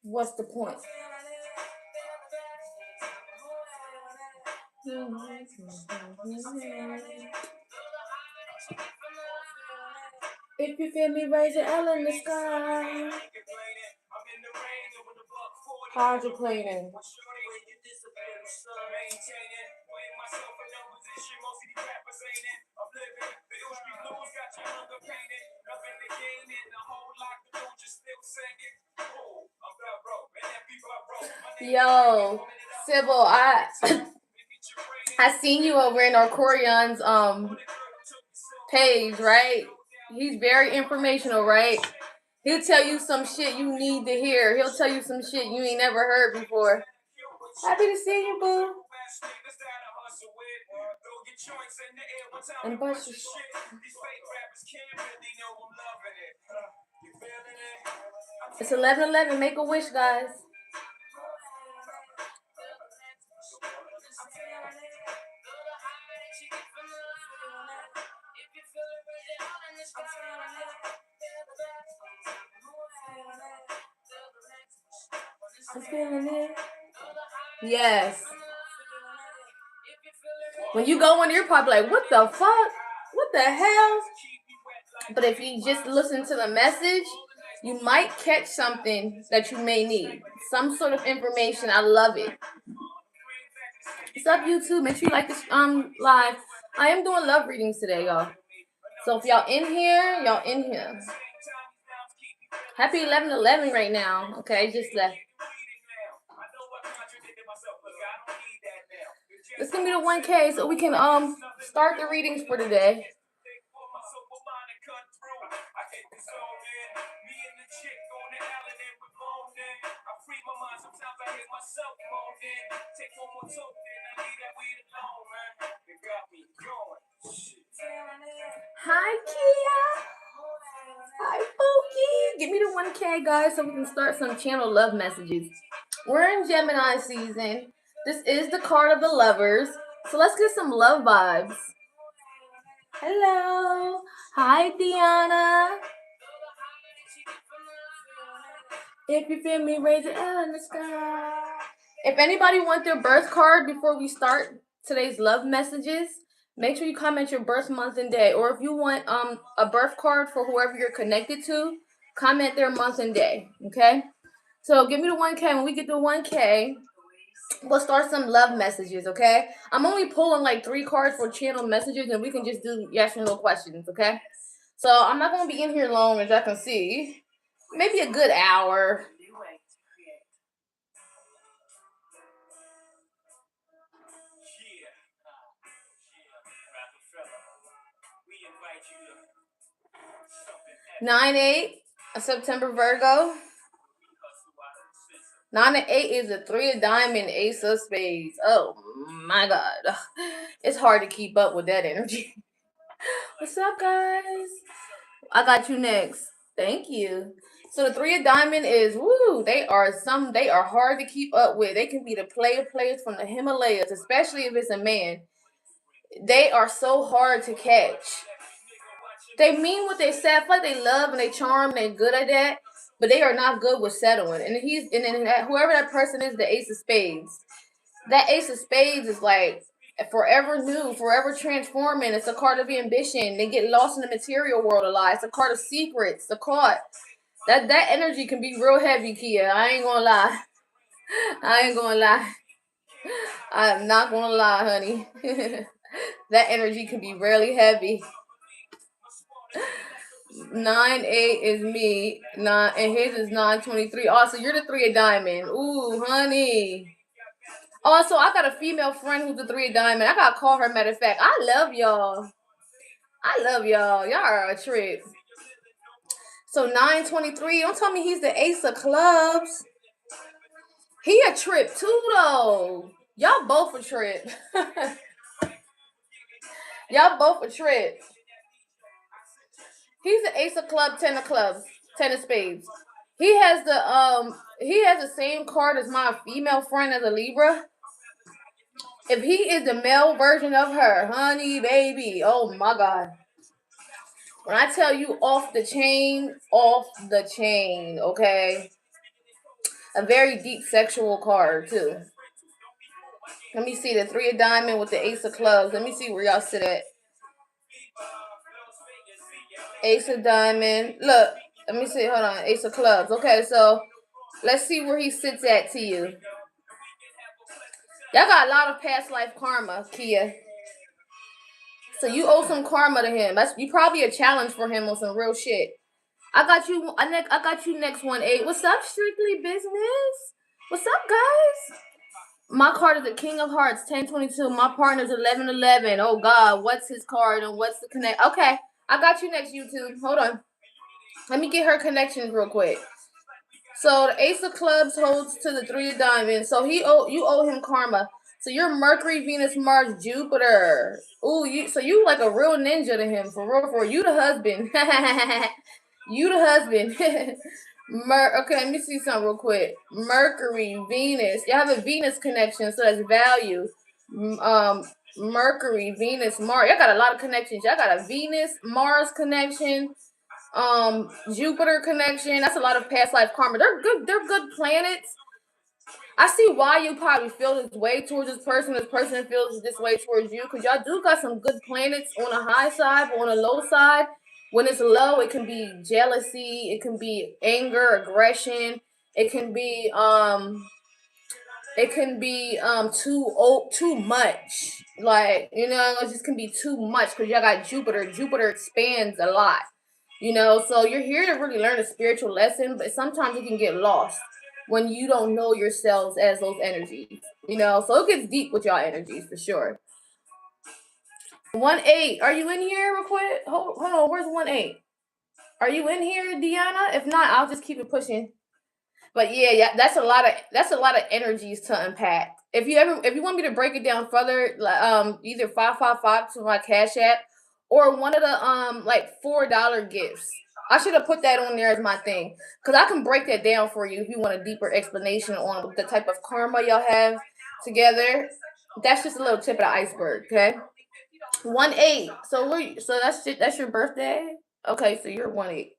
What's the point? If you feel me, raise your L in the sky. Hydroplaning. Yo, Sybil, I seen you over in Orcorion's page, right? He's very informational, right? He'll tell you some shit you need to hear. He'll tell you some shit you ain't never heard before. Happy to see you, boo. And bust your shit. It's 11:11. Make a wish, guys. I'm feeling it. Yes. When you go in, you're probably like, what the fuck? What the hell? But if you just listen to the message, you might catch something that you may need. Some sort of information. I love it. What's up, YouTube? Make sure you like this live. I am doing love readings today, y'all. So if y'all in here, y'all in here. Happy 11/11 right now. Okay, just left. Let's give me the 1K so we can start the readings for today. Hi, Kia. Hi, Pookie. Give me the 1K, guys, so we can start some channel love messages. We're in Gemini season. This is the card of the lovers. So let's get some love vibes. Hello. Hi, Diana. If you feel me, raise it up in the sky. If anybody wants their birth card before we start today's love messages, make sure you comment your birth month and day. Or if you want a birth card for whoever you're connected to, comment their month and day. Okay? So give me the 1K. When we get the 1K, we'll start some love messages, okay? I'm only pulling like 3 cards for channel messages, and we can just do yes or no questions, okay? So I'm not going to be in here long, as I can see. Maybe a good hour. Nine, 8, a September Virgo. 9 and 8 is a 3 of diamond, ace of spades. Oh my God. It's hard to keep up with that energy. What's up, guys? I got you next. Thank you. So the 3 of diamond is, woo, they are hard to keep up with. They can be the players from the Himalayas, especially if it's a man. They are so hard to catch. They mean what they say. I feel like they love and they charm and they're good at that, but they are not good with settling. And whoever that person is, the ace of spades. That ace of spades is like forever new, forever transforming. It's a card of ambition. They get lost in the material world a lot. It's a card of secrets. The card that energy can be real heavy, Kia. I ain't gonna lie. I am not gonna lie, honey. That energy can be really heavy. 9-8 is me. And his is 9-23. Oh, so you're the 3 of diamond. Ooh, honey. Also, I got a female friend who's the 3 of diamond. I gotta call her, matter of fact. I love y'all. Y'all are a trip. So 9-23. Don't tell me he's the ace of clubs. He a trip too, though. Y'all both a trip. Y'all both a trip. He's the ace of clubs, 10 of clubs, 10 of spades. He has the same card as my female friend as a Libra. If he is the male version of her, honey, baby, oh my God. When I tell you off the chain, okay? A very deep sexual card, too. Let me see the 3 of diamond with the ace of clubs. Let me see where y'all sit at. Ace of diamond. Look, let me see. Hold on. Ace of clubs. Okay, so let's see where he sits at to you. Y'all got a lot of past life karma, Kia. So you owe some karma to him. You probably a challenge for him on some real shit. I got you next 1-8. What's up, Strictly Business? What's up, guys? My card is the King of Hearts, 10-22. My partner's 11-11. Oh God, what's his card and what's the connect? Okay, I got you next, YouTube. Hold on. Let me get her connections real quick. So the ace of clubs holds to the 3 of diamonds. So you owe him karma. So you're Mercury, Venus, Mars, Jupiter. Ooh, so you like a real ninja to him, for real. For you the husband. You the husband. Okay, let me see something real quick. Mercury, Venus. Y'all have a Venus connection, so that's value. Mercury, Venus, Mars. Y'all got a lot of connections. Y'all got a Venus, Mars connection. Jupiter connection. That's a lot of past life karma. They're good planets. I see why you probably feel this way towards this person. This person feels this way towards you, because y'all do got some good planets on the high side, but on the low side, when it's low, it can be jealousy, it can be anger, aggression, it can be too much. Like, it just can be too much, because y'all got Jupiter. Jupiter expands a lot. So you're here to really learn a spiritual lesson, but sometimes you can get lost when you don't know yourselves as those energies. So it gets deep with y'all energies for sure. 1-8. Are you in here real quick? Hold on. Where's 1-8? Are you in here, Deanna? If not, I'll just keep it pushing. But yeah, that's a lot of energies to unpack. If you want me to break it down further, either 555 to my Cash App, or one of the like $4 gifts. I should have put that on there as my thing, because I can break that down for you if you want a deeper explanation on the type of karma y'all have together. That's just a little tip of the iceberg, okay? 1-8. So that's your birthday? Okay, so you're 1-8.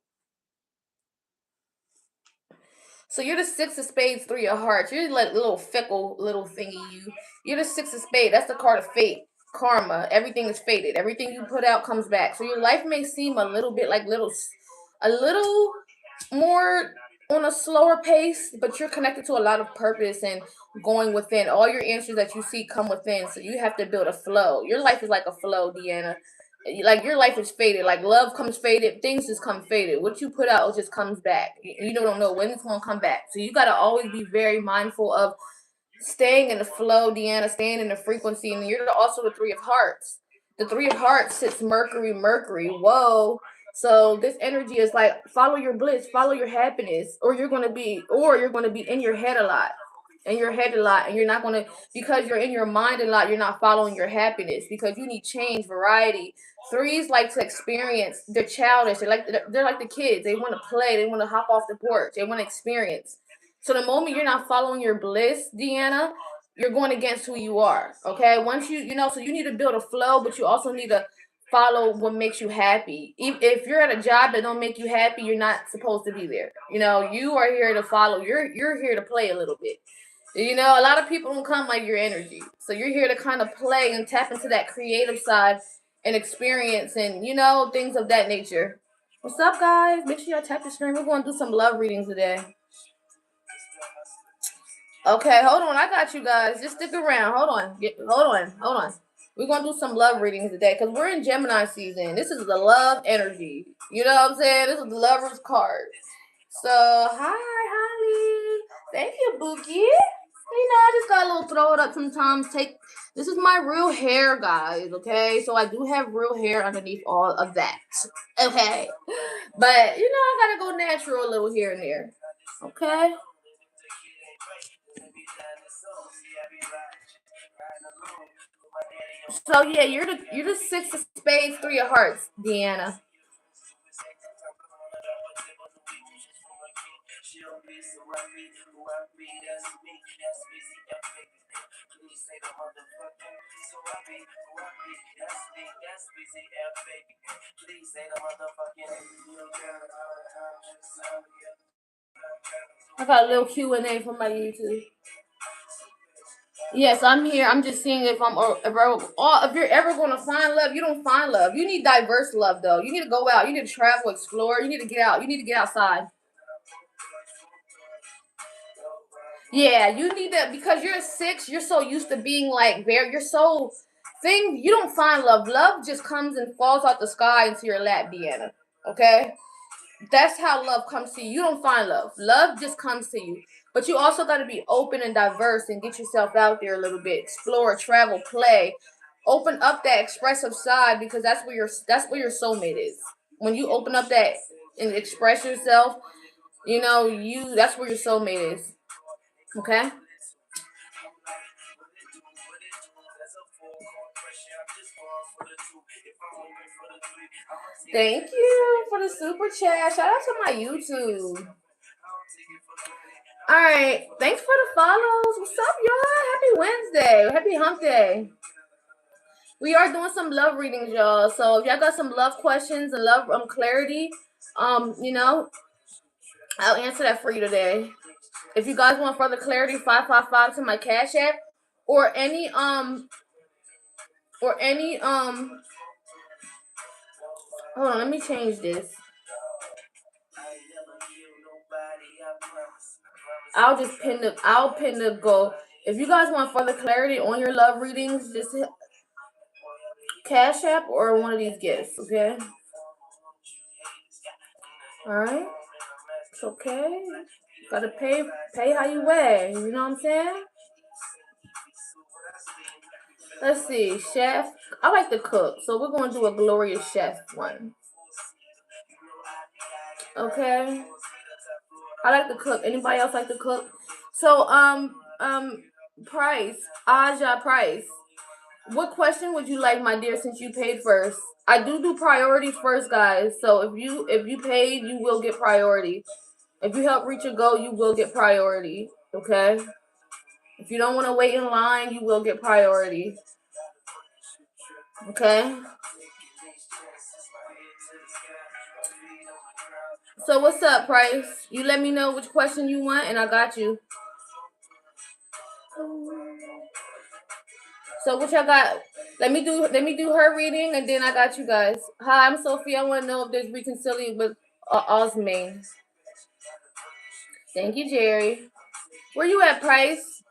So you're the 6 of spades, 3 of hearts. You're like a little fickle little thingy. You're the 6 of spades. That's the card of fate, karma. Everything is fated. Everything you put out comes back. So your life may seem a little bit like a little more on a slower pace, but you're connected to a lot of purpose and going within. All your answers that you see come within. So you have to build a flow. Your life is like a flow, Deanna. Like, your life is faded. Like, love comes faded, things just come faded. What you put out just comes back. You don't know when it's gonna come back. So you gotta always be very mindful of staying in the flow, Deanna, staying in the frequency. And you're also the 3 of hearts. The 3 of hearts sits Mercury. Whoa. So this energy is like, follow your bliss, follow your happiness, or you're gonna be in your head a lot. And you're not going to, because you're in your mind a lot, you're not following your happiness, because you need change, variety. 3s like to experience. They're childish. They're like the kids. They want to play. They want to hop off the porch. They want to experience. So the moment you're not following your bliss, Deanna, you're going against who you are. Okay, once so you need to build a flow, but you also need to follow what makes you happy. If you're at a job that don't make you happy, you're not supposed to be there. You are here to follow. You're here to play a little bit. A lot of people don't come like your energy. So you're here to kind of play and tap into that creative side and experience and, things of that nature. What's up, guys? Make sure y'all tap the screen. We're going to do some love readings today. Okay, hold on. I got you guys. Just stick around. Hold on. We're going to do some love readings today because we're in Gemini season. This is the love energy. You know what I'm saying? This is the lover's card. So, hi, Holly. Thank you, Bookie. You know, I just got a little throw it up sometimes. This is my real hair, guys, okay? So I do have real hair underneath all of that, okay? But, you know, I gotta go natural a little here and there, okay? So, yeah, you're the 6 of spades, 3 of hearts, Deanna. I got a little Q&A from my YouTube. Yes, I'm here. I'm just seeing if you're ever going to find love. You don't find love. You need diverse love, though. You need to go out. You need to travel, explore. You need to get out. You need to get outside. Yeah, you need to, because you're a 6. You're so used to being like you're so you don't find love. Love just comes and falls out the sky into your lap, Deanna. Okay? That's how love comes to you. You don't find love. Love just comes to you. But you also got to be open and diverse and get yourself out there a little bit. Explore, travel, play. Open up that expressive side because that's where your soulmate is. When you open up that and express yourself, you know, that's where your soulmate is. Okay? Thank you for the super chat. Shout out to my YouTube. All right. Thanks for the follows. What's up, y'all? Happy Wednesday. Happy hump day. We are doing some love readings, y'all. So if y'all got some love questions and love clarity, you know, I'll answer that for you today. If you guys want further clarity, 555 to my Cash App or any hold on, let me change this. I'll pin the goal. If you guys want further clarity on your love readings, just hit Cash App or one of these gifts, okay? Alright? It's okay. Gotta pay how you weigh, you know what I'm saying? Let's see, chef. I like to cook, so we're gonna do a glorious chef one. Okay. I like to cook. Anybody else like to cook? So, Price, Aja Price. What question would you like, my dear, since you paid first? I do priorities first, guys. So if you paid, you will get priority. If you help reach a goal, you will get priority. Okay? If you don't want to wait in line, you will get priority. Okay? So what's up, Price? You let me know which question you want, and I got you. So what y'all got? Let me do her reading, and then I got you guys. Hi, I'm Sophie. I want to know if there's reconciliation with Osmane. Thank you, Jerry. Where you at, Price?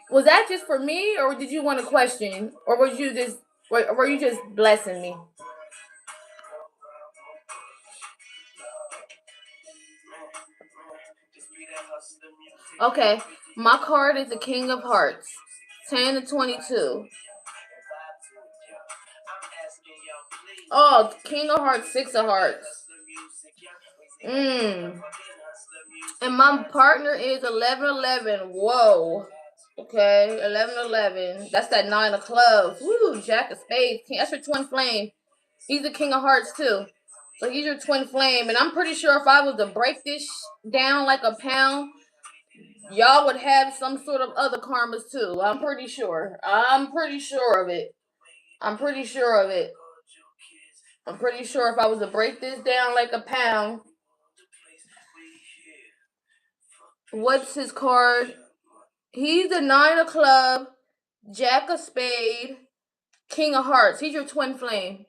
Was that just for me, or did you want a question, or were you just blessing me? Okay, my card is the King of Hearts, 10 to 22. Oh, King of Hearts, 6 of Hearts. And my partner is 1111. Whoa. Okay, 1111. That's that 9 of clubs. Woo, Jack of spades. That's your twin flame. He's the King of Hearts too. So he's your twin flame. And I'm pretty sure if I was to break this down like a pound, y'all would have some sort of other karmas too. I'm pretty sure. I'm pretty sure of it. I'm pretty sure if I was to break this down like a pound. What's his card? He's the 9 of club, Jack of spade, King of hearts. He's your twin flame.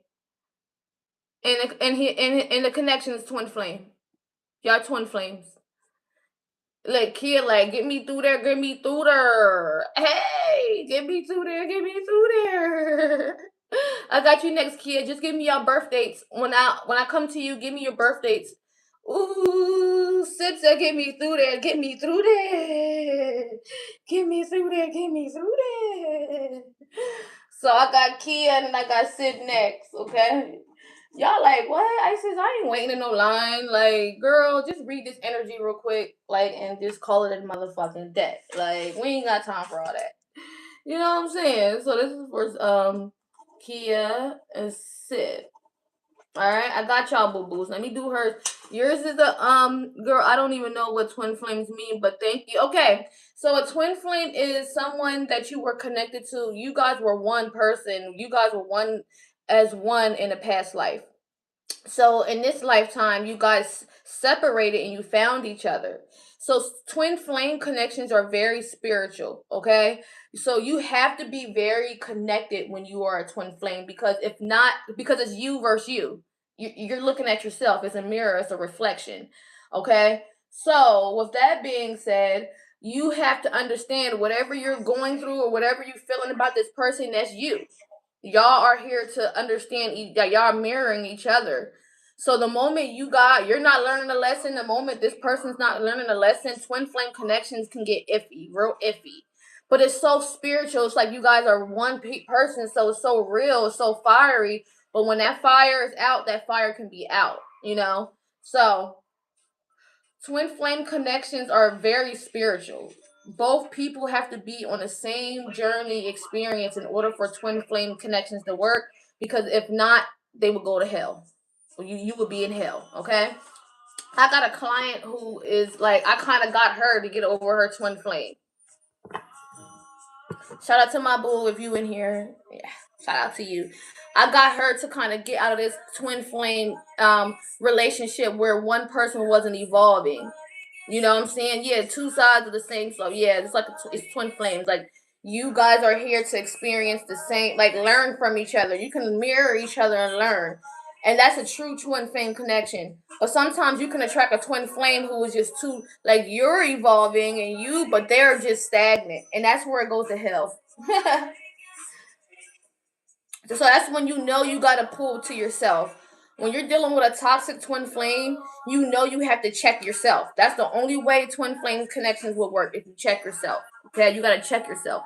And the connection is twin flame. Y'all twin flames. Like, kid, like, get me through there, get me through there. Hey, get me through there, get me through there. I got you next, kid. Just give me your birth dates. When I come to you, give me your birth dates. Ooh, sister, get me through there, get me through there. Get me through there, get me through there. So I got Kia and I got Sid next, okay? Y'all like, what? Isis, I ain't waiting in no line. Like, girl, just read this energy real quick, like, and just call it a motherfucking death. Like, we ain't got time for all that. You know what I'm saying? So this is for Kia and Sid. Alright, I got y'all boo-boos. Let me do hers. Yours is a girl, I don't even know what twin flames mean, but thank you. Okay. So a twin flame is someone that you were connected to. You guys were one person. You guys were one as one in a past life. So in this lifetime, you guys separated and you found each other. So twin flame connections are very spiritual, okay? So you have to be very connected when you are a twin flame, because if not, because it's you versus you. You're looking at yourself. It's a mirror, it's a reflection, okay? So with that being said, you have to understand whatever you're going through or whatever you're feeling about this person, that's you. Y'all are here to understand that y'all are mirroring each other. So the moment you're not learning a lesson, the moment this person's not learning a lesson, twin flame connections can get iffy, real iffy. But it's so spiritual. It's like you guys are one person, so it's so real, it's so fiery. But when that fire is out, that fire can be out, you know? So twin flame connections are very spiritual. Both people have to be on the same journey experience in order for twin flame connections to work, because if not, they will go to hell. You would be in hell, okay? I got a client who is like, I kind of got her to get over her twin flame. Shout out to my boo if you in here. Yeah, shout out to you. I got her to kind of get out of this twin flame relationship where one person wasn't evolving. You know what I'm saying? Yeah, two sides of the same. So yeah, it's like it's twin flames. Like, you guys are here to experience the same, like, learn from each other. You can mirror each other and learn, and that's a true twin flame connection. But sometimes you can attract a twin flame who is just too, like, you're evolving and but they're just stagnant, and that's where it goes to hell. So that's when you know you gotta pull to yourself. When you're dealing with a toxic twin flame, you know you have to check yourself. That's the only way twin flame connections will work, if you check yourself. Okay, you gotta check yourself.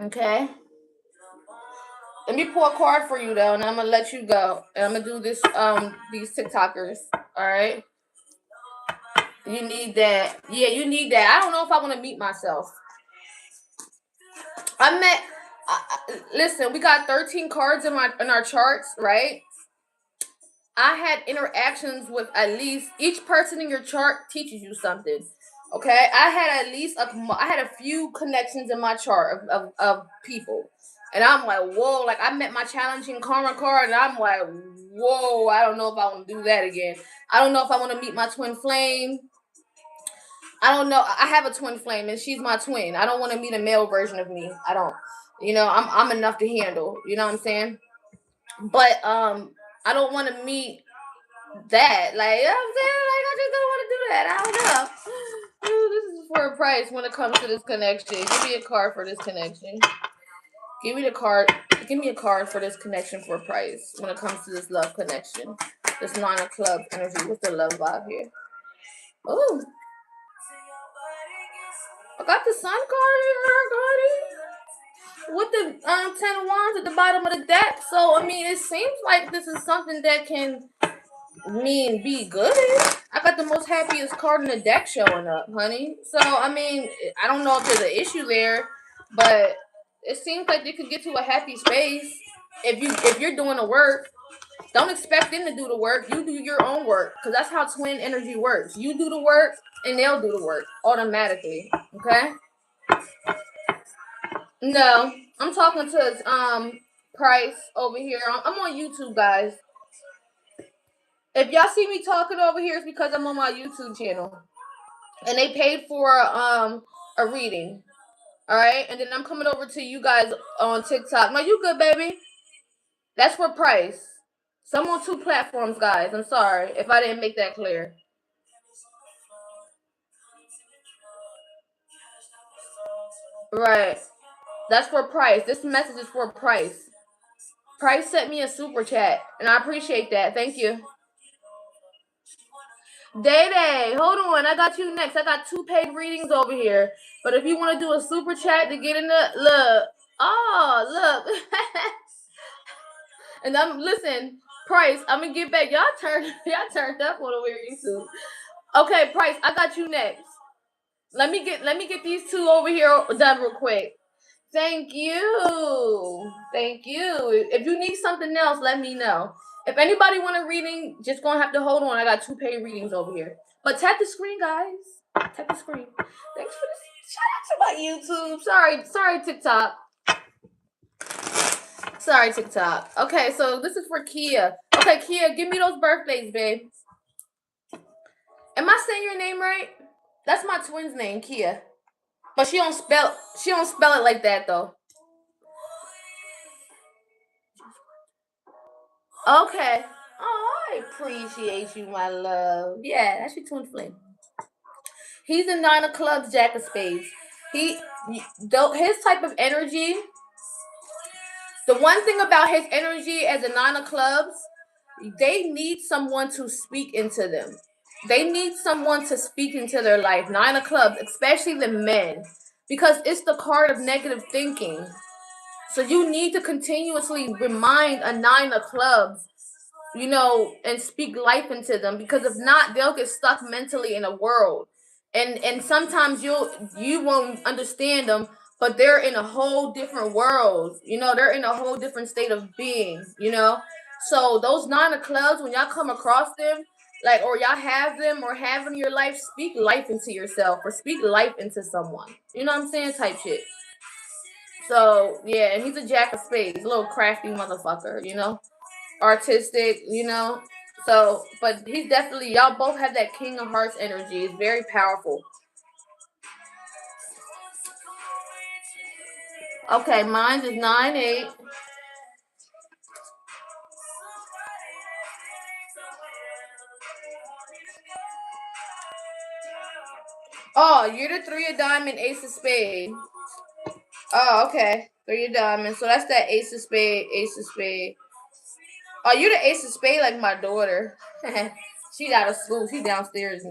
Okay. Let me pull a card for you though, and I'm gonna let you go. And I'm gonna do this these TikTokers. Alright. You need that. Yeah, you need that. I don't know if I wanna meet myself. Listen, we got 13 cards in our charts, right? I had interactions with at least each person in your chart teaches you something. Okay, I had at least I had a few connections in my chart of people, and I'm like, whoa! Like, I met my challenging karma card, and I'm like, whoa! I don't know if I want to do that again. I don't know if I want to meet my twin flame. I don't know. I have a twin flame, and she's my twin. I don't want to meet a male version of me. I don't. You know, I'm enough to handle. You know what I'm saying? But I don't want to meet that. Like, you know what I'm saying? Like, I just don't want to do that. I don't know. This is for a price when it comes to this connection. Give me a card for this connection. Give me the card. Give me a card for this connection for a price when it comes to this love connection. This 9 of clubs energy. What's the love vibe here? Oh, I got the sun card here, with the 10 of wands at the bottom of the deck. So I mean, it seems like this is something that can be good. I got the most happiest card in the deck showing up, honey. So I mean, I don't know if there's an issue there, but it seems like they could get to a happy space if you're doing the work. Don't expect them to do the work. You do your own work, because that's how twin energy works. You do the work, and they'll do the work automatically. Okay? No, I'm talking to Price over here. I'm on YouTube, guys. If y'all see me talking over here, it's because I'm on my YouTube channel, and they paid for a reading. All right, and then I'm coming over to you guys on TikTok. No, you good, baby? That's for Price. So I'm on 2 platforms, guys. I'm sorry if I didn't make that clear. Right. That's for Price. This message is for Price. Price sent me a super chat, and I appreciate that. Thank you. Day Day, hold on. I got you next. I got 2 paid readings over here. But if you want to do a super chat to get in the look, look. And listen, Price. I'm gonna get back. Y'all turned up on over YouTube. Okay, Price. I got you next. Let me get these 2 over here done real quick. Thank you. Thank you. If you need something else, let me know. If anybody want a reading, just gonna have to hold on. I got 2 paid readings over here. But tap the screen, guys. Tap the screen. Thanks for this. Shout out to my YouTube. Sorry, TikTok. Sorry, TikTok. Okay, so this is for Kia. Okay, Kia, give me those birthdays, babe. Am I saying your name right? That's my twin's name, Kia. But she don't spell it like that though. Okay. Oh, I appreciate you, my love. Yeah, that's your twin flame. He's a 9 of clubs, Jack of spades. His type of energy. The one thing about his energy as a 9 of clubs, they need someone to speak into them. They need someone to speak into their life. 9 of clubs, especially the men, because it's the card of negative thinking. So you need to continuously remind a 9 of clubs, and speak life into them, because if not, they'll get stuck mentally in a world. And sometimes you won't understand them, but they're in a whole different world. They're in a whole different state of being, So those 9 of clubs, when y'all come across them, or y'all have them or have in your life, speak life into yourself or speak life into someone. You know what I'm saying? Type shit. So, yeah, and he's a Jack of spades, a little crafty motherfucker, artistic, So, but he's definitely, y'all both have that King of Hearts energy. It's very powerful. Okay, mine is 9-8. Oh, you're the 3 of diamond, Ace of spade. Oh, okay. 3 of diamond. So that's that Ace of spade, Ace of spade. Oh, you're the Ace of spade like my daughter. She's out of school. She's downstairs.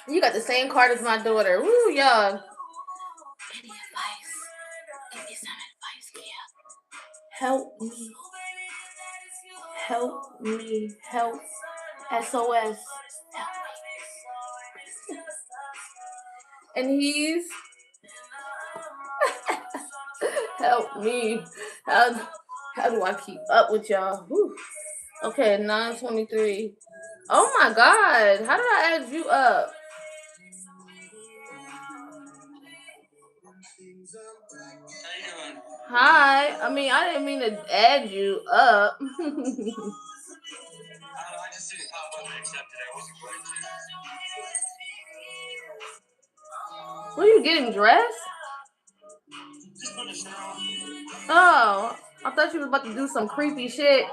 You got the same card as my daughter. Woo, young. Any advice? Give me some advice, Kia. Help me. Help me. Help. SOS. Help me. And he's help me. How do I keep up with y'all? Whew. Okay, 923. Oh my God. How did I add you up? Hi. I mean, I didn't mean to add you up. I just didn't pop up and accept it. I wasn't going to. What are you getting dressed? Oh, I thought you was about to do some creepy shit.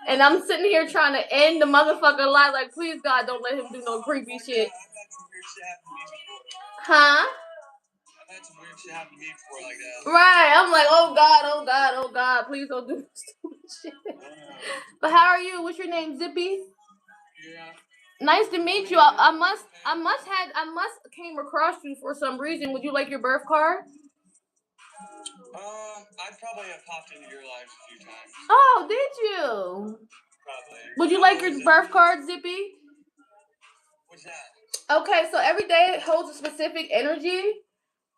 And I'm sitting here trying to end the motherfucker life. Like, please, God, don't let him do no creepy shit. Huh? I've had some weird shit happen to me before like that. Right. I'm like, oh God, oh God, oh God. Please don't do stupid shit. But how are you? What's your name? Zippy? Yeah. Nice to meet you. I must came across you for some reason. Would you like your birth card? I'd probably have popped into your lives a few times. Oh, did you? Probably. Would you like your birth card, Zippy? What's that? Okay, so every day holds a specific energy.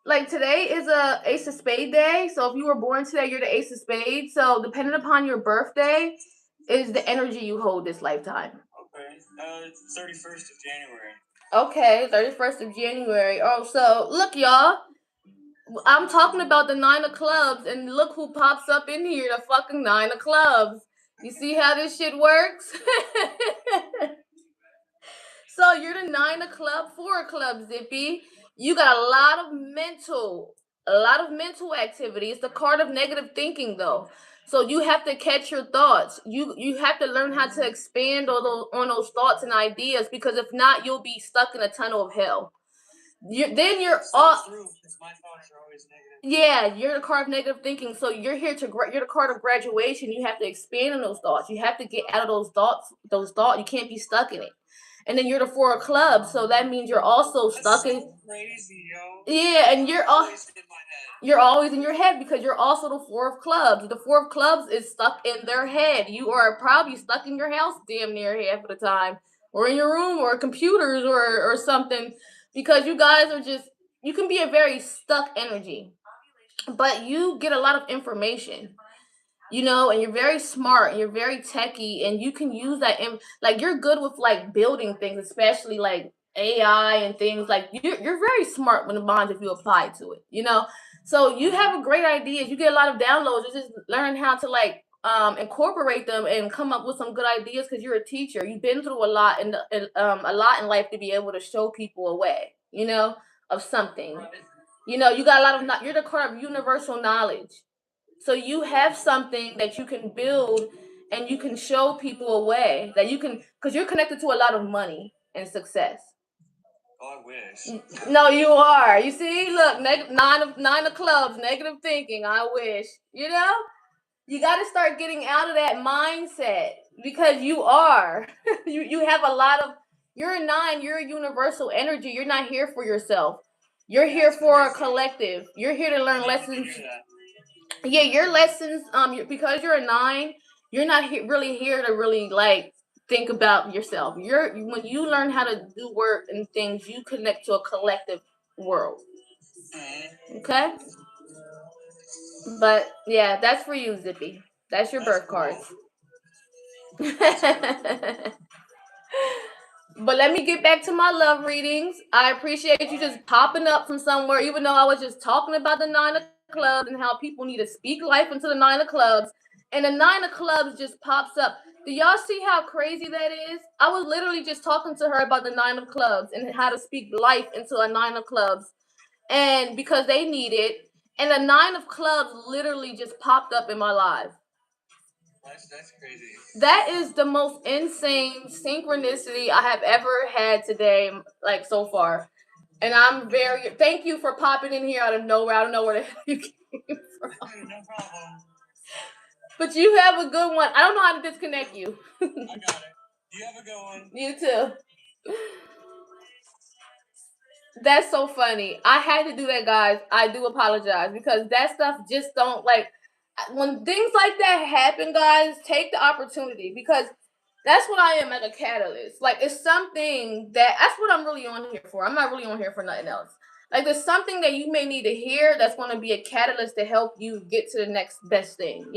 Like today is a Ace of Spade day. So if you were born today, you're the Ace of Spades. So depending upon your birthday is the energy you hold this lifetime. Okay. It's 31st of January. Okay, 31st of January. Oh, so look, y'all. I'm talking about the 9 of clubs, and look who pops up in here, the fucking 9 of clubs. You see how this shit works? So you're the 9 of club, 4 of clubs, Zippy. You got a lot of mental activity. It's the card of negative thinking, though. So you have to catch your thoughts. You have to learn how to expand on those thoughts and ideas, because if not, you'll be stuck in a tunnel of hell. You're all. Yeah, you're the card of negative thinking. So you're here to you're the card of graduation. You have to expand on those thoughts. You have to get out of those thoughts. Those thoughts. You can't be stuck in it. And then you're the four of clubs, so that means you're also stuck in. Crazy, yo. Yeah, and you're always in your head because you're also the four of clubs. The four of clubs is stuck in their head. You are probably stuck in your house damn near half of the time, or in your room, or computers, or something, because you guys are just, you can be a very stuck energy, but you get a lot of information, and you're very smart and you're very techy, and you can use that in, like, you're good with like building things, especially like AI and things, like you're very smart when the bonds if you apply to it. So you have a great ideas, you get a lot of downloads, you just learn how to like incorporate them and come up with some good ideas because you're a teacher. You've been through a lot a lot in life to be able to show people a way, of something. You got a lot of, you're the card of universal knowledge. So you have something that you can build and you can show people a way that you can, because you're connected to a lot of money and success. Oh, I wish. No, you are. You see, look, nine of clubs, negative thinking. I wish. You got to start getting out of that mindset because you are. you have a lot of. You're a 9. You're a universal energy. You're not here for yourself. You're here for a collective. You're here to learn lessons. Yeah, your lessons. Because you're a 9. You're not really here to really like think about yourself. When you learn how to do work and things, you connect to a collective world. Okay. But yeah, that's for you, Zippy. That's your birth cards. But let me get back to my love readings. I appreciate you just popping up from somewhere, even though I was just talking about the 9 of clubs and how people need to speak life into the 9 of clubs. And the 9 of clubs just pops up. Do y'all see how crazy that is? I was literally just talking to her about the 9 of clubs and how to speak life into a 9 of clubs. And because they need it. And the 9 of clubs literally just popped up in my life. That's crazy. That is the most insane synchronicity I have ever had today, like so far. And I'm very thank you for popping in here out of nowhere. I don't know where the hell you came from. No problem. But you have a good one. I don't know how to disconnect you. I got it. You have a good one. You too. That's so funny. I had to do that, guys. I do apologize because that stuff just don't like when things like that happen, guys, take the opportunity because that's what I am, like a catalyst. Like it's something that's what I'm really on here for. I'm not really on here for nothing else. Like there's something that you may need to hear that's going to be a catalyst to help you get to the next best thing.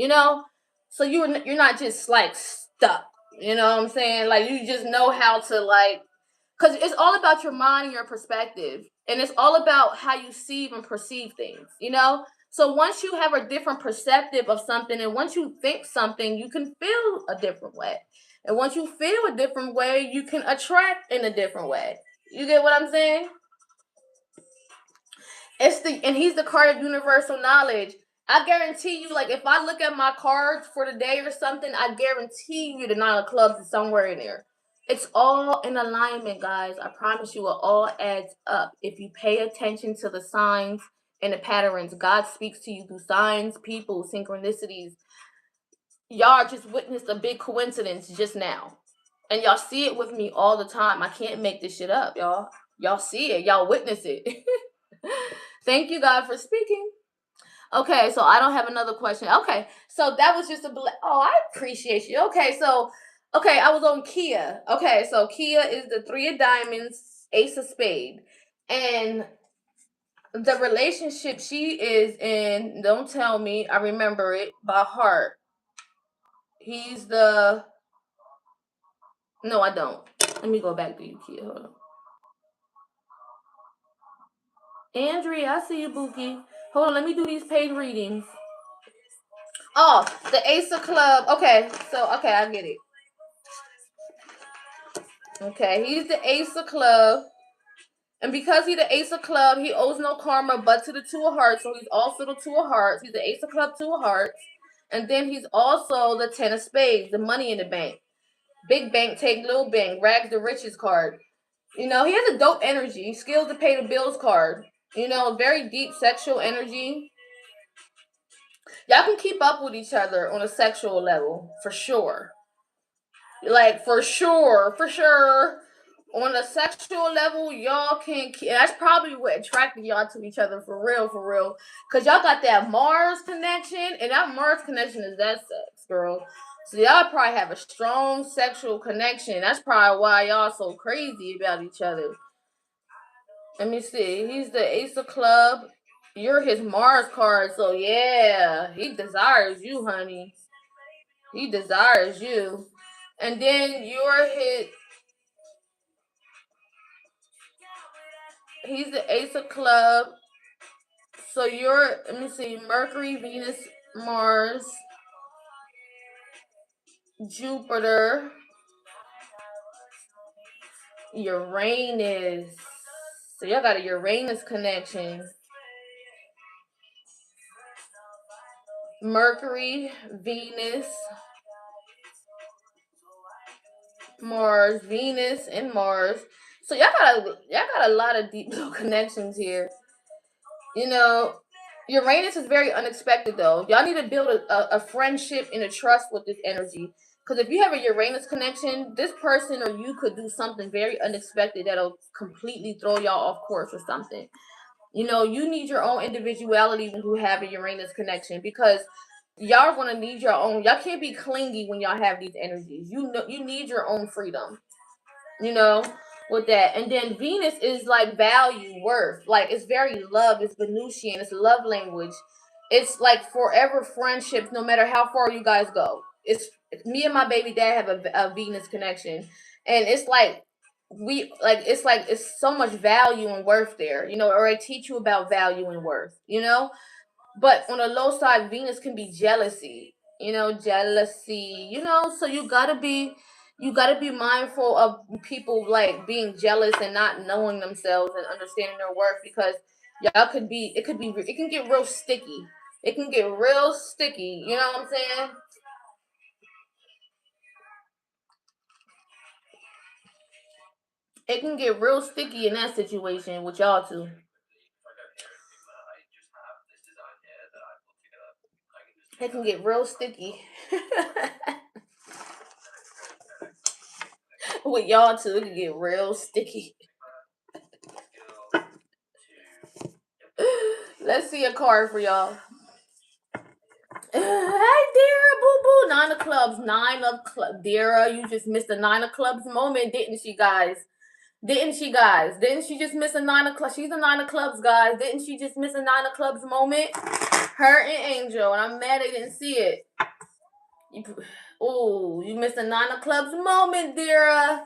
So you're not just like stuck. You know what I'm saying? Like you just know how to like, because it's all about your mind and your perspective, and it's all about how you see and perceive things. So once you have a different perspective of something, and once you think something, you can feel a different way. And once you feel a different way, you can attract in a different way. You get what I'm saying? And he's the card of universal knowledge. I guarantee you, like if I look at my cards for the day or something, I guarantee you the 9 of clubs is somewhere in there. It's all in alignment, guys. I promise you, it all adds up. If you pay attention to the signs and the patterns, God speaks to you through signs, people, synchronicities. Y'all just witnessed a big coincidence just now. And y'all see it with me all the time. I can't make this shit up, y'all. Y'all see it. Y'all witness it. Thank you, God, for speaking. Okay, so I don't have another question. Okay, so that was just I appreciate you. Okay, I was on Kia. Okay, so Kia is the 3 of diamonds, ace of spade. And the relationship she is in, don't tell me, I remember it by heart. He's the... No, I don't. Let me go back to you, Kia. Hold on. Andrea, I see you, Bookie. Hold on, let me do these paid readings. Oh, the ace of club. Okay, I get it. Okay, he's the ace of club. And because he's the ace of club, he owes no karma but to the 2 of hearts. So he's also the 2 of hearts. He's the ace of club, 2 of hearts. And then he's also the 10 of spades, the money in the bank. Big bank, take little bank. Rags the riches card. You know, he has a dope energy, skills to pay the bills card. You know, very deep sexual energy. Y'all can keep up with each other on a sexual level, for sure. Like, for sure, for sure. On a sexual level, y'all can. That's probably what attracted y'all to each other, for real, for real. Because y'all got that Mars connection, and that Mars connection is that sex, girl. So y'all probably have a strong sexual connection. That's probably why y'all so crazy about each other. Let me see. He's the Ace of Club. You're his Mars card, so yeah, he desires you, honey. He desires you. And then you're his. He's the Ace of Club. So you're, let me see, Mercury, Venus, Mars, Jupiter, Uranus. So y'all got a Uranus connection. Mercury, Venus, Mars, Venus, and Mars. So y'all got a lot of deep little connections here. You know, Uranus is very unexpected though. Y'all need to build a friendship and a trust with this energy. Because if you have a Uranus connection, this person or you could do something very unexpected that'll completely throw y'all off course or something. You know, you need your own individuality when you have a Uranus connection because y'all are gonna need your own. Y'all can't be clingy when y'all have these energies. You know, you need your own freedom. You know, with that. And then Venus is like value, worth. Like it's very love. It's Venusian. It's love language. It's like forever friendships, no matter how far you guys go. It's me and my baby dad have a Venus connection, and it's like it's so much value and worth there. You know, or I teach you about value and worth. You know, but on the low side, Venus can be jealousy. You know, jealousy. You know, so you gotta be mindful of people like being jealous and not knowing themselves and understanding their worth because it can get real sticky. It can get real sticky. You know what I'm saying? It can get real sticky in that situation with y'all too. It can get real sticky with y'all too. It can get real sticky. Let's see a card for y'all. Hey, Dara, boo boo. Nine of clubs. Nine of clubs. Dara, you just missed a nine of clubs moment, didn't she, guys? Didn't she, guys? Didn't she just miss a nine of clubs? She's a nine of clubs, guys. Didn't she just miss a nine of clubs moment? Her and Angel. And I'm mad I didn't see it. You missed a nine of clubs moment, Dara.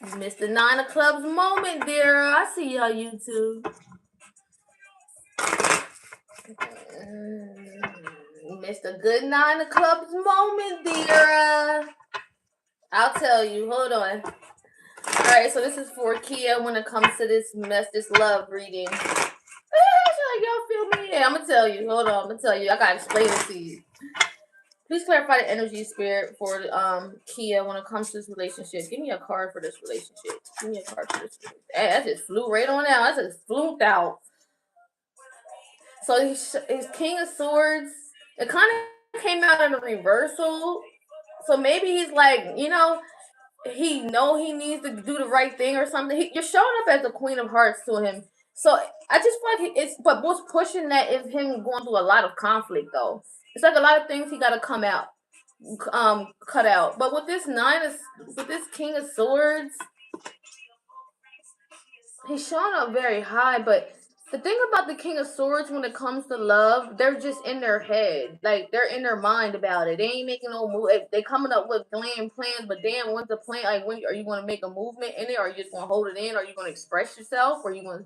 You missed a nine of clubs moment, Dara. I see y'all YouTube. You missed a good nine of clubs moment, Dara. I'll tell you. Hold on. All right, so this is for Kia when it comes to this love reading. Y'all feel me? Yeah, I'm gonna tell you. Hold on, I'm gonna tell you. I gotta explain it to you. Please clarify the energy spirit for Kia when it comes to this relationship. Give me a card for this relationship. Give me a card for this. Hey, that just flew right on out. That just flew out. So he's King of Swords. It kind of came out in a reversal. So maybe he's like, he needs to do the right thing or something. You're showing up as the Queen of Hearts to him. So I just feel like but what's pushing that is him going through a lot of conflict though. It's like a lot of things he got to cut out. But with this King of Swords, he's showing up very high, but the thing about the King of Swords when it comes to love, they're just in their head. Like they're in their mind about it. They ain't making no move. They coming up with grand plans, but damn, when's the plan? Like when are you gonna make a movement in it? Or are you just gonna hold it in? Or are you gonna express yourself? Or are you gonna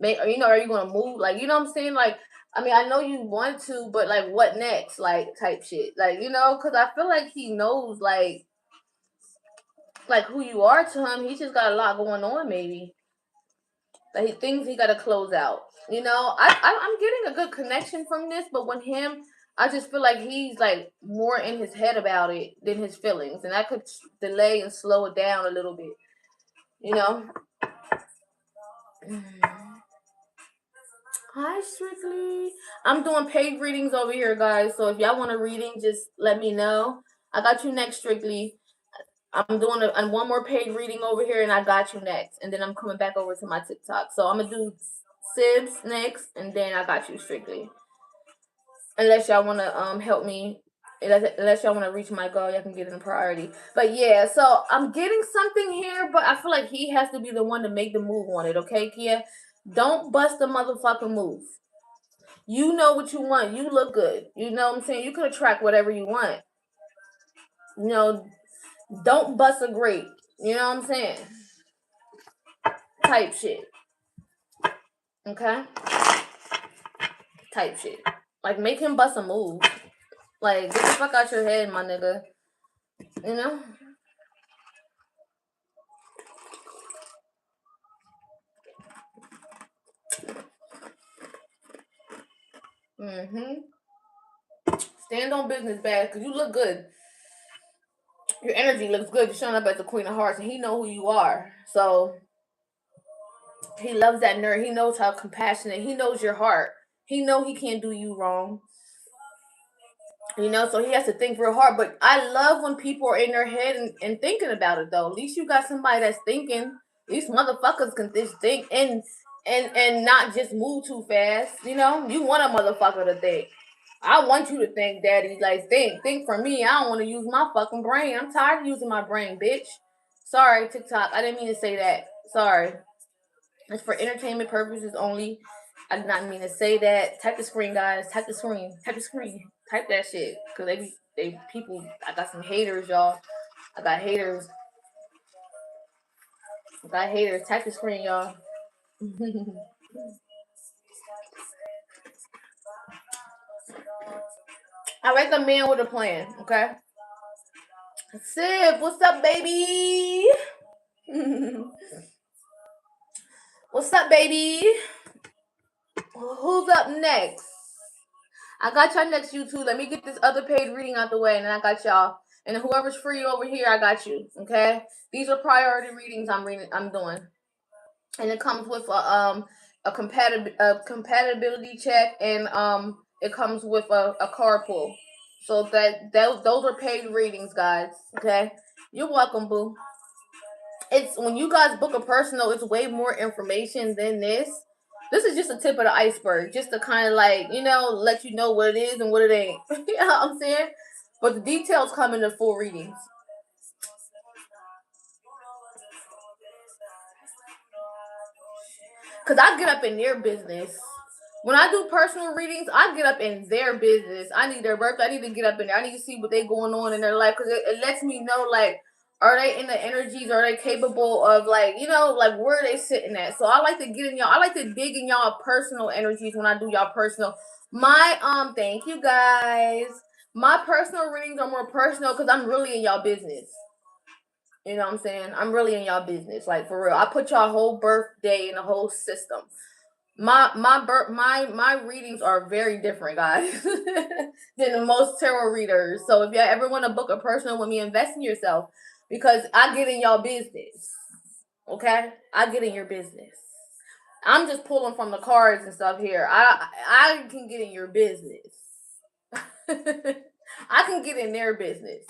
are you gonna move? Like, you know what I'm saying? Like, I mean, I know you want to, but like what next? Like type shit. Like, because I feel like he knows like who you are to him. He just got a lot going on, maybe. Like things he got to close out. I'm getting a good connection from this, but when him, I just feel like he's like more in his head about it than his feelings, and that could delay and slow it down a little bit. You know. Hi, Strictly. I'm doing paid readings over here, guys. So if y'all want a reading, just let me know. I got you next, Strictly. I'm doing one more paid reading over here, and I got you next. And then I'm coming back over to my TikTok. So I'm gonna do Sibs next, and then I got you, Strictly. Unless y'all want to help me, unless y'all want to reach my goal, y'all can get it in priority. But yeah, so I'm getting something here, but I feel like he has to be the one to make the move on it. Okay, Kia, don't bust the motherfucking move. You know what you want. You look good. You know what I'm saying? You can attract whatever you want. You know, don't bust a grape. You know what I'm saying? Type shit. Okay? Type shit. Like, make him bust a move. Like, get the fuck out your head, my nigga. You know? Stand on business, bad, because you look good. Your energy looks good. You're showing up as the Queen of Hearts, and he know who you are. So, he loves that nerd. He knows how compassionate. He knows your heart. He know he can't do you wrong. You know, so he has to think real hard. But I love when people are in their head and thinking about it, though. At least you got somebody that's thinking. These motherfuckers can just think and not just move too fast. You know, you want a motherfucker to think. I want you to think, Daddy. Like, think for me. I don't want to use my fucking brain. I'm tired of using my brain, bitch. Sorry, TikTok. I didn't mean to say that. Sorry. It's for entertainment purposes only. I did not mean to say that. Type the screen, guys. Type the screen. Type the screen. Type that shit. Cause they people. I got some haters, y'all. I got haters. I got haters. Type the screen, y'all. I like a man with a plan. Okay. Sib, what's up, baby? What's up, baby? Who's up next? I got y'all next, YouTube. Let me get this other paid reading out the way, and then I got y'all. And whoever's free over here, I got you. Okay, these are priority readings I'm doing, and it comes with a compatibility check, and it comes with a card pull. So those are paid readings, guys. Okay, you're welcome, boo. It's when you guys book a personal, it's way more information than this. This is just a tip of the iceberg, just to kind of like, let you know what it is and what it ain't. You know what I'm saying? But the details come in the full readings. Because I get up in their business. When I do personal readings, I get up in their business. I need their birthday. I need to get up in there. I need to see what they going on in their life, because it lets me know, like, are they in the energies? Are they capable of, like, like, where are they sitting at? So I like to get in y'all. I like to dig in y'all personal energies when I do y'all personal. Thank you, guys. My personal readings are more personal because I'm really in y'all business. You know what I'm saying? I'm really in y'all business, like, for real. I put y'all whole birthday in the whole system. My readings are very different, guys, than the most tarot readers. So if y'all ever want to book a personal with me, invest in yourself, because I get in y'all business. Okay, I get in your business. I'm just pulling from the cards and stuff here. I can get in your business. I can get in their business.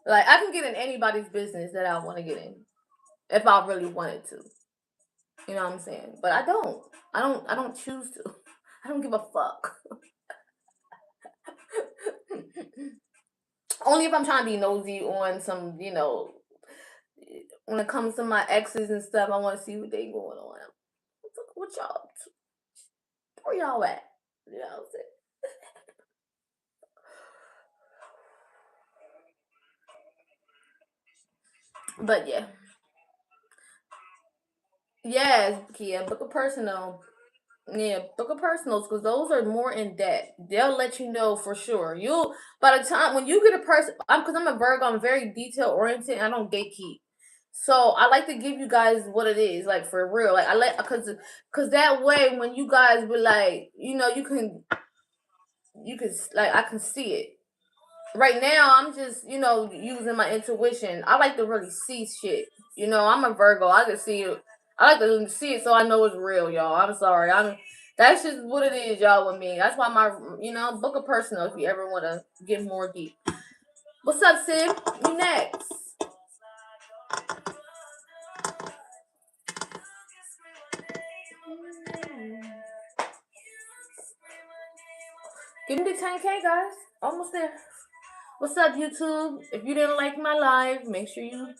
Like, I can get in anybody's business that I want to get in, if I really wanted to. You know what I'm saying? But I don't. I don't choose to. I don't give a fuck. Only if I'm trying to be nosy on some, when it comes to my exes and stuff, I want to see what they going on. What y'all? Where y'all at? You know what I'm saying? But yeah. Yes, Kia, book a personal. Yeah, book a personals, because those are more in depth. They'll let you know for sure. You'll By the time when you get a person, because I'm a Virgo, I'm very detail oriented. I don't gatekeep, so I like to give you guys what it is, like, for real. Like, I let because that way when you guys be like, you can you could like I can see it. Right now, I'm just using my intuition. I like to really see shit. I'm a Virgo. I can see it. I like to see it so I know it's real, y'all. I'm sorry. That's just what it is, y'all, with me. That's why book a personal if you ever want to get more deep. What's up, Sim? You next. Give me the 10K, guys. Almost there. What's up, YouTube? If you didn't like my live, make sure you.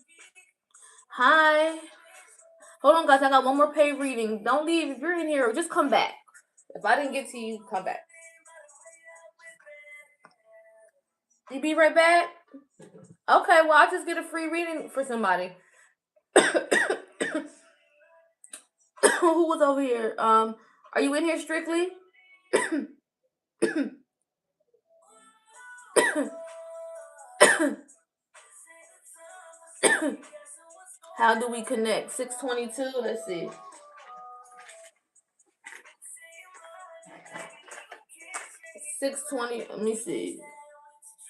Hi. Hold on, guys. I got one more paid reading. Don't leave. If you're in here, just come back. If I didn't get to you, come back. You be right back? Okay, well, I'll just get a free reading for somebody. Who was over here? Are you in here strictly? How do we connect? 622. Let's see. 620. Let me see.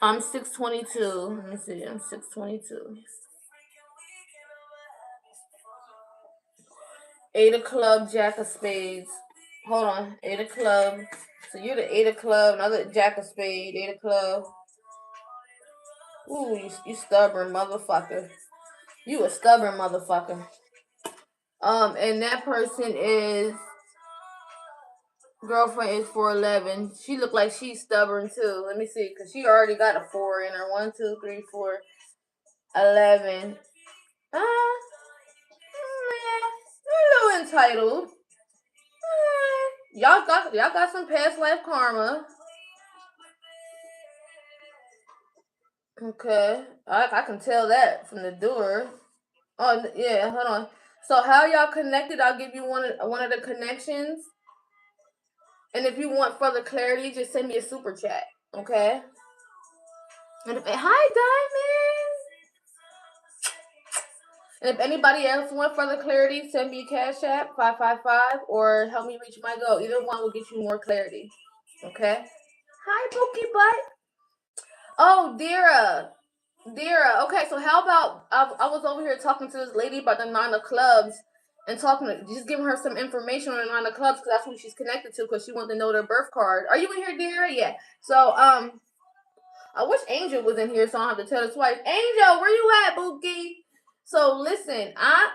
I'm 622. Let me see. I'm 622. 8 of club, jack of spades. Hold on. 8 of club. So you're the 8 of club, another jack of spade, 8 of club. Ooh, you stubborn motherfucker. You a stubborn motherfucker. And that person is girlfriend is 411. She look like she's stubborn too. Let me see, cause she already got a 4 in her. 1, 2, 3, 4, 11. You're a little entitled. Y'all got some past life karma. Okay, I can tell that from the door. Oh yeah, hold on. So how y'all connected? I'll give you one of the connections. And if you want further clarity, just send me a super chat. Okay. And hi, Diamond. And if anybody else want further clarity, send me a cash app 555 or help me reach my goal. Either one will get you more clarity. Okay. Hi, Pookie Butt. Oh, Dira. Okay, so how about I was over here talking to this lady about the 9 of clubs and just giving her some information on the 9 of clubs because that's who she's connected to because she wanted to know their birth card. Are you in here, Dira? Yeah. So I wish Angel was in here so I don't have to tell her twice. Angel, where you at, Bookie? So listen, I'm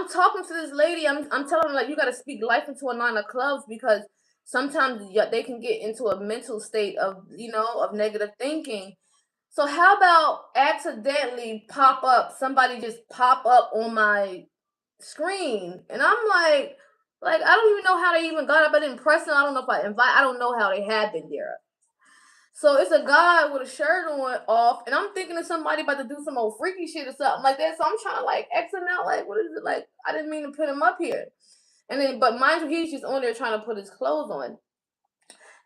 talking to this lady. I'm telling her like you gotta speak life into a 9 of clubs because sometimes they can get into a mental state of negative thinking. So how about accidentally somebody just pop up on my screen and I'm like I don't even know how they even got up. I didn't press it. I don't know if I don't know how they happened there. So it's a guy with a shirt on off, and I'm thinking of somebody about to do some old freaky shit or something like that. So I'm trying to like X him out. Like, what is it? Like, I didn't mean to put him up here. And then, but mind you, he's just on there trying to put his clothes on.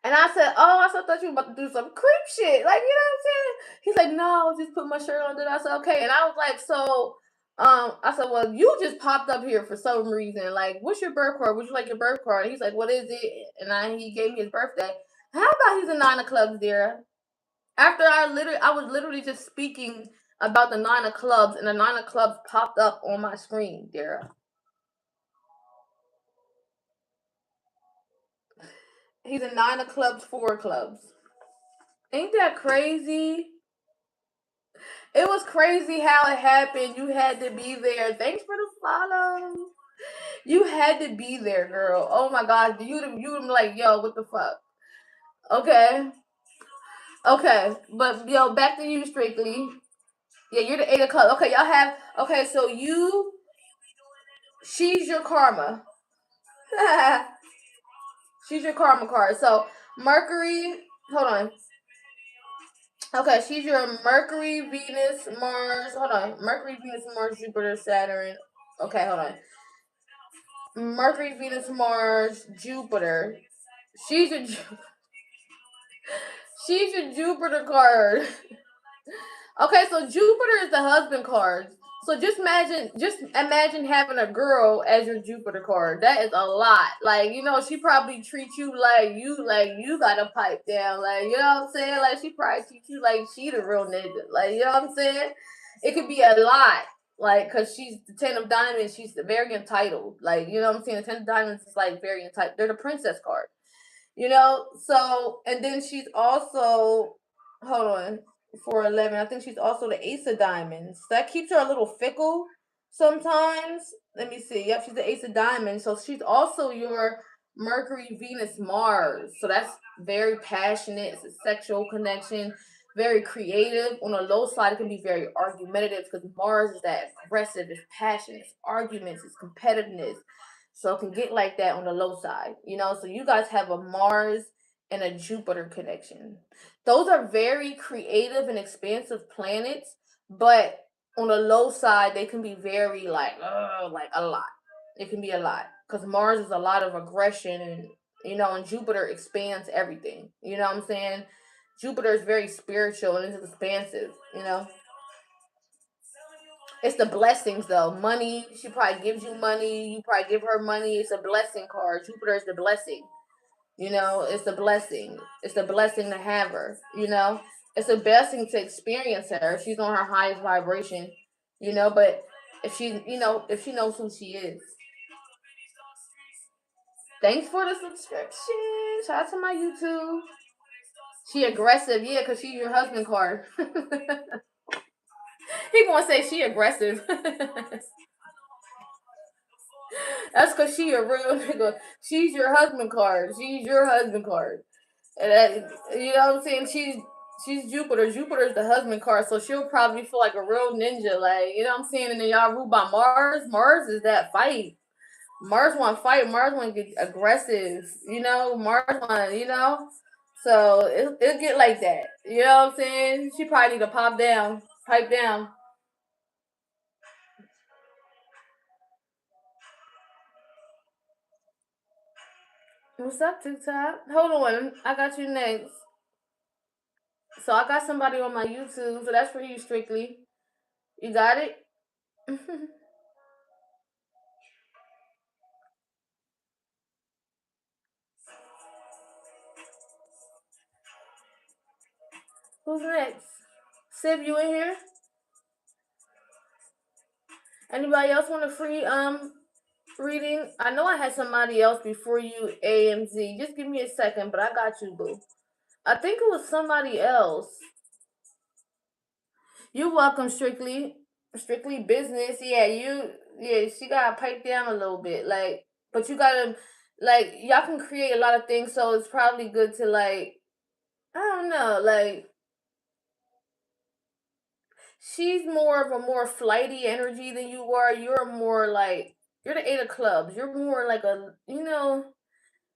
And I said, oh, I thought you were about to do some creep shit. Like, you know what I'm saying? He's like, no, just put my shirt on. Then I said, okay. And I was like, so, I said, well, you just popped up here for some reason. Like, what's your birth card? Would you like your birth card? And he's like, what is it? And he gave me his birthday. How about he's a 9 of clubs, Dara? After I was literally just speaking about the 9 of clubs, and the 9 of clubs popped up on my screen, Dara. He's a 9 of clubs, 4 clubs. Ain't that crazy? It was crazy how it happened. You had to be there. Thanks for the follow. You had to be there, girl. Oh my gosh. You like, yo, what the fuck? Okay. Okay. But yo, back to you strictly. Yeah, you're the 8 of clubs. Okay, y'all have so she's your karma. She's your karma card. So Mercury, hold on. Okay, she's your Mercury, Venus, Mars. Hold on. Mercury, Venus, Mars, Jupiter, Saturn. Okay, hold on. Mercury, Venus, Mars, Jupiter. She's your Jupiter card. Okay, so Jupiter is the husband card. So just imagine having a girl as your Jupiter card. That is a lot. Like, she probably treats you like you got a pipe down. Like, you know what I'm saying? Like, she probably treats you like she the real nigga. Like, you know what I'm saying? It could be a lot. Like, cause she's the 10 of diamonds, she's very entitled. Like, you know what I'm saying? The 10 of diamonds is like very entitled. They're the princess card. So, and then she's also, hold on, for 11, I think she's also the ace of diamonds. That keeps her a little fickle sometimes. Let me see. Yep, she's the ace of diamonds. So she's also your Mercury, Venus, Mars. So that's very passionate. It's a sexual connection, very creative. On the low side, it can be very argumentative because Mars is that aggressive, it's passion, it's arguments, it's competitiveness. So it can get like that on the low side. So you guys have a Mars and a Jupiter connection. Those are very creative and expansive planets, but on the low side, they can be very like a lot. It can be a lot because Mars is a lot of aggression, and Jupiter expands everything. You know what I'm saying? Jupiter is very spiritual and it's expansive. It's the blessings though. Money, she probably gives you money. You probably give her money. It's a blessing card. Jupiter is the blessing. It's a blessing. It's a blessing to have her. It's a blessing to experience her. She's on her highest vibration. But if she knows who she is. Thanks for the subscription. Shout out to my YouTube. She aggressive, yeah, because she's your husband card. He gonna say she aggressive. That's because she a real nigga. She's your husband card. She's your husband card. And you know what I'm saying? She's Jupiter. Jupiter's the husband card, so she'll probably feel like a real ninja. Like, you know what I'm saying? And then y'all ruled by Mars. Mars is that fight. Mars want to fight. Mars want to get aggressive. Mars want. So it'll get like that. You know what I'm saying? She probably need to pipe down. What's up, TikTok? Hold on, I got you next. So I got somebody on my YouTube, so that's for you strictly. You got it? Who's next? Sib, you in here? Anybody else want a free reading? I know I had somebody else before you, AMZ. Just give me a second, but I got you, boo. I think it was somebody else. You're welcome, strictly. Strictly business. Yeah, she gotta pipe down a little bit. But you gotta y'all can create a lot of things, so it's probably good to I don't know, she's more of a more flighty energy than you are. You're more you're the eight of clubs. You're more like a.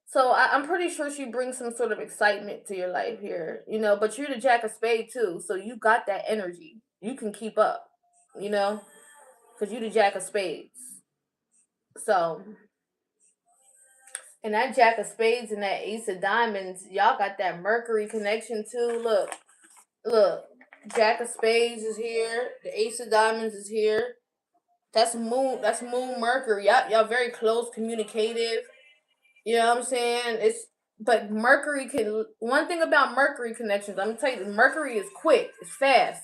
So I'm pretty sure she brings some sort of excitement to your life here. But you're the jack of spade too, so you got that energy. You can keep up, you know, because you the jack of spades. So, and that jack of spades and that ace of diamonds, y'all got that Mercury connection too. Look, jack of spades is here. The ace of diamonds is here. That's moon. That's moon Mercury. Y'all very close, communicative. You know what I'm saying? But Mercury can. One thing about Mercury connections, I'm gonna tell you, Mercury is quick. It's fast.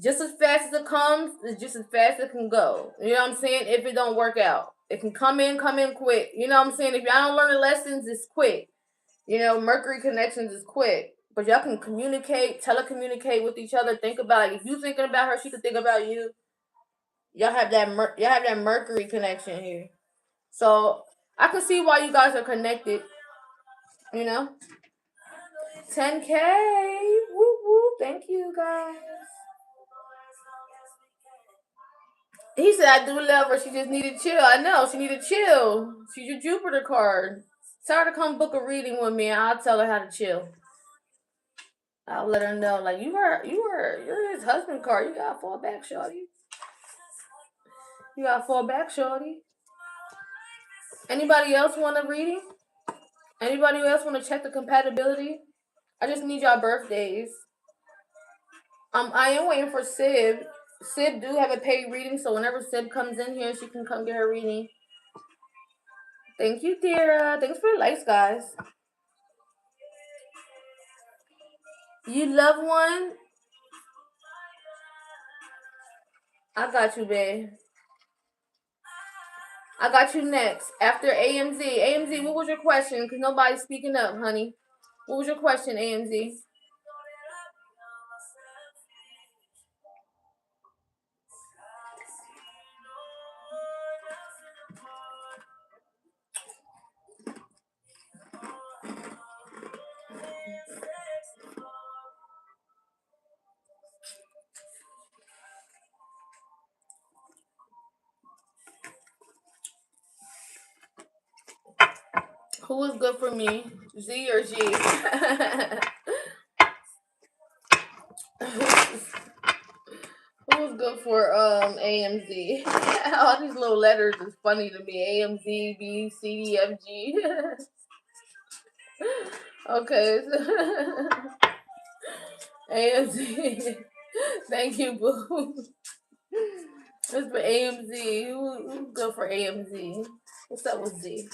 Just as fast as it comes, it's just as fast as it can go. You know what I'm saying? If it don't work out, it can come in quick. You know what I'm saying? If y'all don't learn the lessons, it's quick. Mercury connections is quick. But y'all can communicate, telecommunicate with each other. Think about if you thinking about her, she could think about you. Y'all have that Mercury connection here. So I can see why you guys are connected. You know, 10K. Woo woo. Thank you guys. He said I do love her. She just needed chill. I know she needed chill. She's your Jupiter card. Tell her to come book a reading with me. And I'll tell her how to chill. I'll let her know. Like you're his husband card. You gotta fall back, shorty. You gotta fall back, shorty. Anybody else want a reading? Anybody else want to check the compatibility? I just need y'all birthdays. I am waiting for Sib. Sib do have a paid reading, so whenever Sib comes in here, she can come get her reading. Thank you, Dara. Thanks for the likes, guys. You love one? I got you, babe. I got you next. After AMZ. AMZ, what was your question? Because nobody's speaking up, honey. What was your question, AMZ? Who is good for me? Z or G? Who's good for AMZ? All these little letters is funny to me. AMZ, B, C, D, F, G. Okay. AMZ. Thank you, boo. It's for AMZ. Who's good for AMZ? What's up with Z?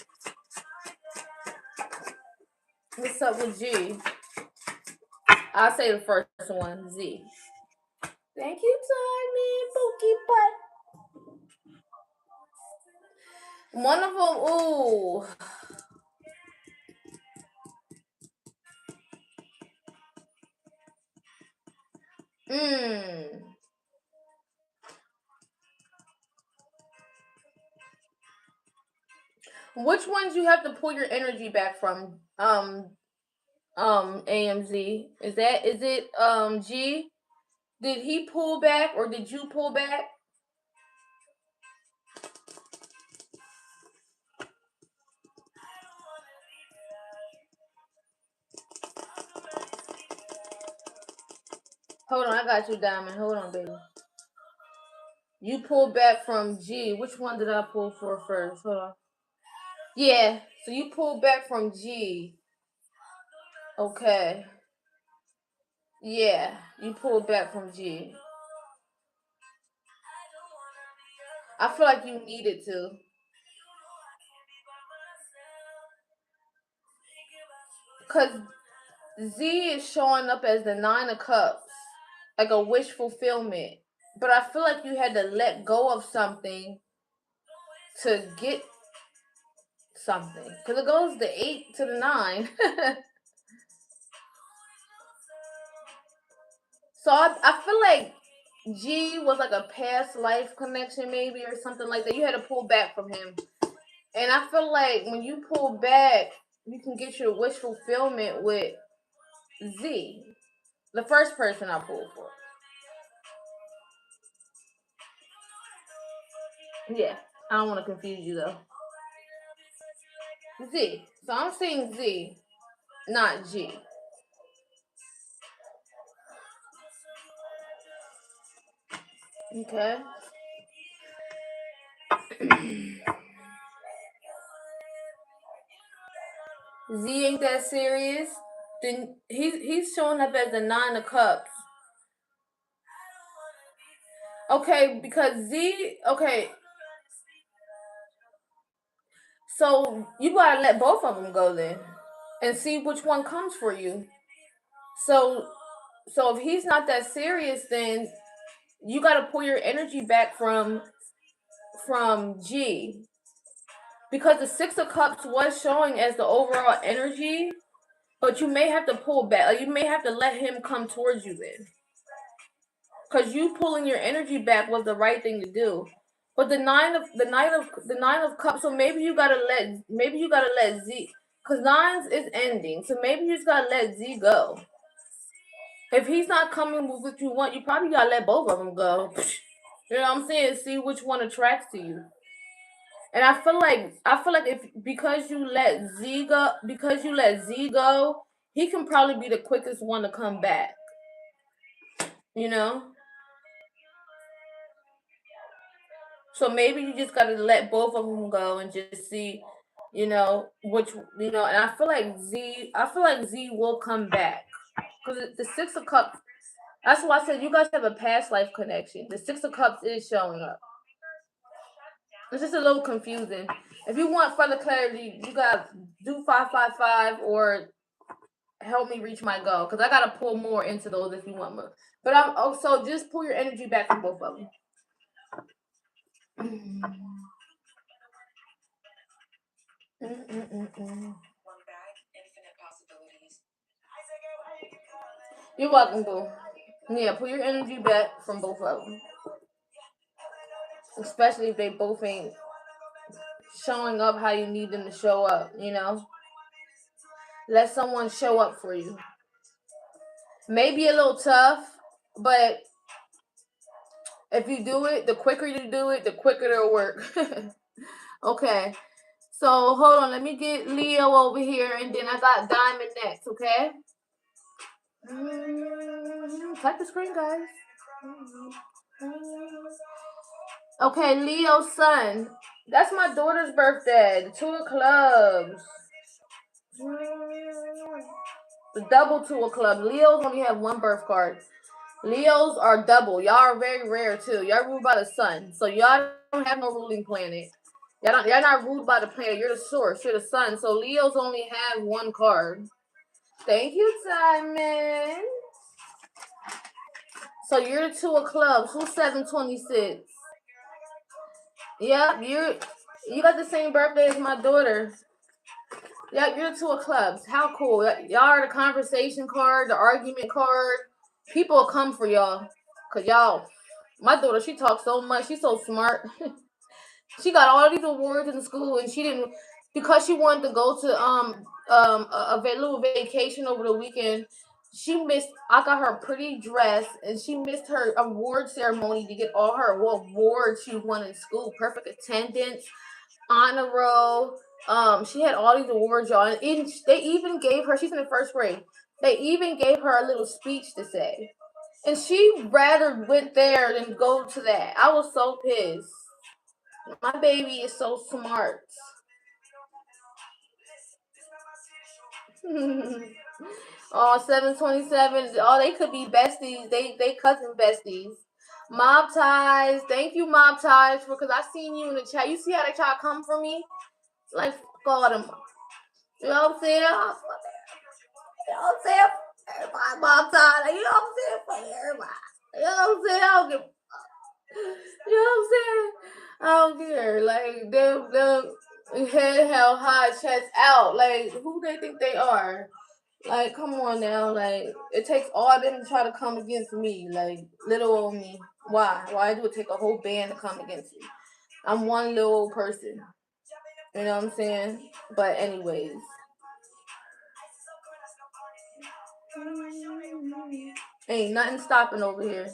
What's up with G? I'll say the first one, Z. Thank you, Tiny Pookie Butt. One of them, ooh. Which ones you have to pull your energy back from? AMZ. Is it G? Did he pull back or did you pull back? Hold on, I got you, Diamond. Hold on, baby. You pulled back from G. Which one did I pull for first? Hold on. Yeah, so you pulled back from G. Okay. Yeah, you pulled back from G. I feel like you needed to. Because Z is showing up as the 9 of Cups, like a wish fulfillment. But I feel like you had to let go of something to get something. Because it goes the 8 to the 9. So I feel like G was like a past life connection maybe or something like that. You had to pull back from him. And I feel like when you pull back, you can get your wish fulfillment with Z. The first person I pulled for. Yeah, I don't want to confuse you though. Z. So I'm seeing Z, not G. Okay. Z ain't that serious. Then he's showing up as the 9 of Cups. Okay, because Z. Okay. So you gotta let both of them go then, and see which one comes for you. So if he's not that serious, then you gotta pull your energy back from G, because the 6 of Cups was showing as the overall energy, but you may have to pull back. Like, you may have to let him come towards you then, because you pulling your energy back was the right thing to do. But the 9 of Cups. So maybe you gotta let Z, because 9s is ending. So maybe you just gotta let Z go. If he's not coming with what you want, you probably gotta let both of them go. You know what I'm saying? See which one attracts to you. And I feel like if because you let Z go, he can probably be the quickest one to come back. You know? So maybe you just gotta let both of them go and just see, which, and I feel like Z will come back. Because the 6 of Cups, That's why I said you guys have a past life connection. The Six of Cups is showing up. It's just a little confusing. If you want further clarity, you gotta do 555 or help me reach my goal, because I gotta pull more into those if you want more. But I'm also just pull your energy back from both of them. You're welcome, boo. Yeah, pull your energy back from both of them. Especially if they both ain't showing up how you need them to show up, you know? Let someone show up for you. Maybe a little tough, but if you do it, the quicker you do it, the quicker it'll work. Okay. So hold on, let me get Leo over here, and then I got Diamond next, okay? Type the screen, guys. Okay, Leo sun. That's my daughter's birthday. The Two of Clubs. The double Two of Clubs. Leos only have one birth card. Leos are double. Y'all are very rare too. Y'all ruled by the sun, so y'all don't have no ruling planet. Y'all not ruled by the planet. You're the source. You're the sun. So Leos only have one card. Thank you, Simon. So you're the Two of Clubs. Who's 726? Yep, you got the same birthday as my daughter. Yep, you're the Two of Clubs. How cool. Y'all are the conversation card, the argument card. People will come for y'all. Cause y'all, my daughter, she talks so much. She's so smart. She got all these awards in school, and she didn't, because she wanted to go to a little vacation over the weekend. She missed. I got her a pretty dress, and she missed her award ceremony to get all her awards she won in school. Perfect attendance, honor roll. She had all these awards, y'all, and they even gave her. She's in the first grade. They even gave her a little speech to say, and she rather went there than go to that. I was so pissed. My baby is so smart. Oh, 727. Oh, they could be besties. They cousin besties. Mob ties. Thank you, mob ties, because I seen you in the chat. You see how they try to come for me? Like, God, them. You know what I'm saying? You know what I'm saying? Everybody mob ties. You know what I'm saying? For everybody. You know what I'm saying? I don't give. You know what I'm saying? I don't care. Like, them head held high, chest out. Like, who they think they are? Like, come on now. Like, it takes all them to try to come against me. Like, little old me. Why? Why do it take a whole band to come against me? I'm one little old person. You know what I'm saying? But anyways. Ain't nothing stopping over here.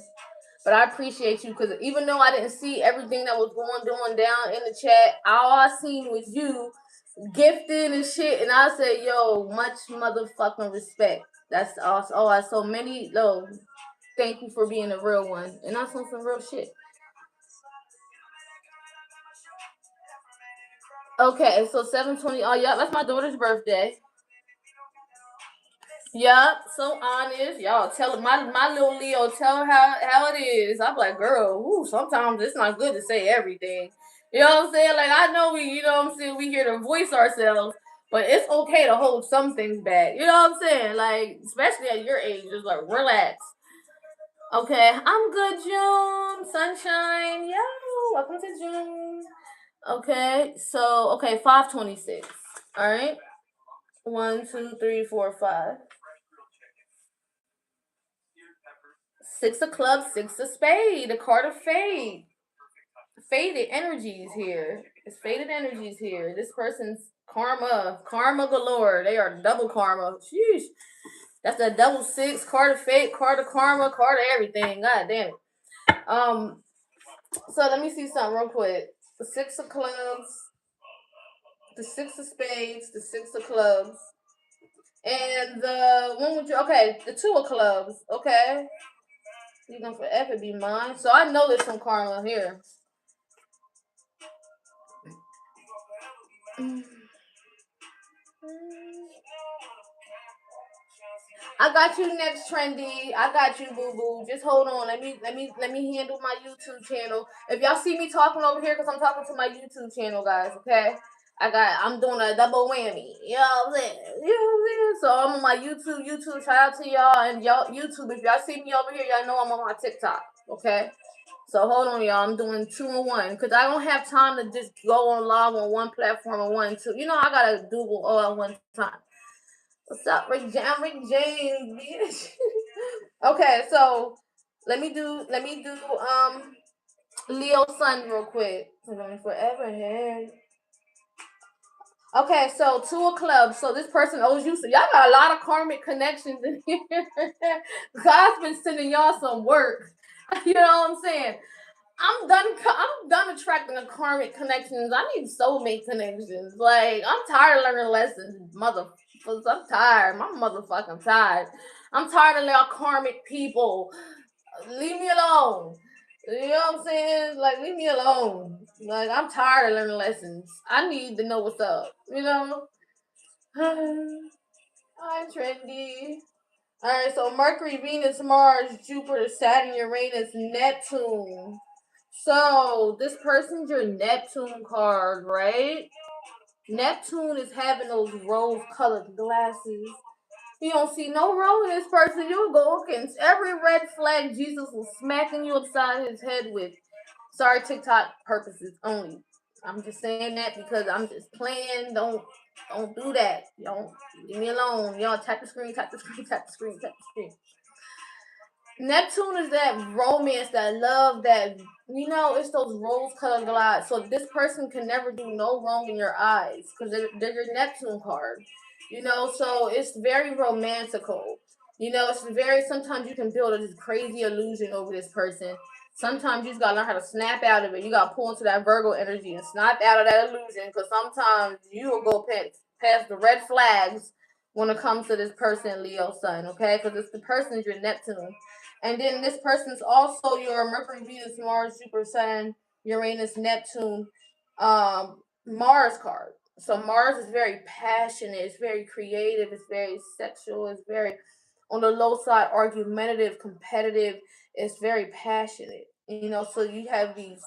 But I appreciate you, because even though I didn't see everything that was going down in the chat, all I seen was you gifted and shit, and I said, yo, much motherfucking respect. That's awesome. Oh, I so many. No, thank you for being a real one, and that's some real shit. Okay, so 720. Oh, yeah, that's my daughter's birthday. Yup, so honest. Y'all tell my little Leo, tell her how it is. I'm like, girl, ooh, sometimes it's not good to say everything. You know what I'm saying? Like, I know we, you know what I'm saying, we here to voice ourselves, but it's okay to hold some things back. You know what I'm saying? Like, especially at your age, just like relax. Okay, I'm good, June. Sunshine. Yo, welcome to June. Okay, so 526. Alright. 1, 2, 3, 4, 5. Six of clubs, six of spade, the card of fate. Faded energies here. It's faded energies here. This person's karma galore. They are double karma. Sheesh. That's a double six, card of fate, card of karma, card of everything. God damn it. So let me see something real quick. The six of clubs, the six of spades, the six of clubs, and the one with you. Okay, the two of clubs. Okay. You're gonna forever be mine. So I know there's some karma here. I got you next, Trendy. I got you, boo boo. Just hold on. Let me handle my YouTube channel. If y'all see me talking over here, cause I'm talking to my YouTube channel, guys. Okay. I'm doing a double whammy. You know what I'm saying? You know what I'm saying? So I'm on my YouTube. Shout out to y'all and y'all YouTube. If y'all see me over here, y'all know I'm on my TikTok. Okay. So hold on, y'all. I'm doing 2 in 1 because I don't have time to just go on live on one platform and one two. You know, I gotta do all at one time. What's up, Rick James, bitch? Okay, so let me do Leo Sun real quick. Forever here. Okay, so 2 of clubs. So this person owes you. So y'all got a lot of karmic connections in here. God's been sending y'all some work. You know what I'm saying? I'm done attracting the karmic connections. I need soulmate connections. Like, I'm tired of learning lessons, motherfuckers. I'm tired. My motherfucking tired. I'm tired of y'all karmic people. Leave me alone. You know what I'm saying? Like, leave me alone. Like, I'm tired of learning lessons. I need to know what's up. You know? I'm trendy. Alright, so Mercury, Venus, Mars, Jupiter, Saturn, Uranus, Neptune. So this person's your Neptune card, right? Neptune is having those rose-colored glasses. You don't see no wrong in this person. You'll go against every red flag Jesus was smacking you upside his head with. Sorry, TikTok purposes only. I'm just saying that because I'm just playing. Don't do that. Don't leave me alone. Y'all tap the screen, tap the screen, tap the screen, tap the screen. Neptune is that romance, that love, that it's those rose-colored glides. So this person can never do no wrong in your eyes because they're your Neptune card. So it's very romantical. It's very. Sometimes you can build this crazy illusion over this person. Sometimes you just gotta learn how to snap out of it. You gotta pull into that Virgo energy and snap out of that illusion because sometimes you will go past the red flags when it comes to this person, Leo Sun. Okay, because it's the person's your Neptune. And then this person's also your Mercury, Venus, Mars, Jupiter, Saturn, Uranus, Neptune, Mars card. So Mars is very passionate, it's very creative, it's very sexual, it's very on the low side argumentative, competitive, it's very passionate. So you have these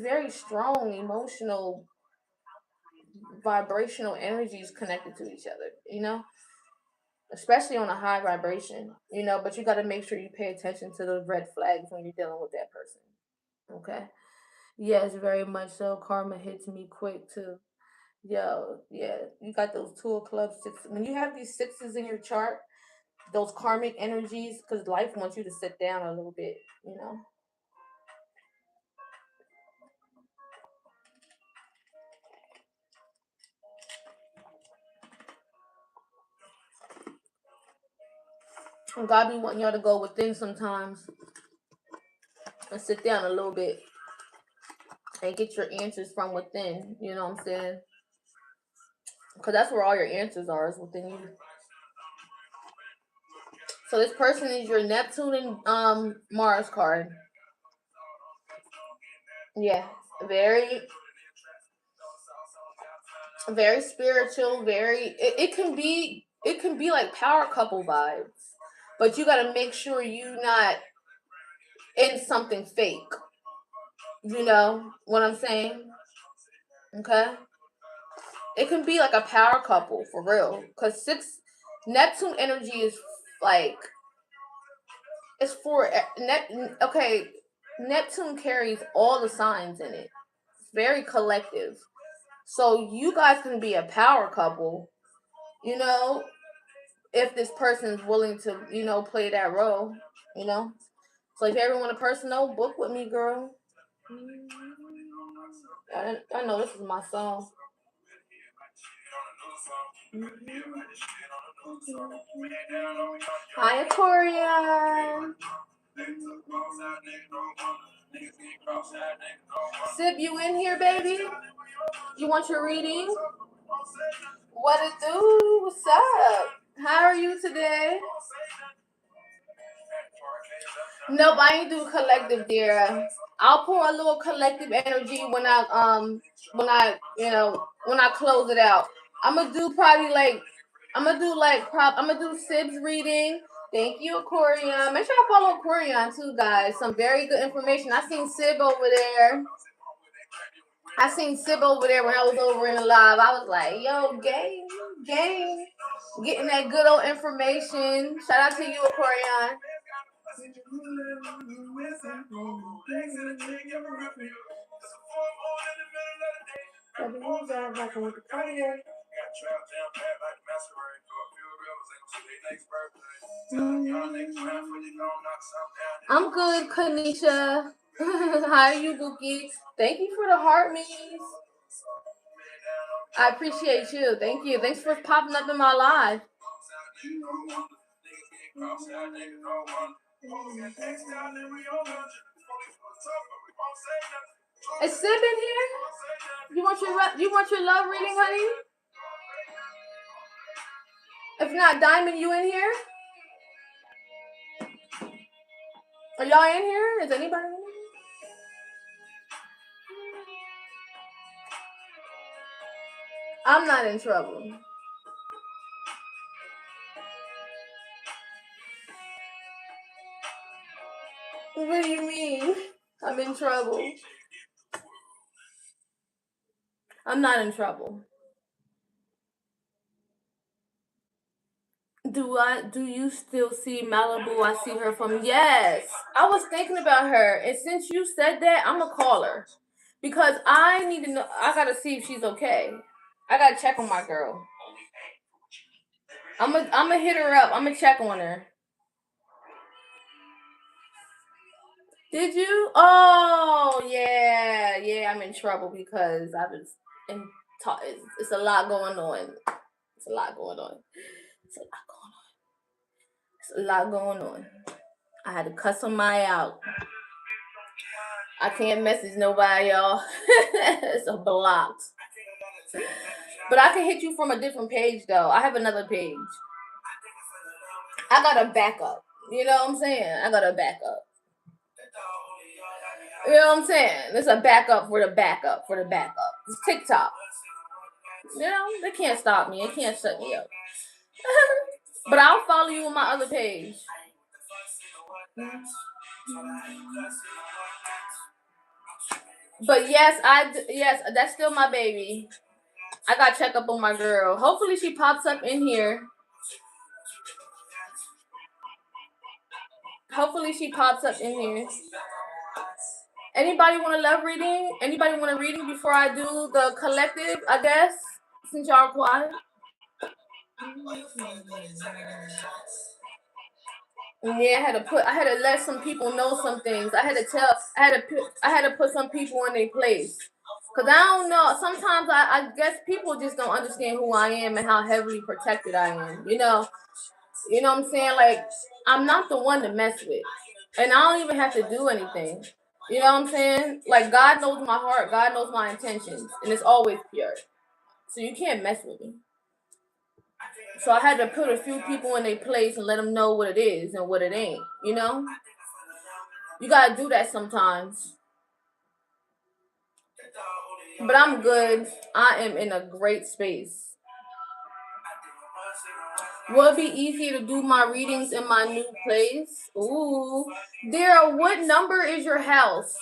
very strong emotional vibrational energies connected to each other, especially on a high vibration, but you got to make sure you pay attention to the red flags when you're dealing with that person. Okay. Yes, very much so. Karma hits me quick too. Yo, yeah, you got those 2 of clubs, 6. When you have these 6s in your chart, those karmic energies, because life wants you to sit down a little bit. And God be wanting y'all to go within sometimes and sit down a little bit and get your answers from within. You know what I'm saying? Because that's where all your answers are, is within you. So this person is your Neptune and Mars card. Yeah, very, very spiritual. It can be like power couple vibes, but you got to make sure you not in something fake. You know what I'm saying? Okay. It can be like a power couple for real, cause Neptune energy is like it's for Okay, Neptune carries all the signs in it. It's very collective. So you guys can be a power couple, you know, if this person is willing to, play that role, you know. So if you ever want a personal, book with me, girl. I know this is my song. Hi, Aquarian. Sib, you in here, baby? You want your reading? What it do? What's up? How are you today? Nope, I ain't do collective, dear. I'll pour a little collective energy when I close it out. I'm gonna do probably like I'm gonna do I'm gonna do Sib's reading. Thank you, Aquarian. Make sure I follow Aquarian too, guys. Some very good information. I seen Sib over there. When I was over in the live. I was like, yo, gang, getting that good old information. Shout out to you, Aquarian. I'm good, Kanisha. How are you, Bookie? Thank you for the heart me's. I appreciate you. Thank you. Thanks for popping up in my live. Is Sib in here? You want your love reading, honey? If not, Diamond, you in here? Are y'all in here? Is anybody in here? I'm not in trouble. What do you mean? I'm in trouble. I'm not in trouble. Do you still see Malibu? I see her from, yes. I was thinking about her, and since you said that, I'm gonna call her. Because I need to know, I gotta see if she's okay. I gotta check on my girl. I'm gonna hit her up. I'm gonna check on her. Did you? Oh, yeah. I'm in trouble because I was in. It's a lot going on. It's a lot going on. I had to cuss somebody out. I can't message nobody, y'all. It's a blocked. But I can hit you from a different page, though. I have another page. I got a backup. You know what I'm saying? I got a backup. You know what I'm saying? There's a backup for the backup for the backup. It's TikTok. You know, they can't stop me. They can't shut me up. But I'll follow you on my other page. But yes, that's still my baby. I got to check up on my girl. Hopefully she pops up in here. Anybody want a love reading? Anybody want a reading before I do the collective, I guess? Since y'all are quiet. Yeah, I had to let some people know some things. I had to put some people in their place. Cause I don't know. Sometimes I guess people just don't understand who I am and how heavily protected I am. You know what I'm saying? Like, I'm not the one to mess with, and I don't even have to do anything. You know what I'm saying? Like, God knows my heart. God knows my intentions, and it's always pure. So you can't mess with me. So I had to put a few people in their place and let them know what it is and what it ain't. You know? You gotta do that sometimes. But I'm good. I am in a great space. Will it be easier to do my readings in my new place? Ooh. Dara, what number is your house?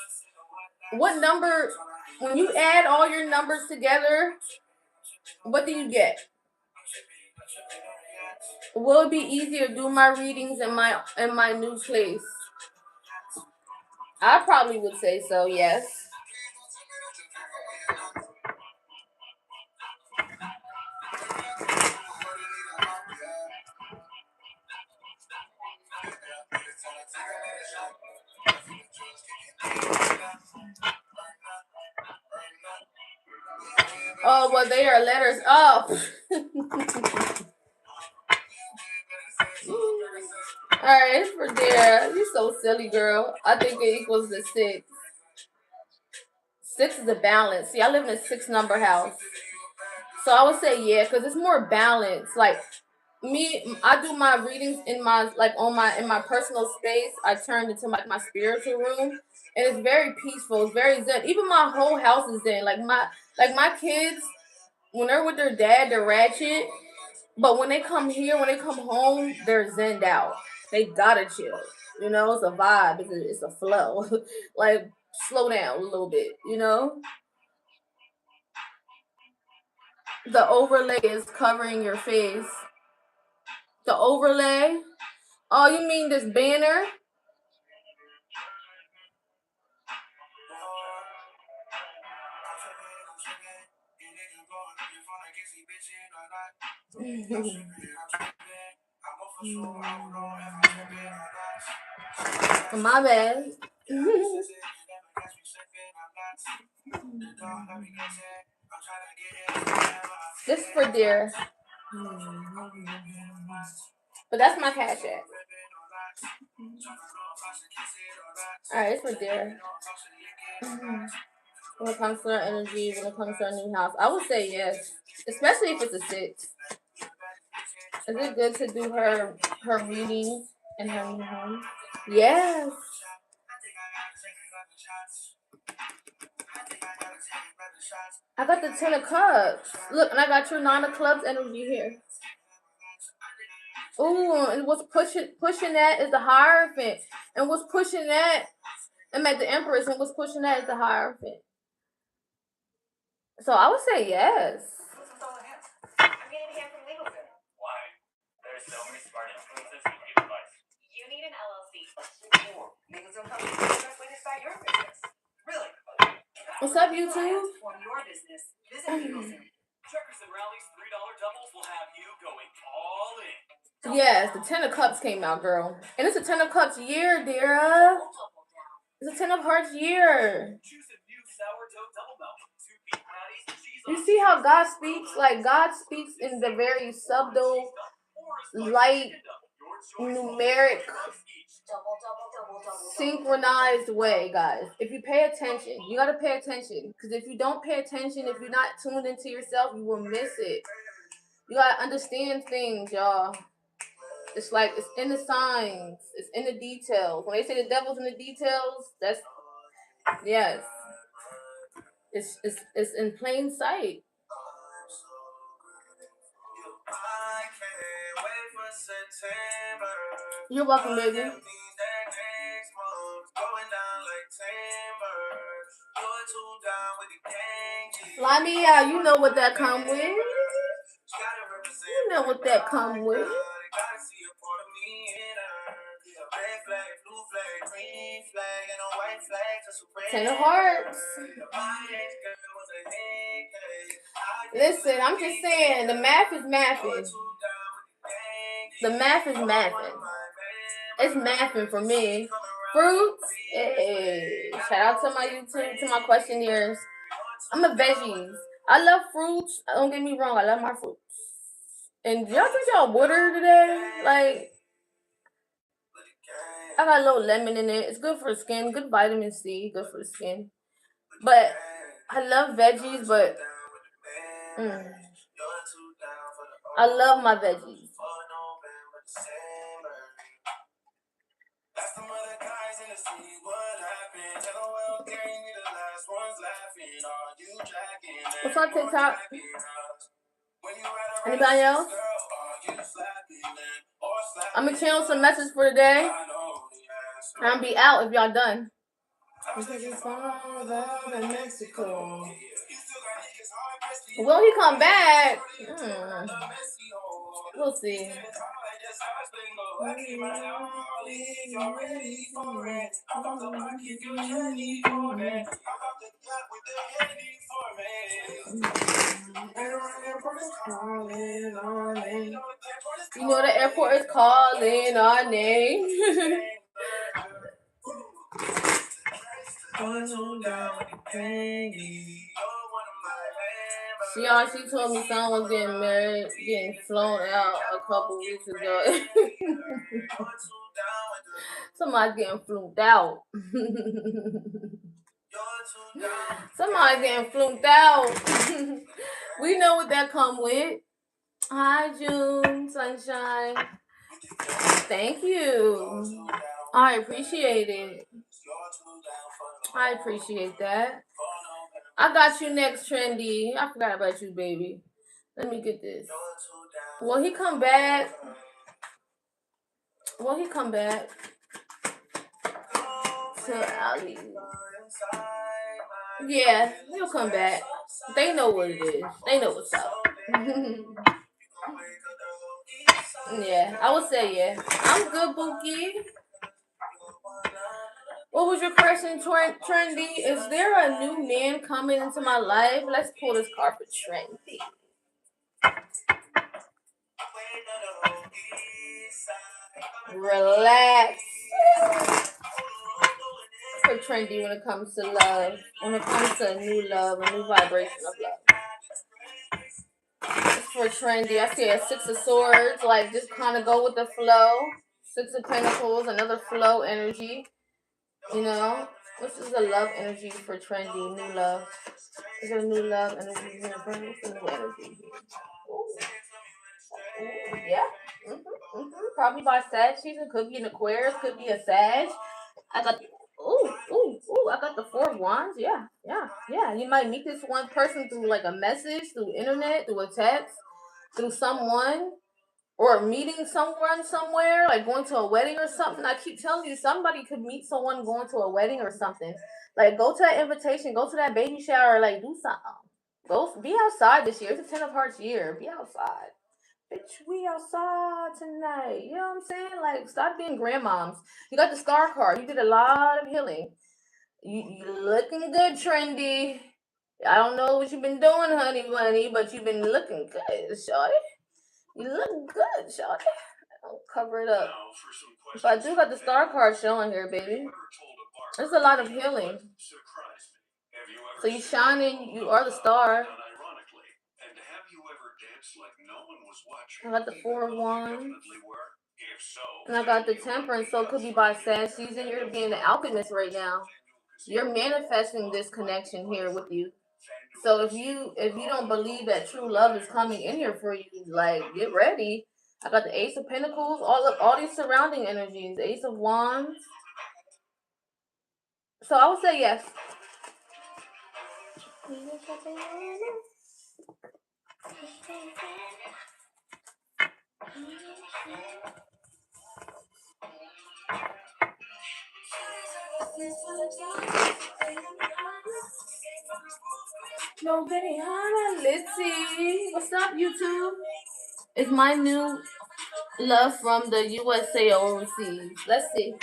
What number, when you add all your numbers together, what do you get? Will it be easier to do my readings in my new place? I probably would say so, yes. Oh, well, they are letters up. Alright, it's for Dara. You're so silly, girl. I think it equals the 6. 6 is a balance. See, I live in a 6 number house. So I would say yeah, because it's more balanced. Like, I do my readings in my personal space. I turn into my spiritual room, and it's very peaceful. It's very zen. Even my whole house is zen. Like my kids, when they're with their dad, they're ratchet. But when they come here, when they come home, they're zenned out. They gotta chill. You know, it's a vibe. It's a flow. Like, slow down a little bit, you know? The overlay is covering your face. The overlay? Oh, you mean this banner? My bad. This is for dear. But that's my cash app. Alright, it's for dear. When it comes to our energy, when it comes to our new house, I would say yes. Especially if it's a 6. Is it good to do her readings in her new home? Yes. I got the 10 of Cups. Look, and I got your 9 of Clubs energy here. Ooh, and what's pushing that is the Hierophant. And what's pushing that, I'm at the Empress, and what's pushing that is the Hierophant. So I would say yes. I'm getting a hand from LegalZoom. Why? There's so many smart influencers who give advice. You need an LLC. LegalZoom helps you the best way to start your business. Really? What's up, YouTube? For your business, visit LegalZoom. Checkers and Rallies $3 doubles will have you going all in. Yes, the 10 of Cups came out, girl. And it's a 10 of Cups year, Dara. It's a 10 of Hearts year. You see how God speaks? Like, God speaks in the very subtle, light, numeric, synchronized way, guys. If you pay attention, you gotta pay attention. Because if you don't pay attention, if you're not tuned into yourself, you will miss it. You gotta understand things, y'all. It's like, it's in the signs. It's in the details. When they say the devil's in the details, that's, yes. It's in plain sight. You're welcome, baby. Fly me out. You know what that come with. You know what that come with. 10 of Hearts. Listen, I'm just saying, the math is mathing. The math is mathing. It's mathing for me. Fruits. Hey. Shout out to my YouTube, to my questionnaires. I'm a veggies. I love fruits. Don't get me wrong, I love my fruits. And y'all drink y'all water today? Like, I got a little lemon in it. It's good for the skin. Good vitamin C. Good for the skin. But I love veggies, but I love my veggies. What's on TikTok? Anybody else? I'm gonna channel some message for today. I'm gonna be out if y'all done. Mexico. Will he come back? We'll see. You know the airport is calling our name. She told me someone was getting married, getting flown out a couple weeks ago. Somebody's getting flunked out. Somebody's getting flunked out. We know what that come with. Hi, June, sunshine. Thank you. I appreciate it. I appreciate that. I got you next, Trendy. I forgot about you, baby. Let me get this. Will he come back? Will he come back to Ali? Yeah, he'll come back. They know what it is. They know what's up. Yeah, I would say yeah. I'm good, Bookie. What was your question, Trendy? Is there a new man coming into my life? Let's pull this card for Trendy. Relax. For Trendy when it comes to love. When it comes to a new love, a new vibration of love. It's for Trendy. I see a Six of Swords. Like, just kind of go with the flow. Six of Pentacles, another flow energy. You know? This is a love energy for Trendy. New love. Is there a new love energy here? What's the new energy here? Ooh, yeah. Probably by Sag season. Could be an Aquarius. Could be a Sag. I got I got the Four of Wands. Yeah. You might meet this one person through like a message, through internet, through a text, through someone, or meeting someone somewhere, like going to a wedding or something. I keep telling you, somebody could meet someone going to a wedding or something. Like, go to that invitation, go to that baby shower, like, do something. Go be outside this year. It's a Ten of Hearts year. Be outside. Bitch, we outside tonight. You know what I'm saying? Like, stop being grandmoms. You got the star card. You did a lot of healing. You looking good, Trendy. I don't know what you've been doing, honey bunny, but you've been looking good, shorty. You look good, shorty. I'll cover it up. So I do got the star card showing here, baby. There's a lot of healing. So you shining, you are the star. I got the Four of Wands. And I got the Temperance, so it could be by Sag season. You're being the alchemist right now. You're manifesting this connection here with you. So if you don't believe that true love is coming in here for you, like, get ready. I got the Ace of Pentacles, all these surrounding energies, Ace of Wands. So I would say yes. No, Benny Hanna, let's see. What's up, YouTube? It's my new love from the USA or overseas. Let's see.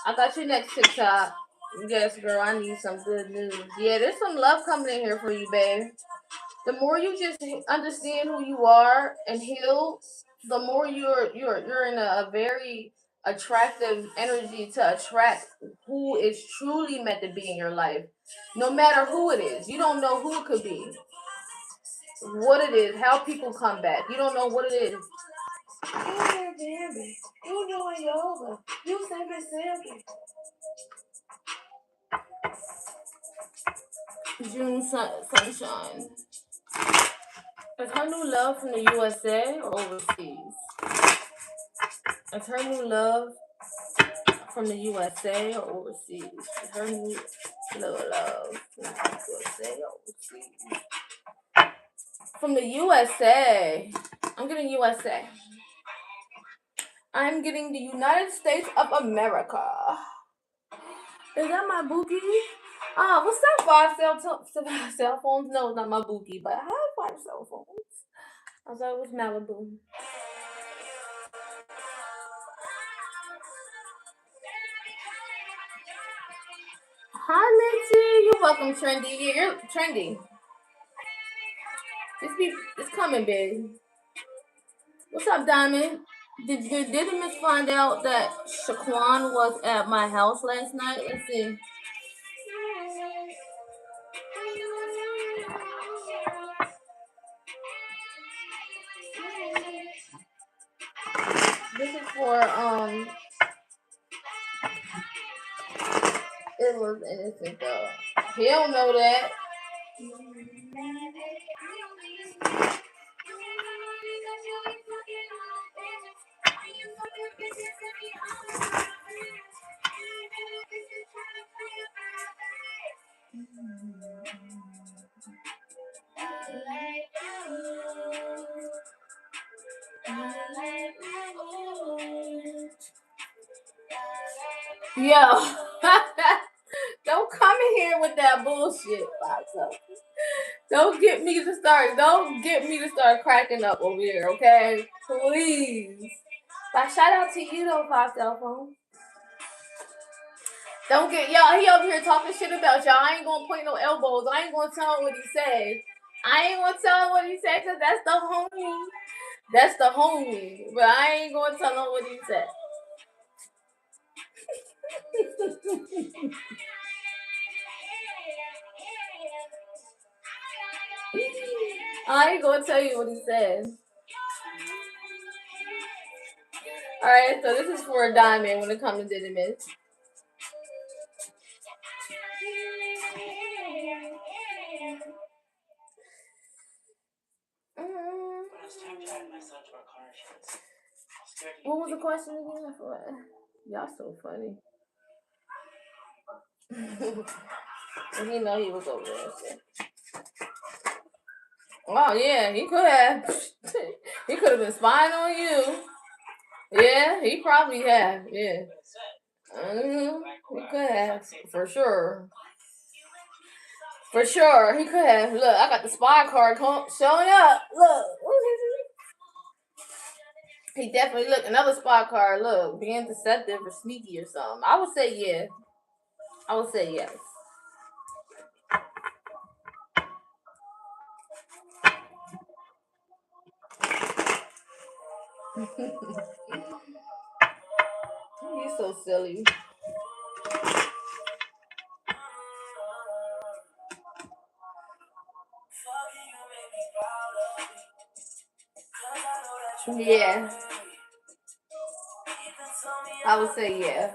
I got you next TikTok. Yes, girl, I need some good news. Yeah, there's some love coming in here for you, babe. The more you just understand who you are and heal, the more you're in a very attractive energy to attract who is truly meant to be in your life. No matter who it is. You don't know who it could be. What it is, how people come back. You don't know what it is. You doing yoga. You simply. June sunshine. Is her new love from the USA or overseas? Is her new love from the USA or overseas? Is her new love from the USA or overseas? From the USA. I'm getting USA. I'm getting the United States of America. Is that my bookie? What's that? 5 cell phones? No, it's not my bookie, but I have 5 cell phones. I thought it was Malibu. Hi, Mitzi. You're welcome, Trendy. Yeah, you're trendy. It's coming, babe. What's up, Diamond? Did Miss find out that Shaquan was at my house last night? Let's see. This is for it was innocent though. He don't know that. Yo. Don't come in here with that bullshit, Foxo. Don't get me to start. Don't get me to start cracking up over here, okay? Please. But shout out to you though, Foxo phone. Don't get y'all. He over here talking shit about y'all. I ain't gonna point no elbows. I ain't gonna tell him what he said. I ain't gonna tell him what he said because that's the homie. That's the homie. But I ain't gonna tell him what he said. I ain't gonna tell you what he said. Alright, so this is for a diamond when it comes to Didymus. What was the question again? Y'all so funny. He know he was over there. Oh yeah, he could have. He could have been spying on you. Yeah, he probably have. Yeah. He could have for sure. For sure, he could have. Look, I got the spy card showing up. Look. He definitely look another spy card. Look, being deceptive or sneaky or something. I would say yeah. I would say yes. He's so silly. Yeah. I would say yeah.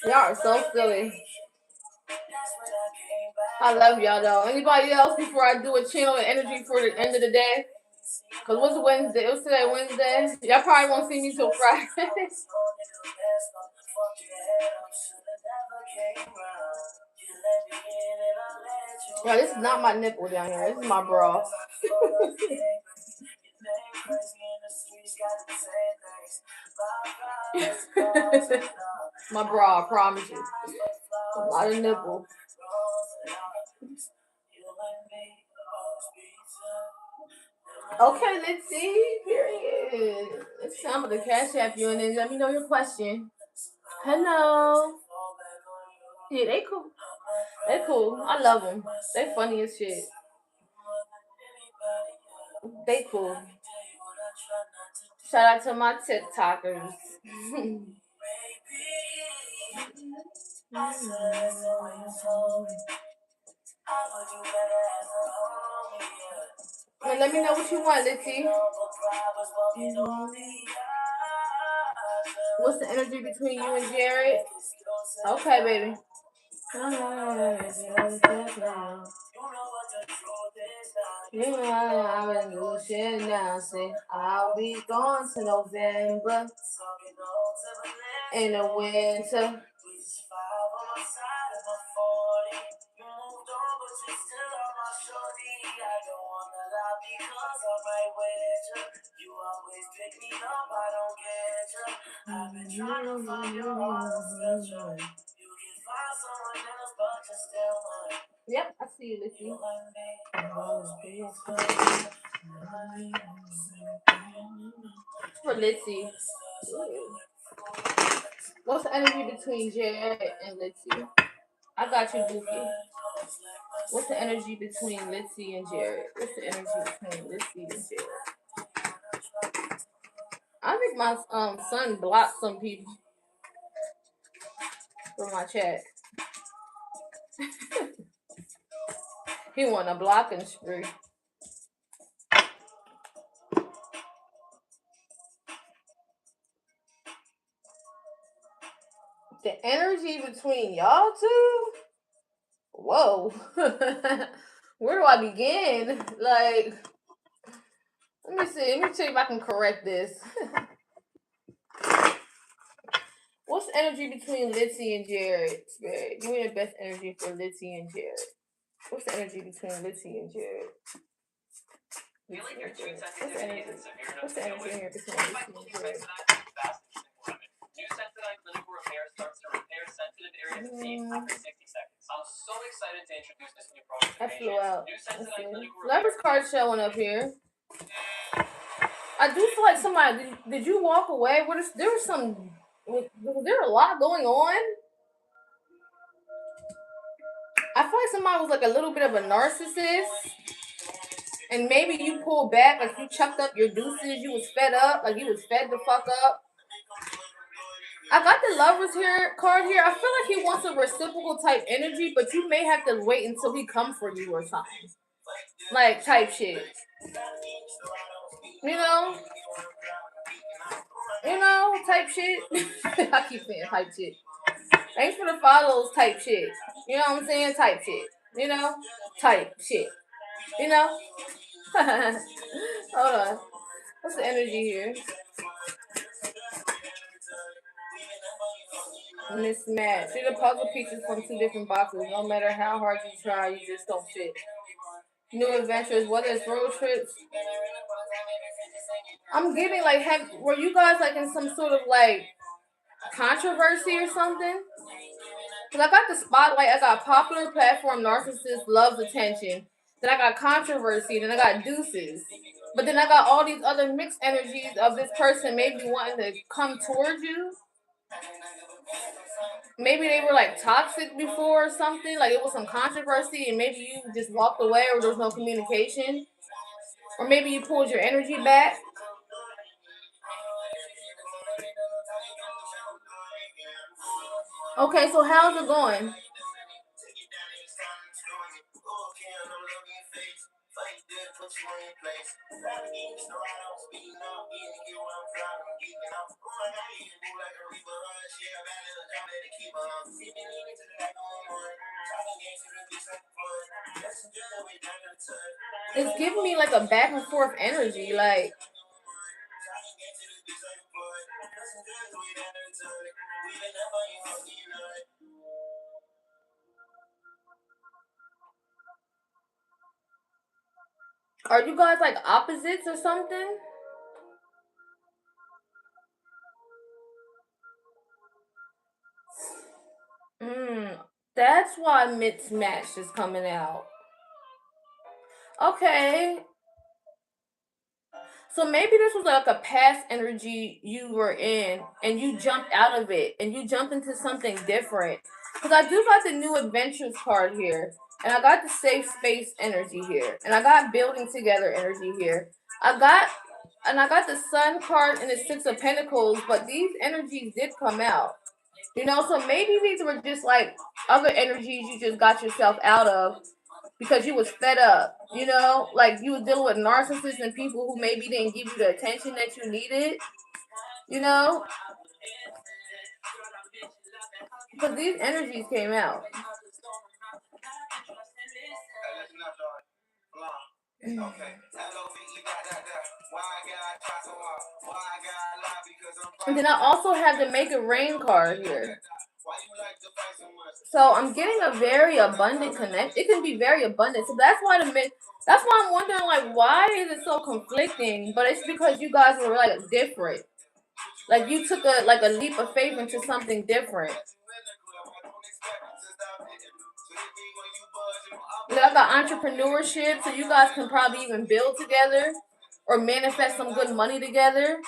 Y'all are so silly. I love y'all though. Anybody else before I do a channel and energy for the end of the day? Cause what's Wednesday? It was today Wednesday. Y'all probably won't see me till Friday. Yo, this is not my nipple down here. This is my bra. My bra, I promise you. Not a nipple. Okay, let's see. Period. It's time for the cash app you and then let me know your question. Hello. Yeah, they cool. They cool. I love them. They funny as shit. They cool. Shout out to my TikTokers. Well, let me know what you want, Litty. What's the energy between you and Jared? Okay, baby. You know I been doing shit now. Say I'll be gone to November in the winter. Yep, I see you, Lizzie. For Lizzie. What's the energy between Jared and Lizzie? I got you, Dookie. What's the energy between Lizzie and Jared? What's the energy between Lizzie and Jared? I think my son blocked some people from my chat. He want a blocking spree. The energy between y'all two? Whoa. Where do I begin? Like, let me see. Let me see if I can correct this. What's the energy between Litzy and Jared? Spirit, give me the best energy for Litzy and Jared. What's the energy between Litzy and Jared? What's the energy? What's the energy here between these two? New Sensodyne Clinical Repair starts to repair sensitive areas deep after 60 seconds. I'm so excited to introduce this new product to patients. I flew out. New Sensodyne Clinical Repair. Lever's card showing up here. I do feel like somebody did you walk away? There was some was there a lot going on? I feel like somebody was like a little bit of a narcissist. And maybe you pulled back, like you chucked up your deuces, you was fed up, like you was fed the fuck up. I got the lovers here card here. I feel like he wants a reciprocal type energy, but you may have to wait until he come for you or something. Like type shit. You know? Type shit. I keep saying type shit. Thanks for the follows type shit. You know what I'm saying? Type shit. You know? Type shit. You know? Hold on. What's the energy here? Mismatch. See the puzzle pieces from two different boxes. No matter how hard you try, you just don't fit. New adventures, whether it's road trips. I'm getting like, were you guys like in some sort of like controversy or something? Because I got the spotlight. I got popular platform narcissist loves attention. Then I got controversy. Then I got deuces. But then I got all these other mixed energies of this person maybe wanting to come towards you. Maybe they were like toxic before or something. Like it was some controversy and maybe you just walked away or there was no communication. Or maybe you pulled your energy back. Okay, so how's it going? It's giving me like a back and forth energy, like. Are you guys like opposites or something? That's why mismatch is coming out. Okay. So maybe this was like a past energy you were in and you jumped out of it and you jumped into something different. Because I do got the new adventures card here. And I got the safe space energy here. And I got building together energy here. I got the sun card and the six of pentacles, but these energies did come out. You know, so maybe these were just like other energies you just got yourself out of because you was fed up. You know, like you was dealing with narcissists and people who maybe didn't give you the attention that you needed. You know, because these energies came out. And then I also have the make it rain card here. So I'm getting a very abundant connect. It can be very abundant. So that's why I'm wondering like why is it so conflicting? But it's because you guys were like different. Like you took a leap of faith into something different. Y'all got entrepreneurship, so you guys can probably even build together or manifest some good money together.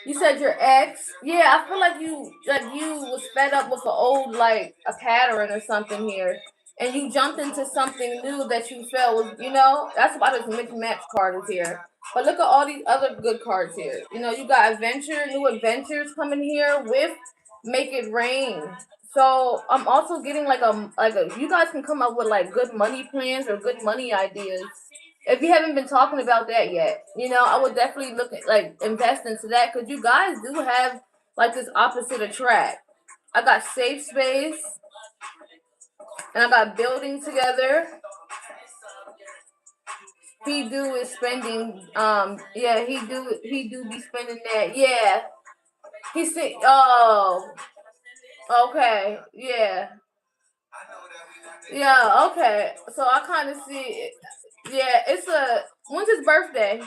You said your ex. Yeah, I feel like you was fed up with an old like a pattern or something here. And you jumped into something new that you felt was, that's why this mixed match card is here. But look at all these other good cards here. You got new adventures coming here with make it rain. So I'm also getting you guys can come up with like good money plans or good money ideas. If you haven't been talking about that yet, I would definitely look at like invest into that because you guys do have like this opposite attract. I got safe space and I got building together. He do is spending yeah, he do be spending that. Yeah. He said okay, yeah. Yeah, okay. So I kind of see it. Yeah, when's his birthday?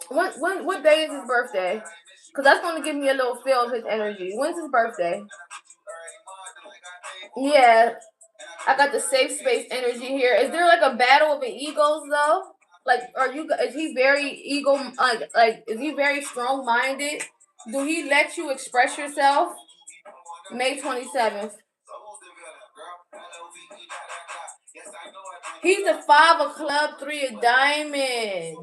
What day is his birthday? Because that's going to give me a little feel of his energy. When's his birthday? Yeah, I got the safe space energy here. Is there like a battle of the egos though? Like, is he very ego, is he very strong minded? Do he let you express yourself? May 27th. He's a 5 of club, 3 of diamond.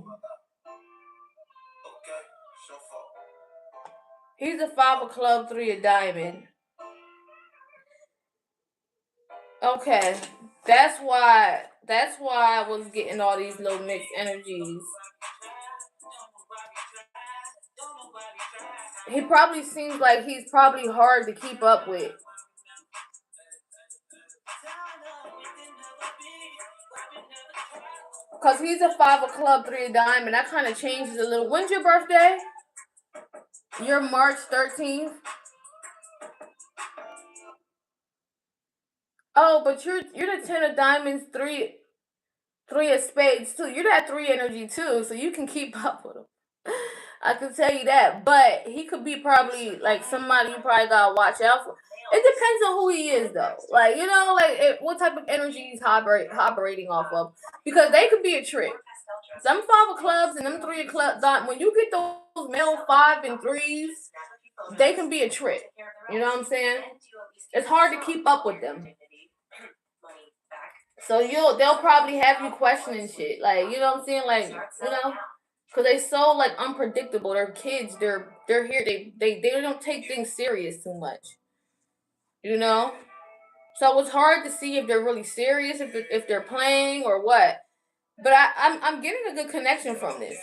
He's a 5 of club, 3 of diamond. Okay. That's why I was getting all these little mixed energies. He probably seems like he's probably hard to keep up with. Because he's a 5 of club, 3 of diamond. That kind of changes a little. When's your birthday? You're March 13th. Oh, but you're the 10 of diamonds, three of spades too. You're that 3 energy too, so you can keep up with him. I can tell you that. But he could be probably like somebody you probably gotta watch out for. It depends on who he is though. Like, what type of energy he's operating off of. Because they could be a trick. Some 5 of clubs and them 3 of clubs, when you get those male 5 and 3s, they can be a trick. You know what I'm saying? It's hard to keep up with them. So they'll probably have you questioning shit. Like, you know what I'm saying? Like, because they so like unpredictable. They're kids. They're here. They don't take things serious too much. You know. So it's hard to see if they're really serious, if they're playing or what. But I'm getting a good connection from this.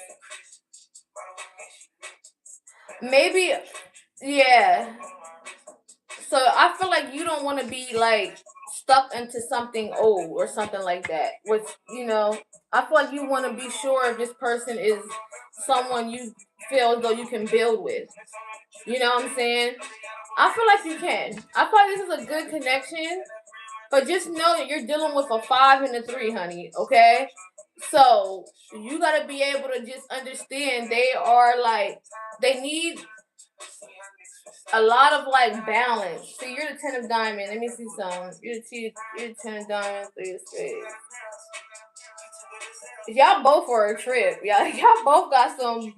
Maybe, yeah. So I feel like you don't want to be like stuck into something old or something like that. I feel like you want to be sure if this person is someone you feel as though you can build with. You know what I'm saying? I feel like you can. I feel like this is a good connection, but just know that you're dealing with a 5 and a 3, honey. Okay, so you gotta be able to just understand they need a lot of like balance. See, you're the 10 of diamond. Let me see some. You're the 10 of diamond, 3 of spades. Y'all both are a trip. Y'all both got some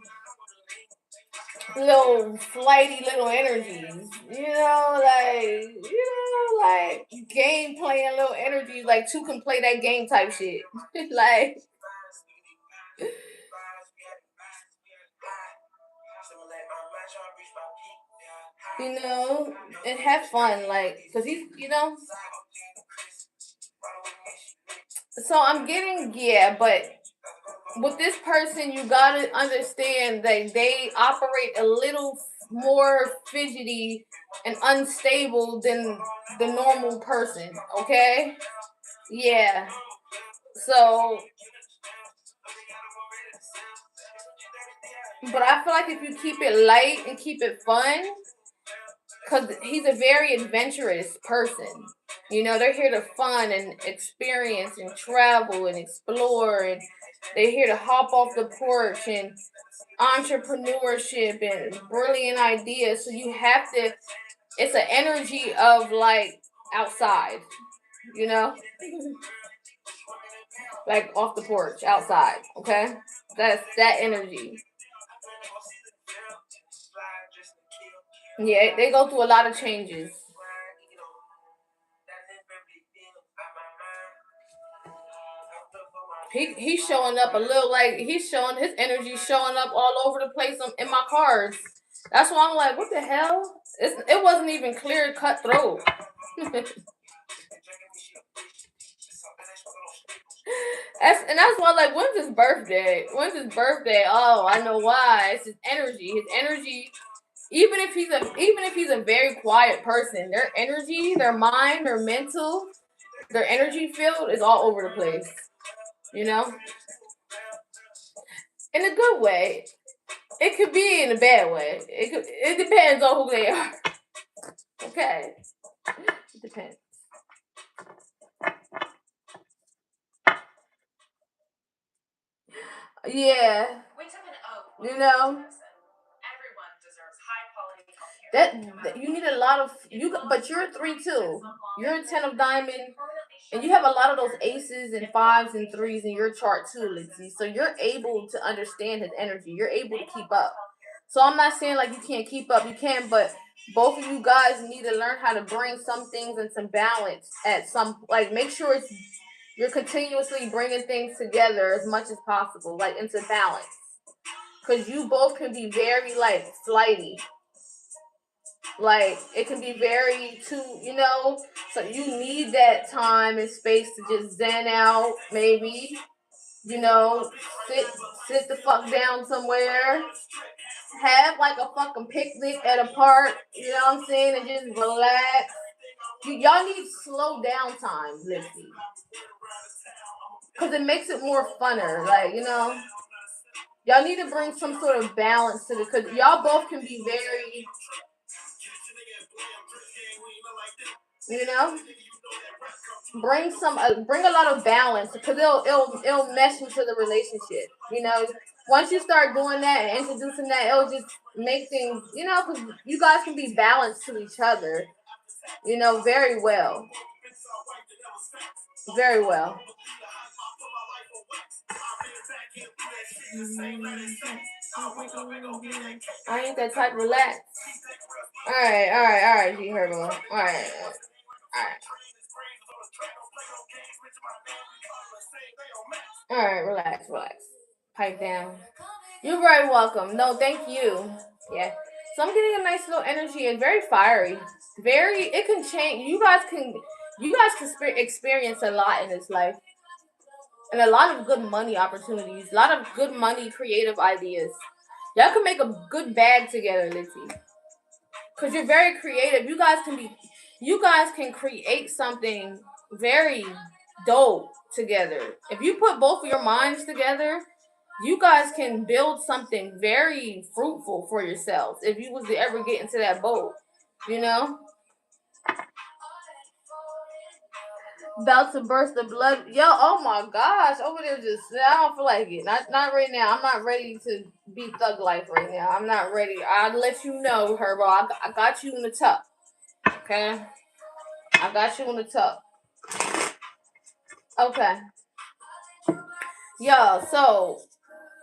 little flighty little energies. Like game playing little energies. Like two can play that game type shit. Like. And have fun, like, because so I'm getting, yeah, but with this person, you gotta understand that they operate a little more fidgety and unstable than the normal person, okay? Yeah. So, but I feel like if you keep it light and keep it fun, because he's a very adventurous person. They're here to fun and experience and travel and explore, and they're here to hop off the porch and entrepreneurship and brilliant ideas. So you have to. It's an energy of like outside, you know, like off the porch, outside. Okay, that's that energy. Yeah, they go through a lot of changes. He's showing up a little like he's showing his energy showing up all over the place in my cards. That's why I'm like, what the hell? It wasn't even clear cut throat. That's why, like, when's his birthday? When's his birthday? Oh, I know why. It's his energy. His energy. Even if he's a very quiet person, their energy, their mind, their mental, their energy field is all over the place. You know, in a good way. It could be in a bad way. It depends on who they are. Okay, it depends. Yeah. You know. That you need a lot of but you're a 3 too. You're a 10 of diamond, and you have a lot of those aces and fives and threes in your chart too, Lindsay. So you're able to understand his energy. You're able to keep up. So I'm not saying like you can't keep up. You can, but both of you guys need to learn how to bring some things and some balance at some like make sure it's you're continuously bringing things together as much as possible, like into balance. Because you both can be very like flighty. Like it can be very too, so you need that time and space to just zen out, maybe, you know, sit sit the fuck down somewhere, have like a fucking picnic at a park, you know what I'm saying, and just relax. Y'all need slow down time, Lizzie, because it makes it more funner, like, y'all need to bring some sort of balance to it, because y'all both can be very, you know, bring a lot of balance, because it'll mesh into the relationship. Once you start doing that and introducing that, it'll just make things, because you guys can be balanced to each other, very well, very well. I ain't that type. Relax. All right, G Herbo. All right. All right, relax. Pipe down. You're very welcome. No, thank you. Yeah. So I'm getting a nice little energy and very fiery. It can change. You guys can experience a lot in this life. And a lot of good money opportunities. A lot of good money, creative ideas. Y'all can make a good bag together, Lizzie. Because you're very creative. You guys can create something very dope together. If you put both of your minds together, you guys can build something very fruitful for yourselves if you was to ever get into that boat, you know? About to burst the blood. Yo, oh my gosh. Over there just, I don't feel like it. Not right now. I'm not ready to be thug life right now. I'm not ready. I'll let you know, Herbo. I got you in the tuck. Okay? I got you in the tuck. Okay. Yo, so,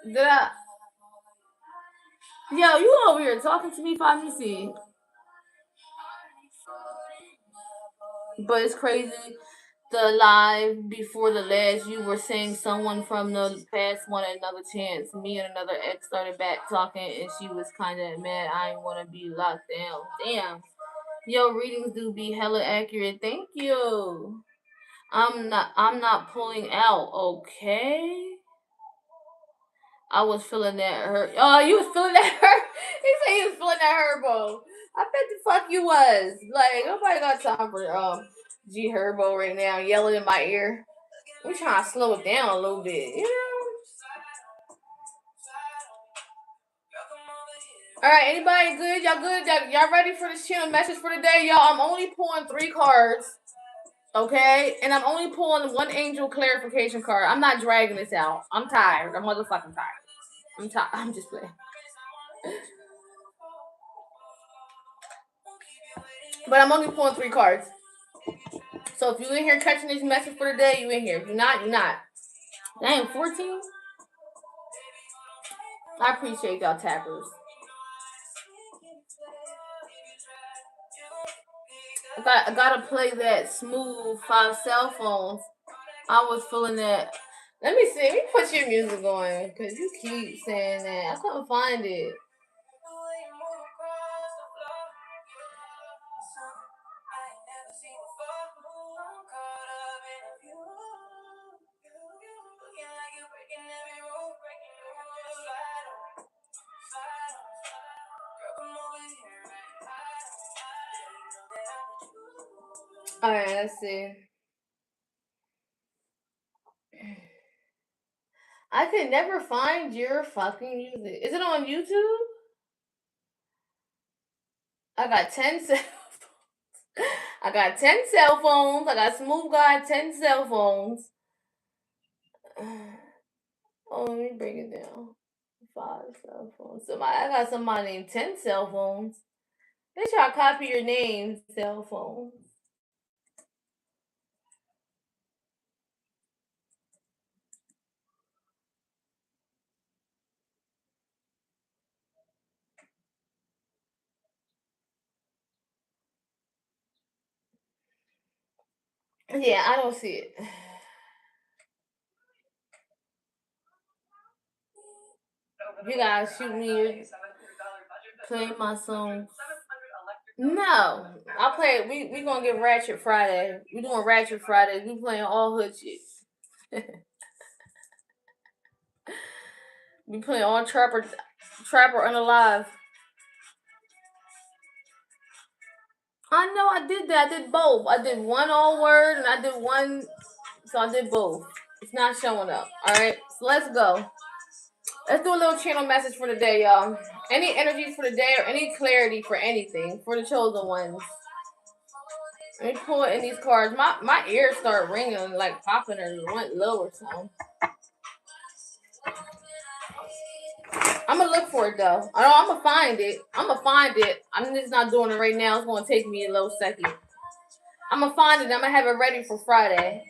did I... Yo, you over here talking to me, Let me see. But it's crazy. The live before the last, you were saying someone from the past wanted another chance. Me and another ex started back talking, and she was kind of mad. I didn't want to be locked down. Damn. Yo, readings do be hella accurate. Thank you. I'm not pulling out. Okay. I was feeling that hurt. Oh, you was feeling that hurt? He said he was feeling that Herbo. I bet the fuck you was. Like, nobody got time for G Herbo right now yelling in my ear. We trying to slow it down a little bit, Alright, anybody good? Y'all good? Y'all ready for this channel message for today? Y'all, I'm only pulling 3 cards. Okay? And I'm only pulling 1 angel clarification card. I'm not dragging this out. I'm tired. I'm motherfucking tired. I'm just playing. But I'm only pulling 3 cards. So if you in here catching this message for the day, you in here. If you're not, you're not. Dang, 14? I appreciate y'all tappers. I gotta play that smooth 5 cell phones. I was feeling that. Let me see. Let me put your music on, because you keep saying that. I couldn't find it. Alright, let's see. I could never find your fucking music. Is it on YouTube? I got 10 cell phones. I got 10 cell phones. I got Smooth Guy 10 cell phones. Oh, let me break it down. 5 cell phones. I got somebody named 10 cell phones. They try to copy your name, cell phone. Yeah, I don't see it. You guys shoot me, play my song. No, I play. We gonna get Ratchet Friday. We doing Ratchet Friday. We playing all hood shit. We playing all Trapper Unalive. I know I did that. I did both. I did one all word and I did one. So I did both. It's not showing up. All right. So let's go. Let's do a little channel message for the day, y'all. Any energies for the day or any clarity for anything for the chosen ones. Let me pull in these cards. My ears start ringing, like popping or went low or something. I'm gonna look for it though. I know I'm gonna find it. I'm gonna find it. I'm just not doing it right now. It's gonna take me a little second. I'm gonna find it. I'm gonna have it ready for Friday.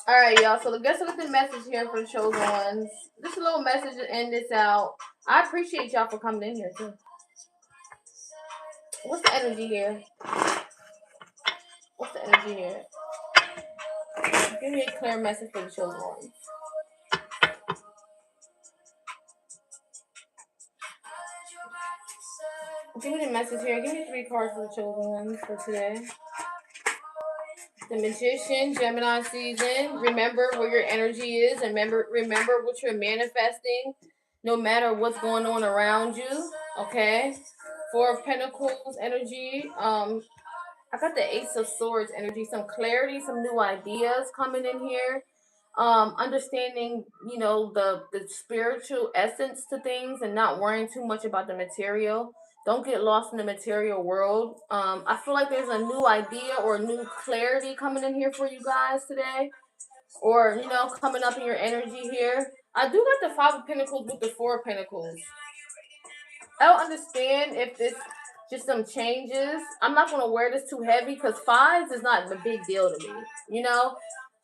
All right, y'all. So let's look at the message here for the chosen ones. Just a little message to end this out. I appreciate y'all for coming in here too. What's the energy here? What's the energy here? Give me a clear message for the chosen ones. Give me the message here. Give me 3 cards for the chosen ones for today. The Magician, Gemini season. Remember where your energy is, and remember what you're manifesting, no matter what's going on around you. Okay. 4 of Pentacles energy. I got the Ace of Swords energy. Some clarity, some new ideas coming in here. Understanding, the spiritual essence to things and not worrying too much about the material. Don't get lost in the material world. I feel like there's a new idea or new clarity coming in here for you guys today, or coming up in your energy here. I do got the 5 of Pentacles with the 4 of Pentacles. I don't understand if this just some changes. I'm not gonna wear this too heavy because 5s is not a big deal to me.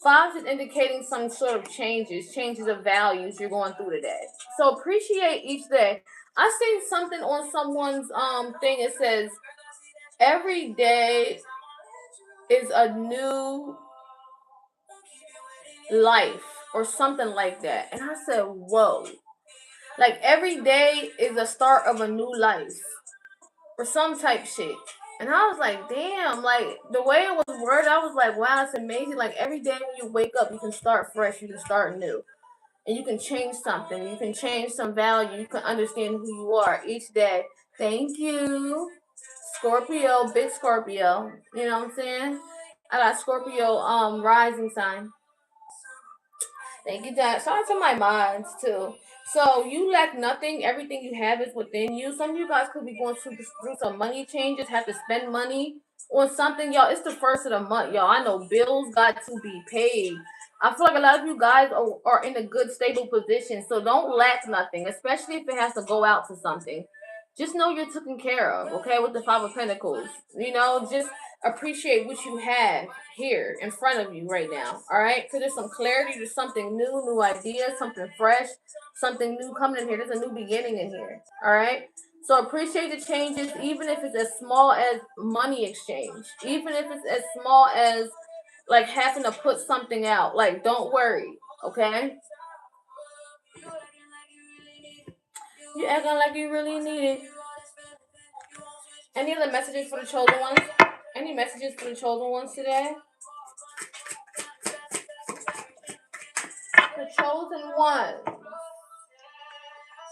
5s is indicating some sort of changes of values you're going through today. So appreciate each day. I seen something on someone's thing. It says every day is a new life or something like that. And I said, whoa. Like every day is the start of a new life or some type shit. And I was like, damn, like the way it was worded, I was like, wow, it's amazing. Like every day when you wake up, you can start fresh, you can start new. And you can change something. You can change some value. You can understand who you are each day. Thank you. Scorpio, big Scorpio. You know what I'm saying? I got Scorpio rising sign. Thank you, Dad. Shout out to my mods too. So you lack nothing. Everything you have is within you. Some of you guys could be going through some money changes, have to spend money on something, y'all. It's the first of the month, y'all. I know bills got to be paid. I feel like a lot of you guys are in a good, stable position. So don't lack nothing, especially if it has to go out to something. Just know you're taken care of, okay, with the 5 of Pentacles. Just appreciate what you have here in front of you right now, all right? Because there's some clarity, there's something new ideas, something fresh, something new coming in here. There's a new beginning in here, all right? So appreciate the changes, even if it's as small as money exchange, even if it's as small as like having to put something out. Like, don't worry, okay? You acting like you really need it. Any other messages for the chosen ones? Any messages for the chosen ones today? The chosen ones.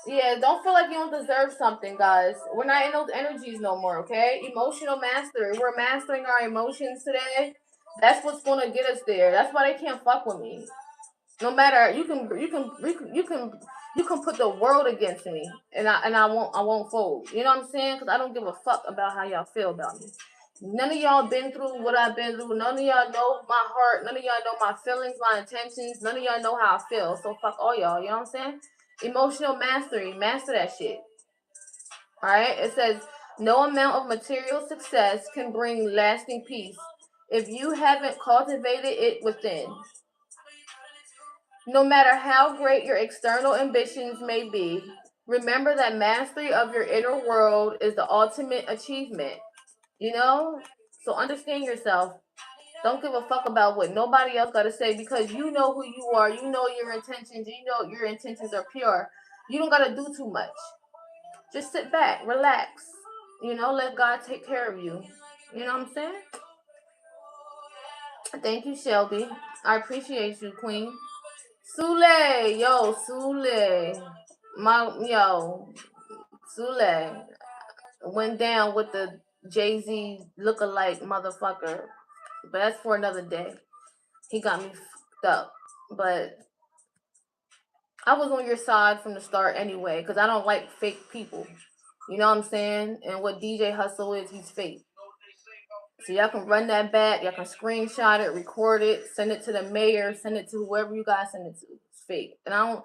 Yeah, don't feel like you don't deserve something, guys. We're not in those energies no more, okay? Emotional mastery. We're mastering our emotions today. That's what's gonna get us there. That's why they can't fuck with me. No matter you can put the world against me, and I won't fold. You know what I'm saying? Because I don't give a fuck about how y'all feel about me. None of y'all been through what I've been through. None of y'all know my heart. None of y'all know my feelings, my intentions. None of y'all know how I feel. So fuck all y'all. You know what I'm saying? Emotional mastery. Master that shit. Alright? It says, no amount of material success can bring lasting peace if you haven't cultivated it within. No matter how great your external ambitions may be, remember that mastery of your inner world is the ultimate achievement. You know? So understand yourself. Don't give a fuck about what nobody else got to say, because you know who you are. You know your intentions. You know your intentions are pure. You don't got to do too much. Just sit back, relax. You know, let God take care of you. You know what I'm saying? Thank you, Shelby. I appreciate you, Queen. Sule, yo, Sule. Sule went down with the Jay-Z look-alike motherfucker. But that's for another day. He got me fucked up. But I was on your side from the start anyway, because I don't like fake people. You know what I'm saying? And what DJ Hustle is, he's fake. So y'all can run that back. Y'all can screenshot it, record it, send it to the mayor, send it to whoever you guys send it to. It's fake. And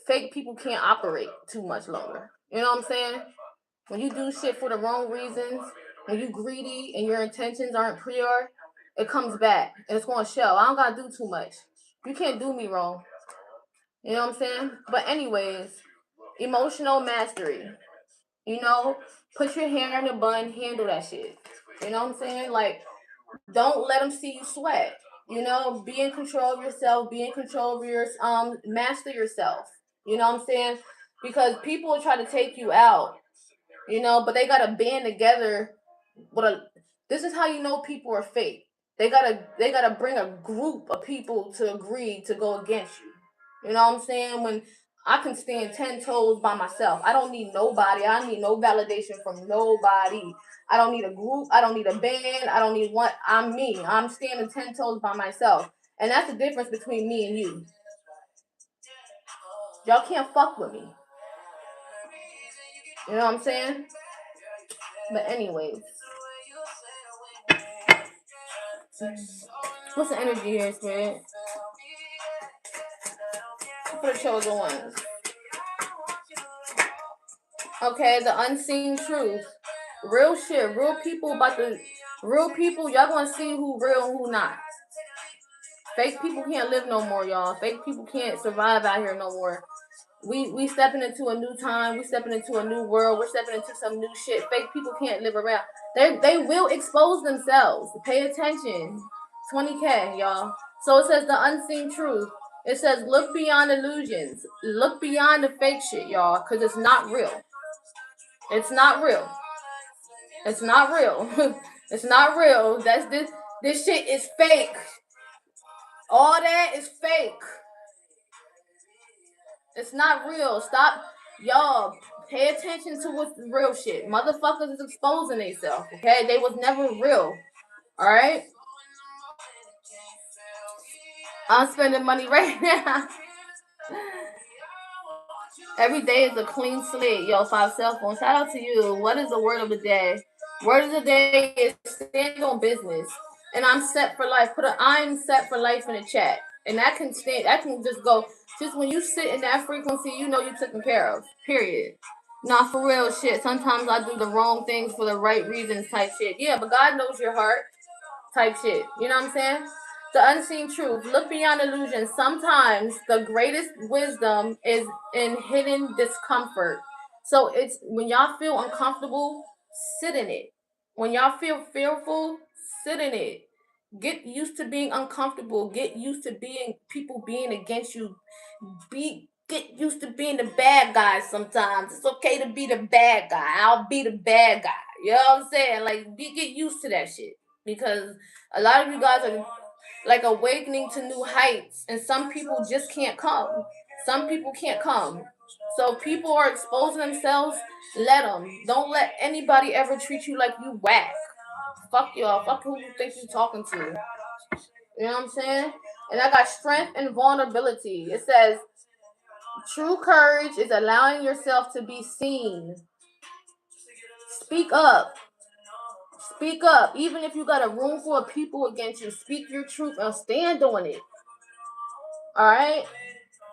fake people can't operate too much longer. You know what I'm saying? When you do shit for the wrong reasons, when you greedy and your intentions aren't pure, it comes back and it's gonna show. I don't gotta do too much. You can't do me wrong. You know what I'm saying? But anyways, emotional mastery. You know, put your hair in a bun, handle that shit. You know what I'm saying? Like, don't let them see you sweat. You know, be in control of yourself. Be in control of your master yourself. You know what I'm saying? Because people will try to take you out. You know, but they gotta band together. This is how you know people are fake. They gotta bring a group of people to agree to go against you. You know what I'm saying? When I can stand 10 toes by myself. I don't need nobody. I need no validation from nobody. I don't need a group. I don't need a band. I don't need one. I'm me. I'm standing 10 toes by myself. And that's the difference between me and you. Y'all can't fuck with me. You know what I'm saying? But anyways. What's the energy here, Spirit? For the chosen ones. Okay, the unseen truth. Real shit. Real people, y'all gonna see who real and who not. Fake people can't live no more, y'all. Fake people can't survive out here no more. We stepping into a new time. We stepping into a new world. We're stepping into some new shit. Fake people can't live around. They will expose themselves. Pay attention. 20K, y'all. So it says the unseen truth. It says look beyond illusions. Look beyond the fake shit, y'all, because it's not real. It's not real. It's not real. It's not real. This shit is fake. All that is fake. It's not real. Stop, y'all. Pay attention to what's real shit. Motherfuckers is exposing themselves. Okay, they was never real. All right. I'm spending money right now. Every day is a clean slate. Yo, 5 cell phone. Shout out to you. What is the word of the day? Word of the day is stand on business. And I'm set for life. I'm set for life in the chat. And that can just go. Just when you sit in that frequency, you know you're taken care of. Period. Not for real shit. Sometimes I do the wrong things for the right reasons type shit. Yeah, but God knows your heart type shit. You know what I'm saying? The unseen truth. Look beyond illusion. Sometimes the greatest wisdom is in hidden discomfort. So it's when y'all feel uncomfortable, sit in it. When y'all feel fearful, sit in it. Get used to being uncomfortable. Get used to people being against you. Get used to being the bad guy sometimes. It's okay to be the bad guy. I'll be the bad guy. You know what I'm saying? Like, get used to that shit. Because a lot of you guys are like awakening to new heights, and some people just can't come. Some people can't come. So people are exposing themselves. Let them. Don't let anybody ever treat you like you whack. Fuck y'all. Fuck who you think you talking to. You know what I'm saying? And I got strength and vulnerability. It says, true courage is allowing yourself to be seen. Speak up. Speak up. Even if you got a room full of people against you, speak your truth and stand on it. Alright?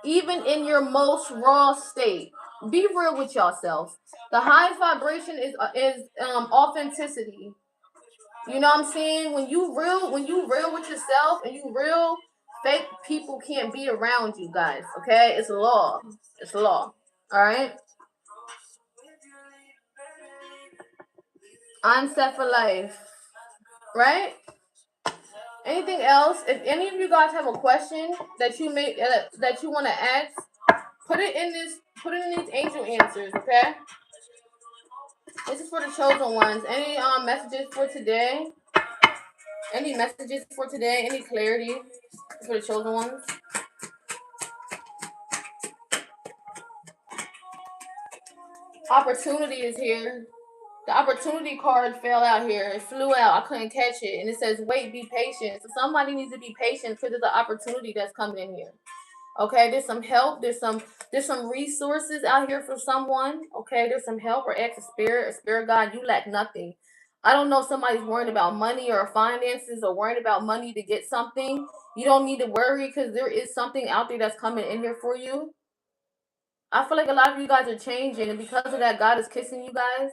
Even in your most raw state. Be real with yourselves. The highest vibration is authenticity. You know what I'm saying? When you real with yourself and you real, fake people can't be around you guys. Okay? It's law. It's law. Alright? I'm set for life. Right? Anything else? If any of you guys have a question that you may that you want to ask, put it in these angel answers, okay? This is for the chosen ones. Any messages for today? Any messages for today? Any clarity for the chosen ones? Opportunity is here. The opportunity card fell out here. It flew out. I couldn't catch it. And it says, wait, be patient. So somebody needs to be patient because there's an opportunity that's coming in here. Okay, there's some help. There's some resources out here for someone. Okay, there's some help, or ask a spirit God, you lack nothing. I don't know if somebody's worried about money or finances or worried about money to get something. You don't need to worry because there is something out there that's coming in here for you. I feel like a lot of you guys are changing, and because of that, God is kissing you guys.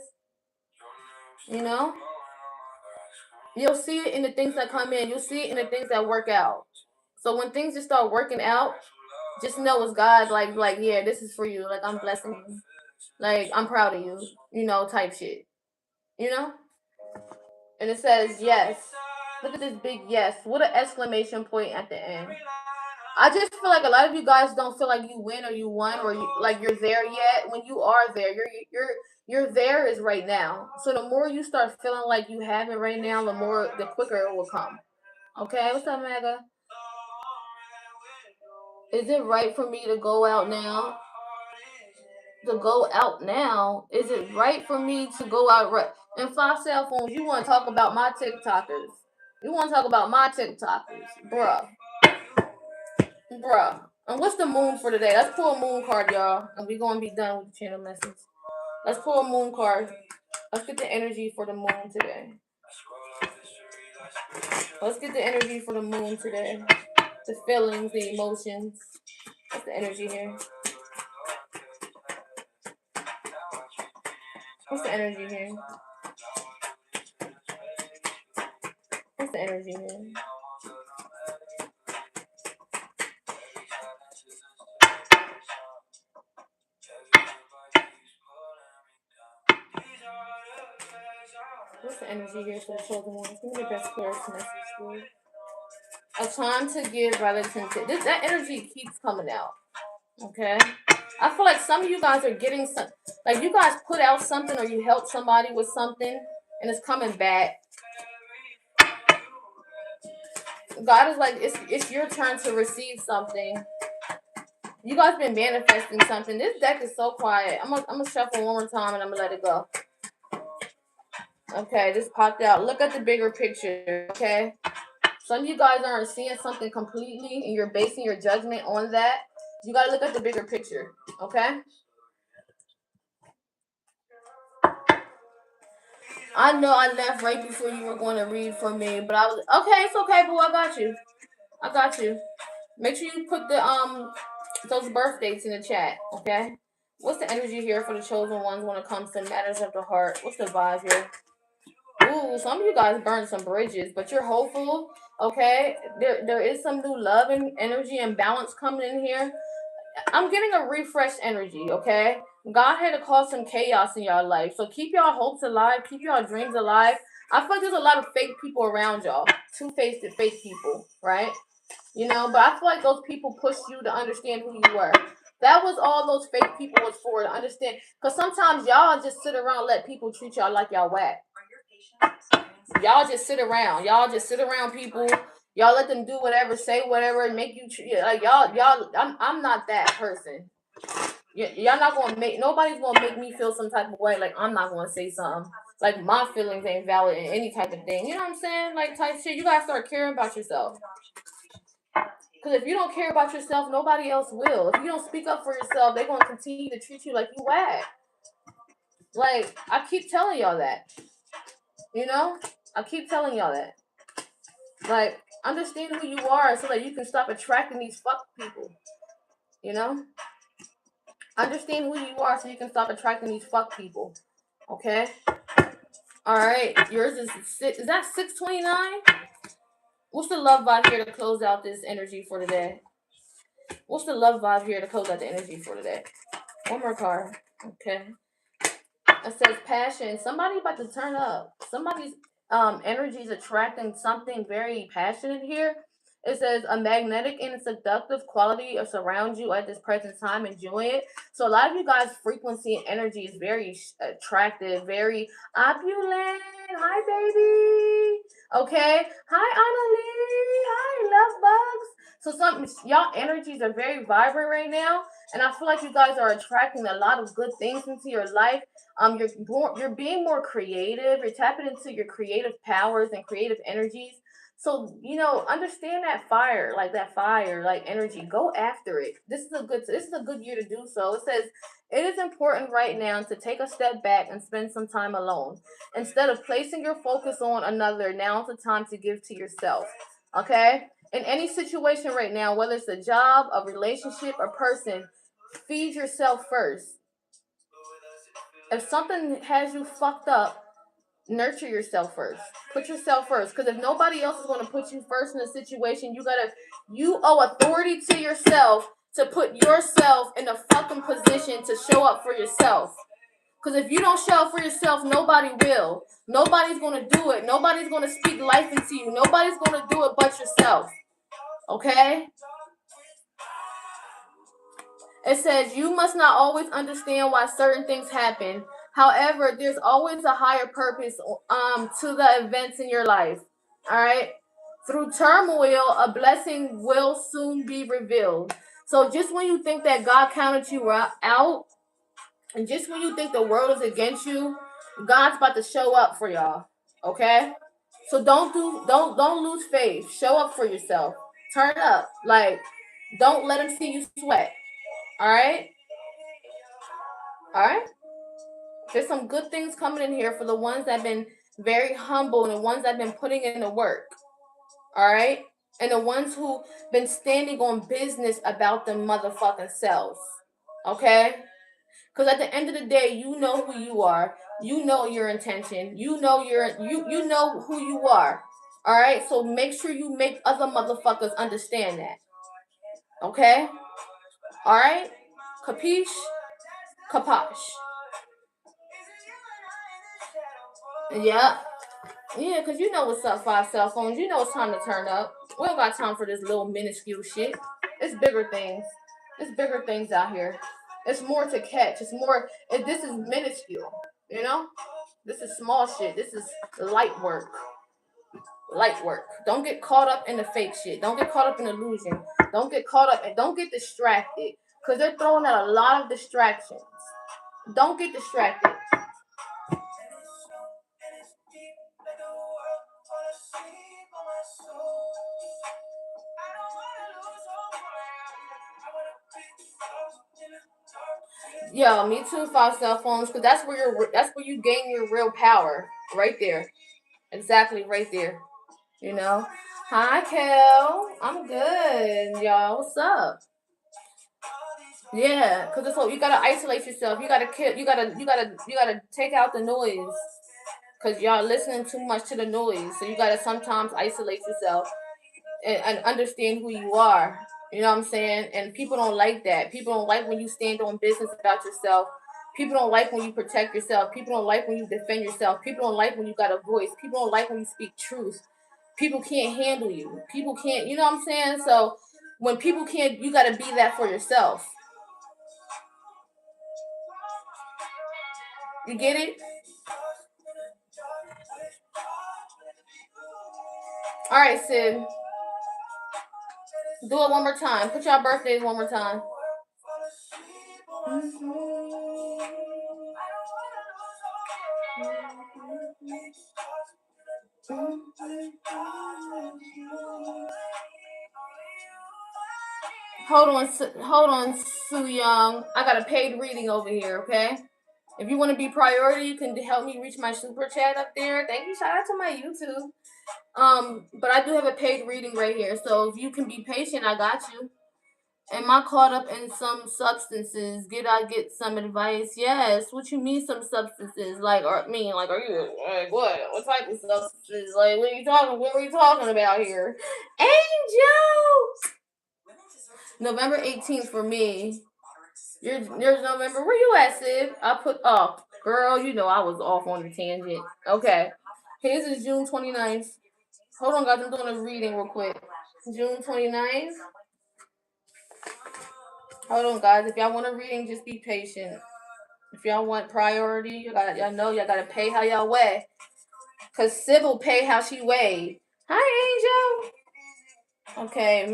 You know? You'll see it in the things that come in. You'll see it in the things that work out. So when things just start working out, just know it's God. Like yeah, this is for you. Like I'm blessing you. Like I'm proud of you. You know, type shit. You know. And it says yes. Look at this big yes. What an exclamation point at the end. I just feel like a lot of you guys don't feel like you win or you won or like you're there yet. When you are there, you're there is right now. So the more you start feeling like you have it right now, the quicker it will come. Okay, what's up, Maga? Is it right for me to go out now? To go out now? Is it right for me to go out right? And 5 cell phones, you want to talk about my TikTokers. You want to talk about my TikTokers. Bruh. And what's the moon for today? Let's pull a moon card, y'all. And we're going to be done with the channel message. Let's pull a moon card. Let's get the energy for the moon today. Let's get the energy for the moon today. The feelings, the emotions. What's the energy here? What's the energy here? What's the energy here? What's the energy here for the chosen ones? Give me the best clarity message, please. A time to give rather than to. That energy keeps coming out. Okay? I feel like some of you guys are getting some. Like you guys put out something or you help somebody with something and it's coming back. God is like, it's your turn to receive something. You guys been manifesting something. This deck is so quiet. I'm gonna shuffle one more time and I'm gonna let it go. Okay, this popped out. Look at the bigger picture, okay? Some of you guys aren't seeing something completely and you're basing your judgment on that. You gotta look at the bigger picture, okay? I know I left right before you were going to read for me, but I was okay. It's okay, boo. I got you. I got you. Make sure you put the those birth dates in the chat, okay? What's the energy here for the chosen ones when it comes to matters of the heart? What's the vibe here? Ooh, some of you guys burned some bridges, but you're hopeful, okay? There is some new love and energy and balance coming in here. I'm getting a refreshed energy, okay? God had to cause some chaos in y'all life. So keep y'all hopes alive, keep y'all dreams alive. I feel like there's a lot of fake people around y'all. Two-faced fake people, right? You know, but I feel like those people pushed you to understand who you were. That was all those fake people was for, to understand. Because sometimes y'all just sit around and let people treat y'all like y'all whack. Y'all just sit around. Y'all just sit around people. Y'all let them do whatever, say whatever, and make you like y'all. I'm not that person. Y'all not gonna make nobody's gonna make me feel some type of way. Like I'm not gonna say something. Like my feelings ain't valid in any type of thing. You know what I'm saying? Like type shit. You gotta start caring about yourself. Because if you don't care about yourself, nobody else will. If you don't speak up for yourself, they're gonna continue to treat you like you whack. Like I keep telling y'all that. You know, I keep telling y'all that. Like, understand who you are so that you can stop attracting these fuck people. You know, understand who you are so you can stop attracting these fuck people. Okay. All right. Yours is six. Is that 629? What's the love vibe here to close out this energy for today? What's the love vibe here to close out the energy for today? One more card. Okay. It says passion. Somebody about to turn up. Somebody's energy is attracting something very passionate here. It says a magnetic and seductive quality of surround you at this present time. Enjoy it. So a lot of you guys' frequency and energy is very attractive, very opulent. Hi, baby. Okay. Hi, Annalie. Hi, love bugs. So some y'all energies are very vibrant right now, and I feel like you guys are attracting a lot of good things into your life. You're being more creative. You're tapping into your creative powers and creative energies. So understand that fire, like energy. Go after it. This is a good year to do so. It says it is important right now to take a step back and spend some time alone. Instead of placing your focus on another, now's the time to give to yourself. Okay? In any situation right now, whether it's a job, a relationship, a person, feed yourself first. If something has you fucked up, nurture yourself first. Put yourself first. Because if nobody else is going to put you first in a situation, you owe authority to yourself to put yourself in a fucking position to show up for yourself. Because if you don't show up for yourself, nobody will. Nobody's going to do it. Nobody's going to speak life into you. Nobody's going to do it but yourself. Okay? It says you must not always understand why certain things happen. However, there's always a higher purpose to the events in your life. All right? Through turmoil, a blessing will soon be revealed. So just when you think that God counted you out, and just when you think the world is against you, God's about to show up for y'all. Okay? So don't lose faith. Show up for yourself. Turn up. Like, don't let them see you sweat. All right? All right? There's some good things coming in here for the ones that have been very humble and the ones that have been putting in the work. All right? And the ones who been standing on business about them motherfucking selves. Okay? Because at the end of the day, you know who you are. You know your intention. You know you know who you are. All right? So make sure you make other motherfuckers understand that. Okay? All right? Capiche? Caposh. Yeah. Yeah, because you know what's up, 5 cell phones. You know it's time to turn up. We don't got time for this little minuscule shit. It's bigger things. It's bigger things out here. It's more to catch. It's more. This is minuscule. You know? This is small shit. This is light work. Light work. Don't get caught up in the fake shit. Don't get caught up in illusion. Don't get caught up and don't get distracted. Because they're throwing out a lot of distractions. Don't get distracted. Yeah, me too. 5 cell phones, because that's where you gain your real power, right there. Exactly, right there. You know. Hi, Kel. I'm good, y'all. What's up? Yeah, because it's you gotta isolate yourself. You gotta kill. You gotta take out the noise. Because y'all listening too much to the noise. So you gotta sometimes isolate yourself and understand who you are. You know what I'm saying? And people don't like that. People don't like when you stand on business about yourself. People don't like when you protect yourself. People don't like when you defend yourself. People don't like when you got a voice. People don't like when you speak truth. People can't handle you. People can't, you know what I'm saying? So when people can't, you got to be that for yourself. You get it? All right, Sid. Do it one more time. Put y'all birthdays one more time. Hold on, Soo Young. I got a paid reading over here, okay? If you want to be priority, you can help me reach my super chat up there. Thank you. Shout out to my YouTube. But I do have a paid reading right here, so if you can be patient, I got you. Am I caught up in some substances? Did I get some advice? Yes. What you mean some substances? Like, or mean like, are you like what? What type of substances? Like, what are you talking? What are we talking about here? Angel. November 18th for me. Yours November. Where you at, Sid? I put girl, you know I was off on the tangent. Okay. His is June 29th. Hold on, guys. I'm doing a reading real quick. June 29th. Hold on, guys. If y'all want a reading, just be patient. If y'all want priority, y'all know y'all gotta pay how y'all weigh. Cause Sybil pay how she weighed. Hi, Angel. Okay,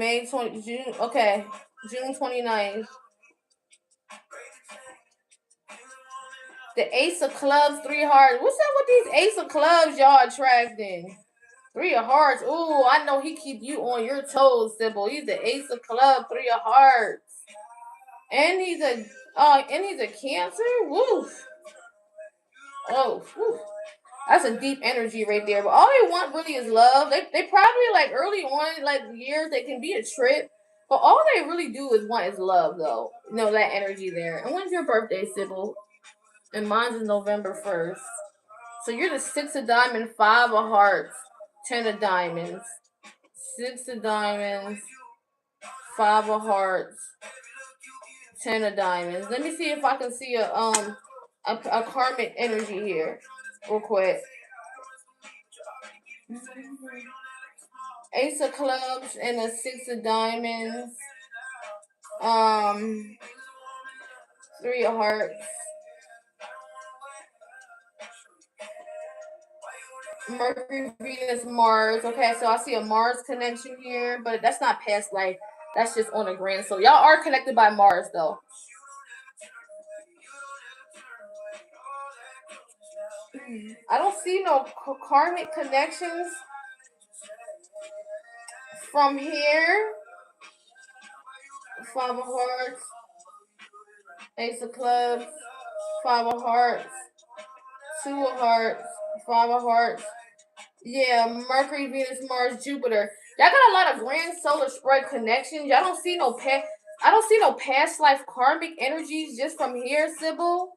June. Okay, June 29th. The Ace of Clubs, 3 hearts. What's up with these Ace of Clubs y'all attracting? 3 of Hearts. Ooh, I know he keep you on your toes, Sybil. He's the Ace of Clubs, 3 of Hearts. And he's a Cancer? Woof. Oh, whew. That's a deep energy right there. But all they want really is love. They probably like early on, like years, they can be a trip. But all they really do is want is love, though. You know, that energy there. And when's your birthday, Sybil? And mine's is November 1st. So you're the 6 of diamonds, 5 of hearts, 10 of diamonds. 6 of diamonds, 5 of hearts, 10 of diamonds. Let me see if I can see a karmic energy here, real quick. Ace of Clubs and a 6 of diamonds. 3 of hearts. Mercury, Venus, Mars. Okay, so I see a Mars connection here, but that's not past life. That's just on a grand. So y'all are connected by Mars, though. I don't see no karmic connections from here. 5 of hearts, Ace of clubs, 5 of hearts, 2 of hearts, 5 of hearts. Yeah, Mercury, Venus, Mars, Jupiter. Y'all got a lot of grand solar spread connections. Y'all don't see no I don't see no past life karmic energies just from here, Sybil.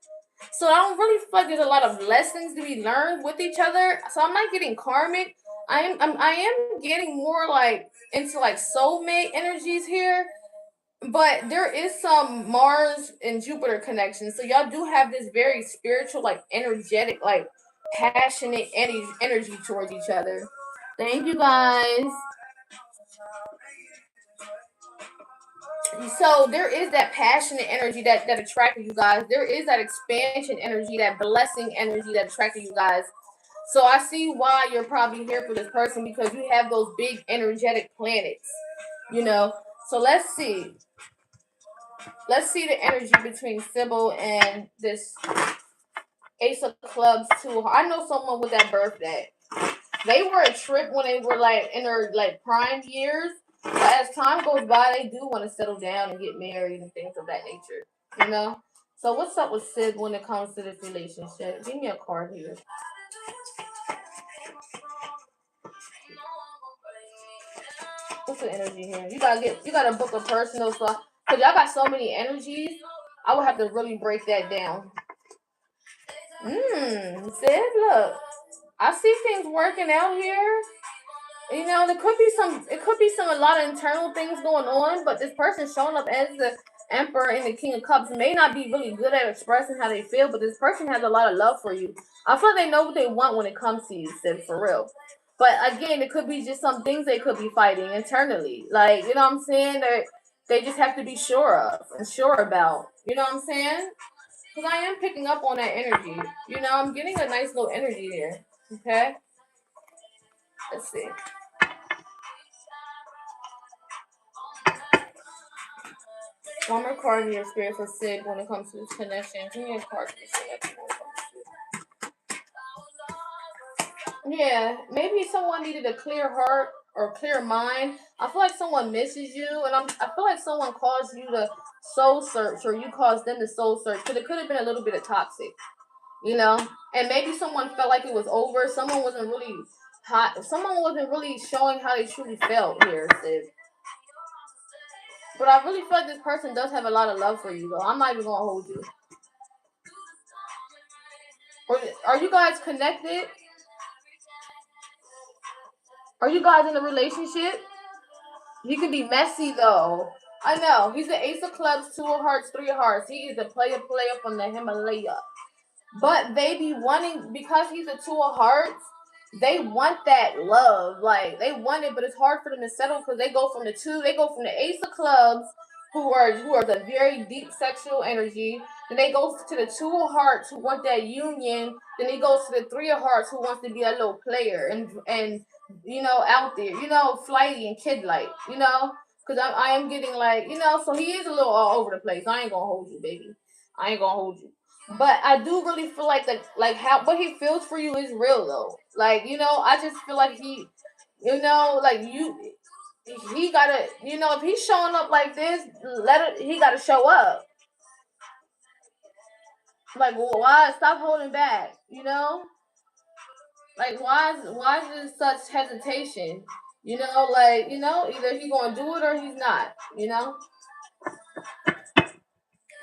So I don't really feel like there's a lot of lessons to be learned with each other. So I'm not getting karmic. I am getting more like into like soulmate energies here. But there is some Mars and Jupiter connection. So y'all do have this very spiritual, like energetic, like passionate energy towards each other. Thank you guys. So there is that passionate energy that attracted you guys. There is that expansion energy, that blessing energy that attracted you guys. So I see why you're probably here for this person, because you have those big energetic planets, you know. So let's see. Let's see the energy between Sybil and this Ace of Clubs too. I know someone with that birthday. They were a trip when they were like in their like prime years. But as time goes by, they do want to settle down and get married and things of that nature. You know? So what's up with Sid when it comes to this relationship? Give me a card here. What's the energy here? You gotta book a personal stuff. Cause y'all got so many energies. I would have to really break that down. Sid, look. I see things working out here. You know, it could be a lot of internal things going on, but this person showing up as the Emperor and the King of Cups may not be really good at expressing how they feel, but this person has a lot of love for you. I feel like they know what they want when it comes to you, Sid, for real. But again, it could be just some things they could be fighting internally. Like, you know what I'm saying? They just have to be sure of and sure about. You know what I'm saying? Because I am picking up on that energy. You know, I'm getting a nice little energy here. Okay? Let's see. One more card in your spirit for Sid when it comes to this connection. Give me a card for Sid. Yeah, maybe someone needed a clear heart or clear mind. I feel like someone misses you, and I feel like someone caused you soul search, or you caused them to soul search, because it could have been a little bit of toxic, you know? And maybe someone felt like it was over. Someone wasn't really hot. Someone wasn't really showing how they truly felt here, sis. But I really feel like this person does have a lot of love for you, though. I'm not even gonna hold you. Or are you guys connected? Are you guys in a relationship? He can be messy though. I know. He's the ace of clubs, two of hearts, three of hearts. He is a player from the Himalaya. But they be wanting, because he's a two of hearts, they want that love. Like, they want it, but it's hard for them to settle because they go from the ace of clubs, who are the very deep sexual energy. Then they go to the two of hearts, who want that union. Then he goes to the three of hearts, who wants to be a little player and out there, flighty and kid like, because I am getting like, so he is a little all over the place. I ain't gonna hold you, baby. I ain't gonna hold you. But I do really feel like how what he feels for you is real though. Like, I just feel like like he gotta, if he's showing up like this, he gotta show up. Like, why stop holding back? Like, why is there such hesitation? Either he's gonna do it or he's not.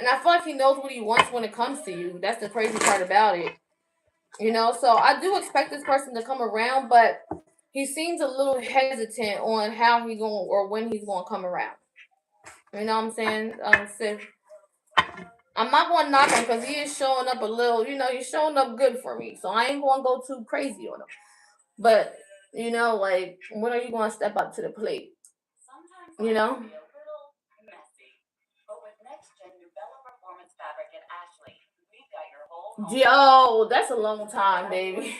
And I feel like he knows what he wants when it comes to you. That's the crazy part about it. So I do expect this person to come around, but he seems a little hesitant on how he's going or when he's going to come around. You know what I'm saying? So I'm not going to knock him because he is showing up a little, he's showing up good for me. So I ain't going to go too crazy on him. But, like, when are you going to step up to the plate? You know? Yo, that's a long time, baby.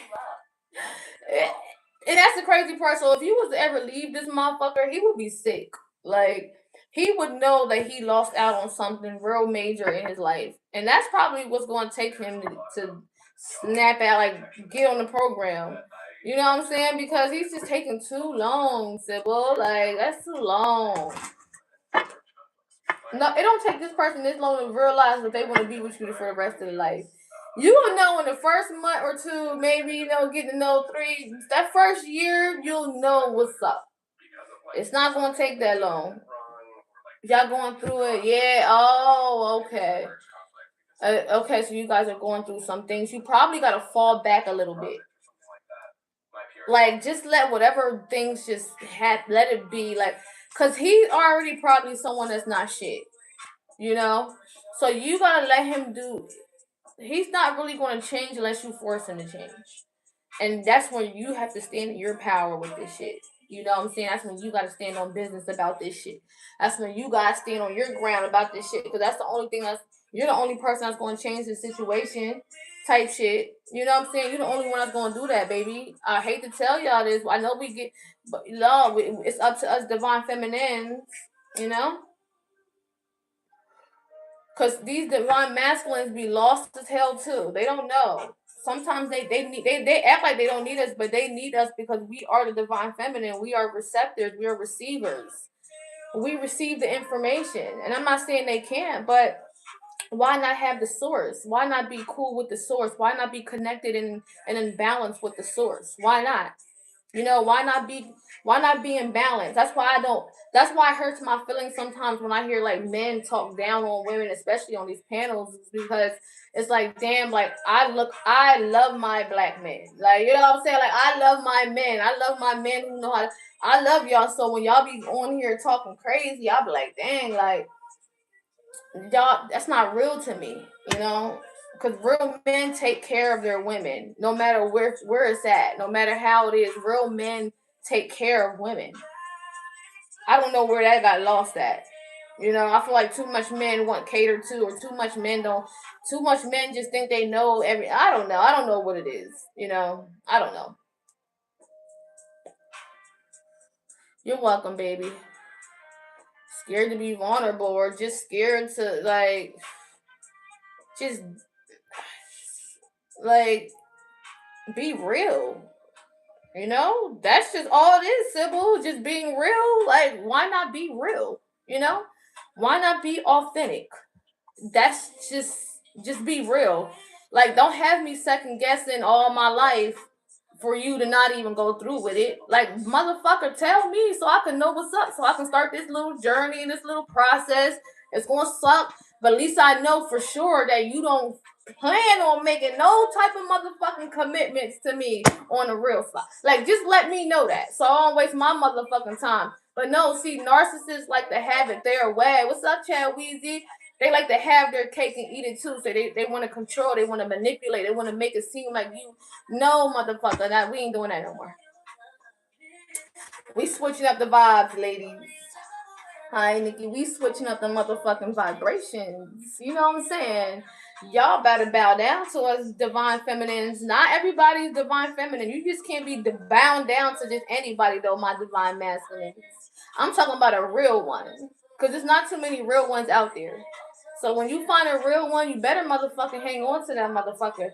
And that's the crazy part. So if he was to ever leave this motherfucker, he would be sick. Like, he would know that he lost out on something real major in his life. And that's probably what's going to take him to snap out, like, get on the program. You know what I'm saying? Because he's just taking too long, Sybil. Like, that's too long. No, it don't take this person this long to realize that they want to be with you for the rest of their life. You will know in the first month or two, maybe, get to know 3. That first year, you'll know what's up. It's not going to take that long. Y'all going through it? Yeah. Oh, okay. Okay, so you guys are going through some things. You probably got to fall back a little bit. Like, just let whatever things just let it be. Like, because he's already probably someone that's not shit. So you got to let him do. He's not really going to change unless you force him to change. And that's when you have to stand in your power with this shit. You know what I'm saying? That's when you got to stand on business about this shit. That's when you got to stand on your ground about this shit. Because that's the only thing you're the only person that's going to change the situation type shit. You know what I'm saying? You're the only one that's going to do that, baby. I hate to tell y'all this. I know we get, but love, it's up to us divine feminines, Because these divine masculines be lost as hell too. They don't know. Sometimes they act like they don't need us, but they need us because we are the divine feminine. We are receptors. We are receivers. We receive the information. And I'm not saying they can't, but why not have the source? Why not be cool with the source? Why not be connected and in balance with the source? Why not? Why not be in balance? That's why it hurts my feelings sometimes when I hear like men talk down on women, especially on these panels, because it's like, damn, like I love my black men. Like, you know what I'm saying? Like, I love my men. I love my men who know how to, I love y'all. So when y'all be on here talking crazy, I'll be like, dang, like, y'all, that's not real to me, because real men take care of their women, no matter where it's at, no matter how it is. Real men take care of women. I don't know where that got lost at. I feel like too much men want catered to, or too much men just think they know every. I don't know. I don't know what it is. I don't know. You're welcome, baby. Scared to be vulnerable, or just scared to just be real. That's just all it is, Sybil. Just being real. Like, why not be real? Why not be authentic? That's just be real. Like, don't have me second guessing all my life for you to not even go through with it. Like, motherfucker, tell me so I can know what's up, so I can start this little journey and this little process. It's gonna suck, but at least I know for sure that you don't plan on making no type of motherfucking commitments to me on the real side. Like, just let me know that, so I don't waste my motherfucking time. But no, see, narcissists like to have it their way. What's up, Chad Weezy? They like to have their cake and eat it too. So they want to control, they want to manipulate, they want to make it seem like you know, motherfucker, that we ain't doing that no more. We switching up the vibes, ladies. Hi, Nikki. We switching up the motherfucking vibrations. You know what I'm saying? Y'all better bow down to us divine feminines. Not everybody's divine feminine. You just can't be bound down to just anybody, though, my divine masculines. I'm talking about a real one. Because there's not too many real ones out there. So when you find a real one, you better motherfucking hang on to that motherfucker.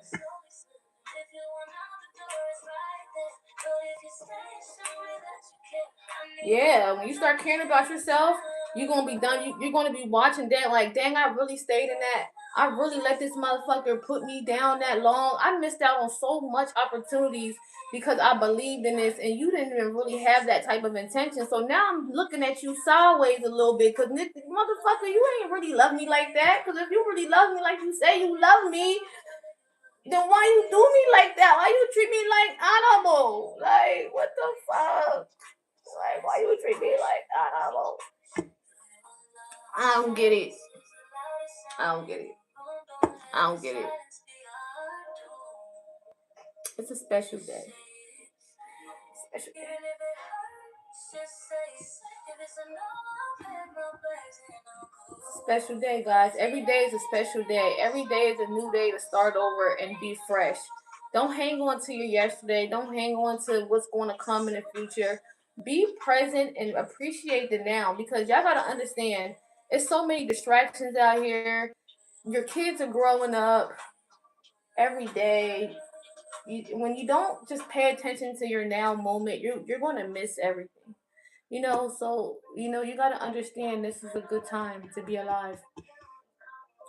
Yeah, when you start caring about yourself, you're gonna be done. You're gonna be watching that like, dang, I really stayed in that. I really let this motherfucker put me down that long. I missed out on so much opportunities because I believed in this, and you didn't even really have that type of intention. So now I'm looking at you sideways a little bit, cause motherfucker, you ain't really love me like that. Cause if you really love me like you say you love me, then why you do me like that? Why you treat me like animal? Like, what the fuck? Like, why you treat me like animal? I don't get it. I don't get it. I don't get it. It's a special day. Special day. Special day, guys. Every day is a special day. Every day is a new day to start over and be fresh. Don't hang on to your yesterday. Don't hang on to what's going to come in the future. Be present and appreciate the now, because y'all gotta understand, it's so many distractions out here. Your kids are growing up every day. When you don't just pay attention to your now moment, you're going to miss everything. So you got to understand this is a good time to be alive.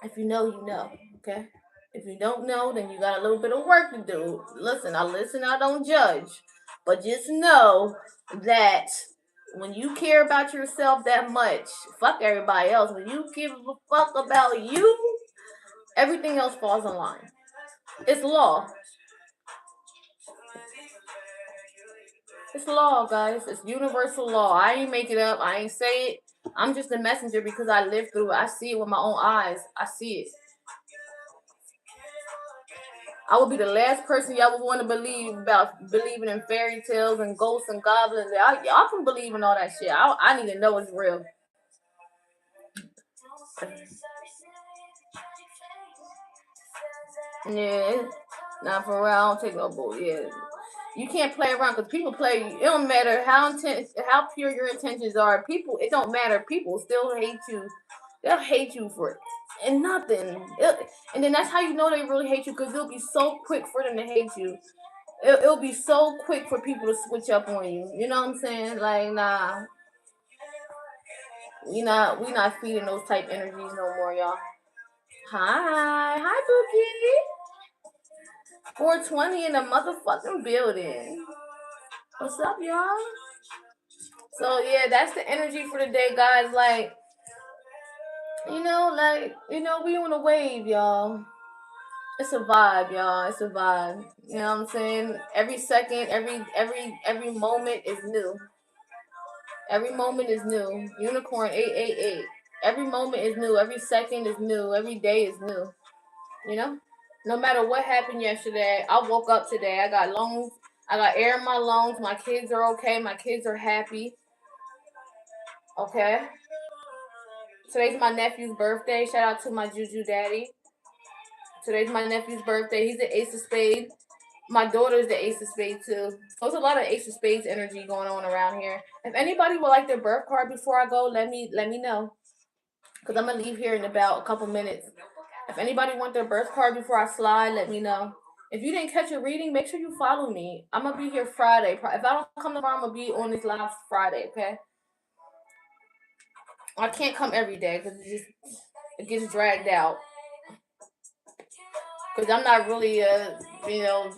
If you know, you know. Okay. If you don't know, then you got a little bit of work to do. Listen, I don't judge, but just know that when you care about yourself that much, fuck everybody else. When you give a fuck about you, everything else falls in line. It's law. It's law, guys. It's universal law. I ain't make it up. I ain't say it. I'm just a messenger because I lived through it. I see it with my own eyes. I see it. I would be the last person y'all would want to believe about believing in fairy tales and ghosts and goblins. Y'all can believe in all that shit. I need to know it's real. Yeah, not for real. I don't take no bull. Yeah, you can't play around because people play. It don't matter how pure your intentions are. People, it don't matter. People still hate you. They'll hate you for it and nothing. And then that's how you know they really hate you, because it'll be so quick for them to hate you. It'll be so quick for people to switch up on you. You know what I'm saying? Like, nah, we not feeding those type energies no more, y'all. Hi, Bookie. 420 in the motherfucking building. What's up, y'all? So yeah, that's the energy for the day, guys. Like, we on a wave, y'all. It's a vibe, y'all. It's a vibe. You know what I'm saying? Every second, every moment is new. Every moment is new. Unicorn 888. Every moment is new. Every second is new. Every day is new. You know? No matter what happened yesterday, I woke up today. I got lungs. I got air in my lungs. My kids are okay. My kids are happy. Okay? Today's my nephew's birthday. Shout out to my Juju daddy. Today's my nephew's birthday. He's the Ace of Spades. My daughter's the Ace of Spades too. So there's a lot of Ace of Spades energy going on around here. If anybody would like their birth card before I go, let me know. Because I'm going to leave here in about a couple minutes. If anybody want their birth card before I slide, let me know. If you didn't catch a reading, make sure you follow me. I'm going to be here Friday. If I don't come tomorrow, I'm going to be on this live Friday, okay? I can't come every day because it gets dragged out. Because I'm not really you know,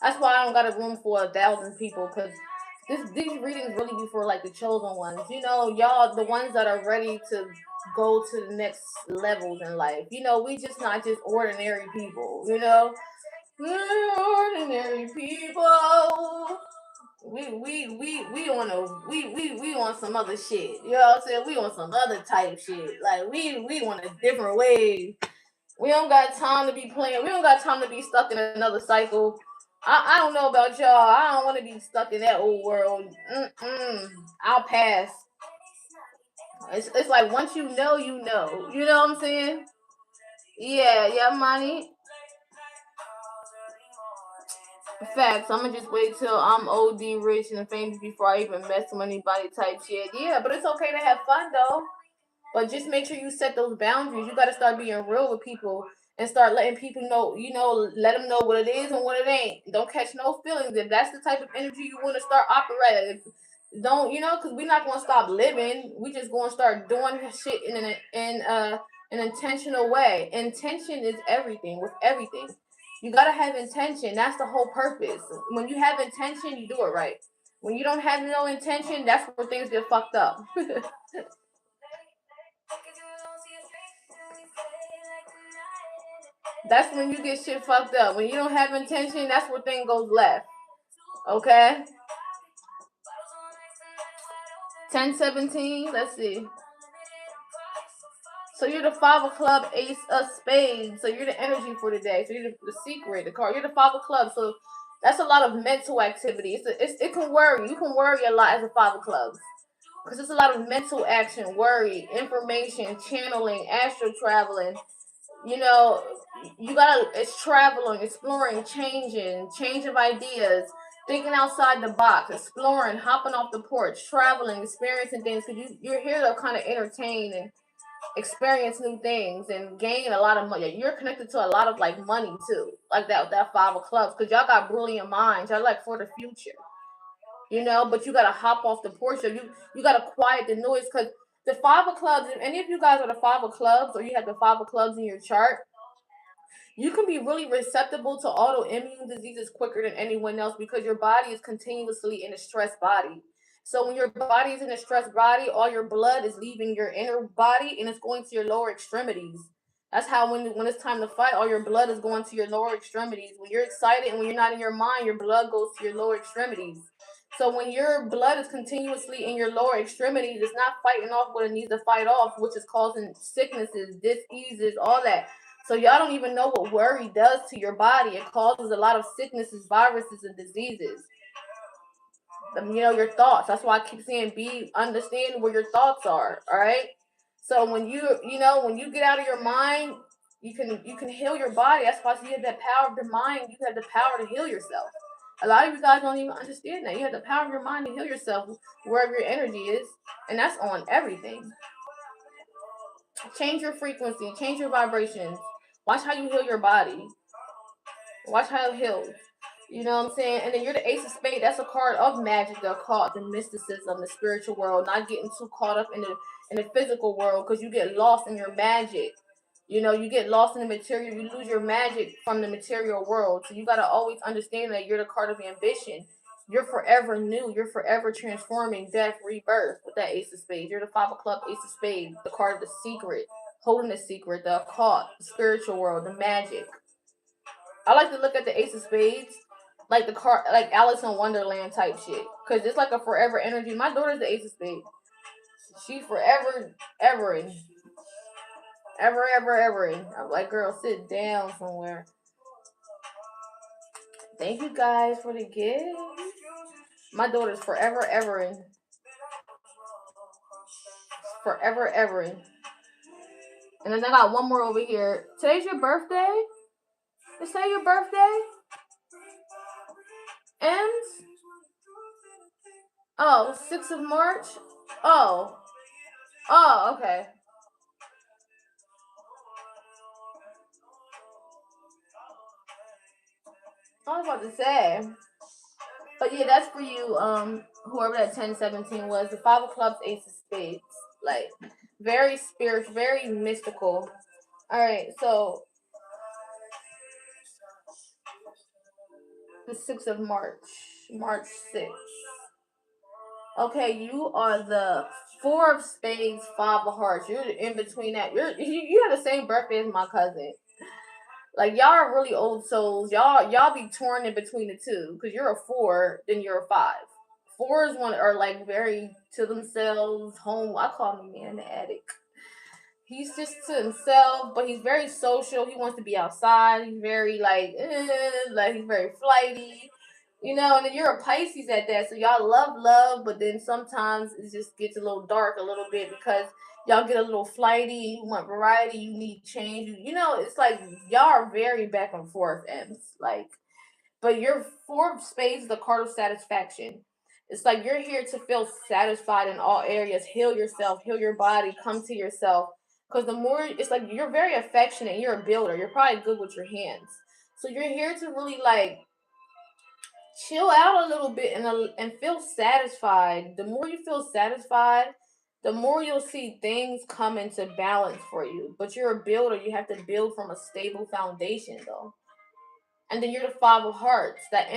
that's why I don't got a room for 1,000 people. Because these readings really be for like the chosen ones. You know, y'all, the ones that are ready to go to the next levels in life. You know, we just not just ordinary people. You know, we're ordinary people. We on we on some other shit. You know what I'm saying? We on some other type shit. Like we on a different wave. We don't got time to be playing. We don't got time to be stuck in another cycle. I don't know about y'all. I don't want to be stuck in that old world. I'll pass. It's like once you know, you know. You know what I'm saying? Yeah, money. Facts. I'ma just wait till I'm OD rich and famous before I even mess with anybody type shit. Yeah, but it's okay to have fun though. But just make sure you set those boundaries. You gotta start being real with people and start letting people know, let them know what it is and what it ain't. Don't catch no feelings. If that's the type of energy you want to start operating, don't, because we're not gonna stop living. We just gonna start doing shit in an intentional way. Intention is everything with everything. You gotta have intention. That's the whole purpose. When you have intention, you do it right. When you don't have no intention, that's where things get fucked up. That's when you get shit fucked up. When you don't have intention, that's where things goes left. Okay? 1017, let's see. So you're the Five of Club, Ace of Spades. So you're the energy for the day. So you're the secret, the card. You're the Five of Clubs. So that's a lot of mental activity. It can worry. You can worry a lot as a Five of Clubs. Because it's a lot of mental action, worry, information, channeling, astral traveling. It's traveling, exploring, change of ideas, thinking outside the box, exploring, hopping off the porch, traveling, experiencing things. Because you're here to kind of entertain and experience new things and gain a lot of money. You're connected to a lot of like money too, like that Five of Clubs, because y'all got brilliant minds. Y'all like for the future, but you gotta hop off the porch. So you gotta quiet the noise, because the Five of Clubs. If any of you guys are the Five of Clubs, or you have the Five of Clubs in your chart, you can be really receptible to autoimmune diseases quicker than anyone else, because your body is continuously in a stressed body. So when your body is in a stressed body, all your blood is leaving your inner body and it's going to your lower extremities. That's how when it's time to fight, all your blood is going to your lower extremities. When you're excited and when you're not in your mind, your blood goes to your lower extremities. So when your blood is continuously in your lower extremities, it's not fighting off what it needs to fight off, which is causing sicknesses, diseases, all that. So y'all don't even know what worry does to your body. It causes a lot of sicknesses, viruses, and diseases. Your thoughts. That's why I keep saying understand where your thoughts are. All right. So when you get out of your mind, you can heal your body. That's why you have that power of the mind. You have the power to heal yourself. A lot of you guys don't even understand that. You have the power of your mind to heal yourself wherever your energy is, and that's on everything. Change your frequency, change your vibrations. Watch how you heal your body. Watch how it heals. You know what I'm saying? And then you're the Ace of Spades. That's a card of magic, the occult, the mysticism, the spiritual world. Not getting too caught up in the physical world, because you get lost in your magic. You get lost in the material. You lose your magic from the material world. So you gotta always understand that you're the card of ambition. You're forever new. You're forever transforming, death, rebirth with that Ace of Spades. You're the Five of Clubs, Ace of Spades, the card of the secret, holding the secret, the occult, the spiritual world, the magic. I like to look at the Ace of Spades like the card, like Alice in Wonderland type shit, because it's like a forever energy. My daughter's the Ace of Spades. She forever, ever in, ever in. I'm like, girl, sit down somewhere. Thank you guys for the gift. My daughter's forever, ever in, forever, ever in. And then I got one more over here. Today's your birthday. Is today your birthday? And oh, 6th of March. Oh, okay. I was about to say. But yeah, that's for you. Whoever that 1017 was, the Five of Clubs, Ace of Spades, like very spiritual, very mystical. All right, so the 6th of March, March 6th. Okay, you are the 4 of Spades, 5 of Hearts. You're in between that. You have the same birthday as my cousin. Like y'all are really old souls. Y'all be torn in between the two because you're a 4, then you're a 5. Fours one are like very to themselves, home. I call me man the attic. He's just to himself, but he's very social. He wants to be outside. He's very like he's very flighty, And then you're a Pisces at that, so y'all love, but then sometimes it just gets a little dark a little bit because y'all get a little flighty. You want variety. You need change. It's like y'all are very back and forth, M's like. But your 4 of spades is the card of satisfaction. It's like you're here to feel satisfied in all areas. Heal yourself, heal your body, come to yourself. Because the more, it's like you're very affectionate. You're a builder. You're probably good with your hands. So you're here to really like chill out a little bit and feel satisfied. The more you feel satisfied, the more you'll see things come into balance for you. But you're a builder. You have to build from a stable foundation, though. And then you're the 5 of Hearts. That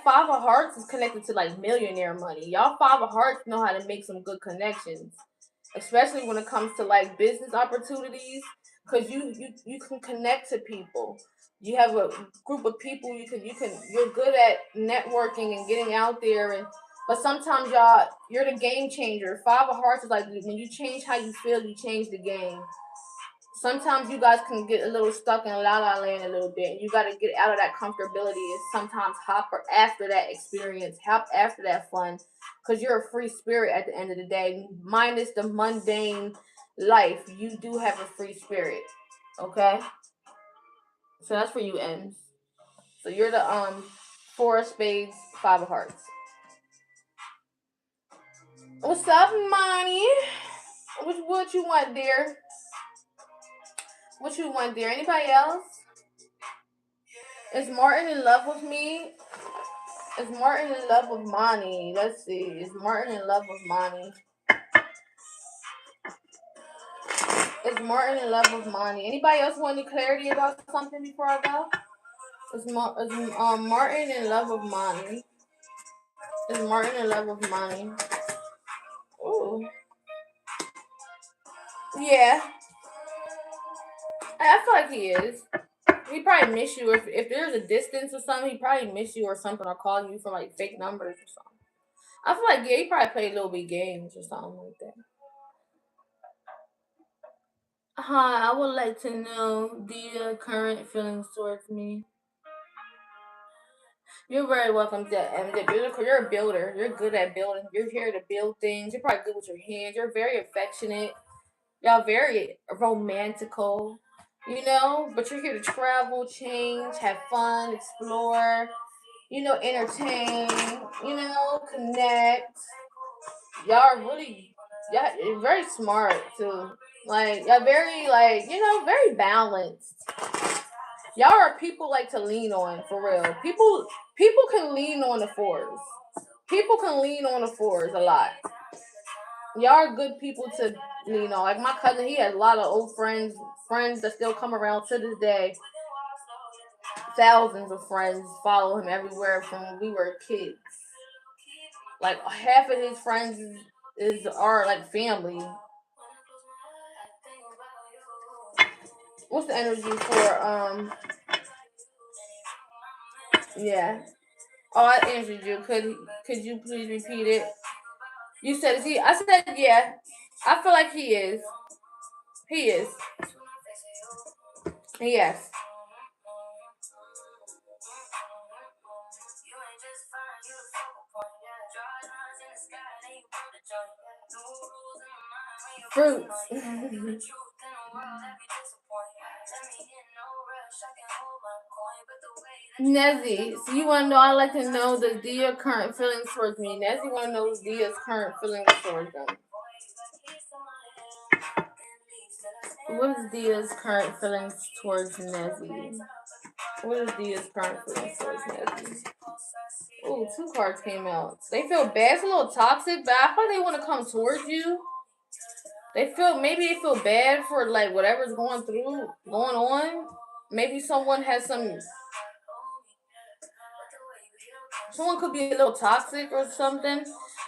5 of Hearts is connected to like millionaire money. Y'all 5 of Hearts know how to make some good connections, especially when it comes to like business opportunities, because you can connect to people. You have a group of people you're good at networking and getting out there, and but sometimes you're the game changer. 5 of Hearts is like when you change how you feel, you change the game. Sometimes you guys can get a little stuck in la la land a little bit. You got to get out of that comfortability and sometimes hop after that experience, hop after that fun, because you're a free spirit at the end of the day. Minus the mundane life, you do have a free spirit. Okay, so that's for you, M's. So you're the 4 of spades, 5 of Hearts. What's up, Money? What you want, dear? What you want, dear? Anybody else? Is Martin in love with me? Is Martin in love with Monty? Let's see. Is Martin in love with Monty? Is Martin in love with Monty? Anybody else want any clarity about something before I go? Is Martin in love with Monty? Is Martin in love with Monty? Ooh. Yeah. I feel like he is. He probably miss you if there's a distance or something. He probably miss you or something, or call you from like fake numbers or something. I feel like he probably played little big games or something like that. Hi, I would like to know the current feelings towards me. You're very welcome to you're a builder. You're good at building. You're here to build things. You're probably good with your hands. You're very affectionate. Y'all very romantical, but you're here to travel, change, have fun, explore, entertain, connect. Y'all are really, you're very smart too. Like, y'all very, like, very balanced. Y'all are people like to lean on for real. People can lean on the 4s. People can lean on the 4s a lot. Y'all are good people to lean on. Like my cousin, he has a lot of old friends that still come around to this day. Thousands of friends follow him everywhere from when we were kids. Like half of his friends are like family. What's the energy for yeah. Oh, I answered you. Could you please repeat it? You said is he? I said yeah. I feel like he is. He is. Yes. Fruits. Nezzy, so you want to know? I like to know the Dia current feelings towards me. Nezzy want to know Dia's current feelings towards them. What is Dia's current feelings towards Nezzy? What is Dia's current feelings towards Nezzy? Ooh, two cards came out. They feel bad. It's a little toxic, but I feel like they want to come towards you. Maybe they feel bad for like whatever's going on. Maybe someone could be a little toxic or something.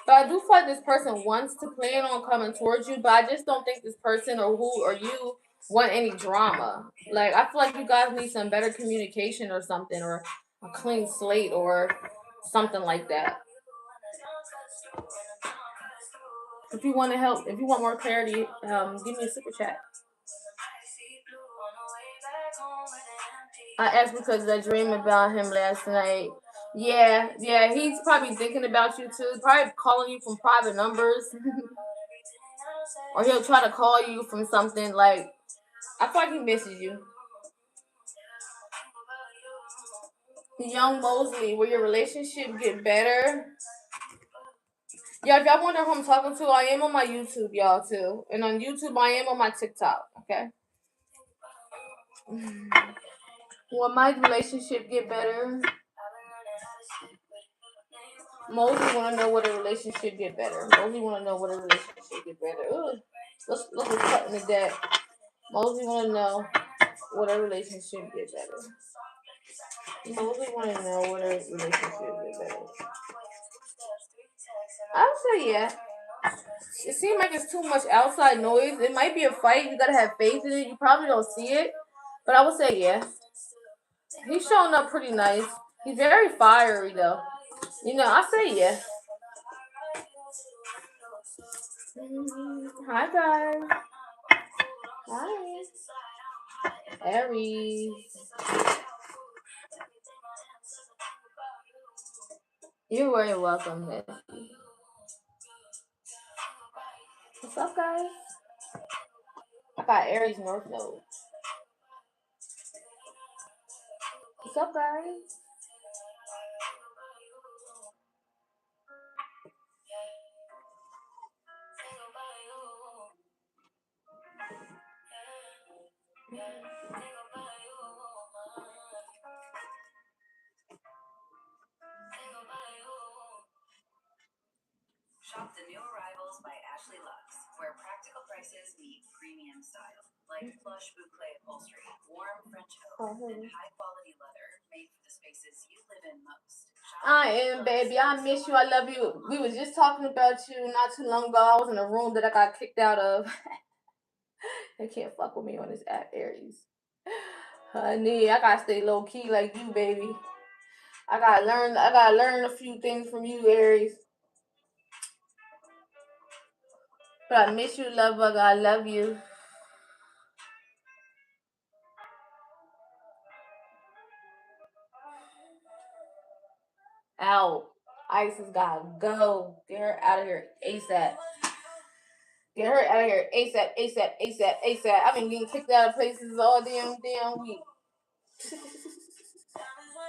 But I do feel like this person wants to plan on coming towards you, but I just don't think this person or you want any drama. Like I feel like you guys need some better communication or something, or a clean slate or something like that. If you want to help, if you want more clarity, give me a super chat. I asked because I dreamed about him last night. Yeah, he's probably thinking about you too. Probably calling you from private numbers, or he'll try to call you from something like. I feel like he misses you. Young Mosley, will your relationship get better? Yeah, if y'all wonder who I'm talking to, I am on my YouTube, y'all too, and on YouTube I am on my TikTok. Okay. Will my relationship get better? Mostly want to know what a relationship get better. Mostly want to know what a relationship get better. Ugh. Let's look at cutting the deck. Mostly want to know what a relationship get better. Mostly want to know what a relationship get better. I'll say yeah. It seems like it's too much outside noise. It might be a fight. You gotta have faith in it. You probably don't see it, but I would say yeah. He's showing up pretty nice. He's very fiery though. I say yeah. Hi guys. Hi. Aries. You're very welcome, Nessie. What's up, guys? I got Aries North Node. What's up, guys? Shop the new arrivals by Ashley Lux, where practical prices meet premium style, like plush boucle upholstery, warm French oak, and high quality leather made for the spaces you live in most. I am, baby. I miss you. I love you. We was just talking about you not too long ago. I was in a room that I got kicked out of. They can't fuck with me on this app, Aries. Honey, I gotta stay low key like you, baby. I gotta learn a few things from you, Aries. But I miss you, love bug. I love you. Out. Isis gotta go. Get her out of here ASAP. Get her out of here ASAP, ASAP, ASAP, ASAP. I've been getting kicked out of places all damn week.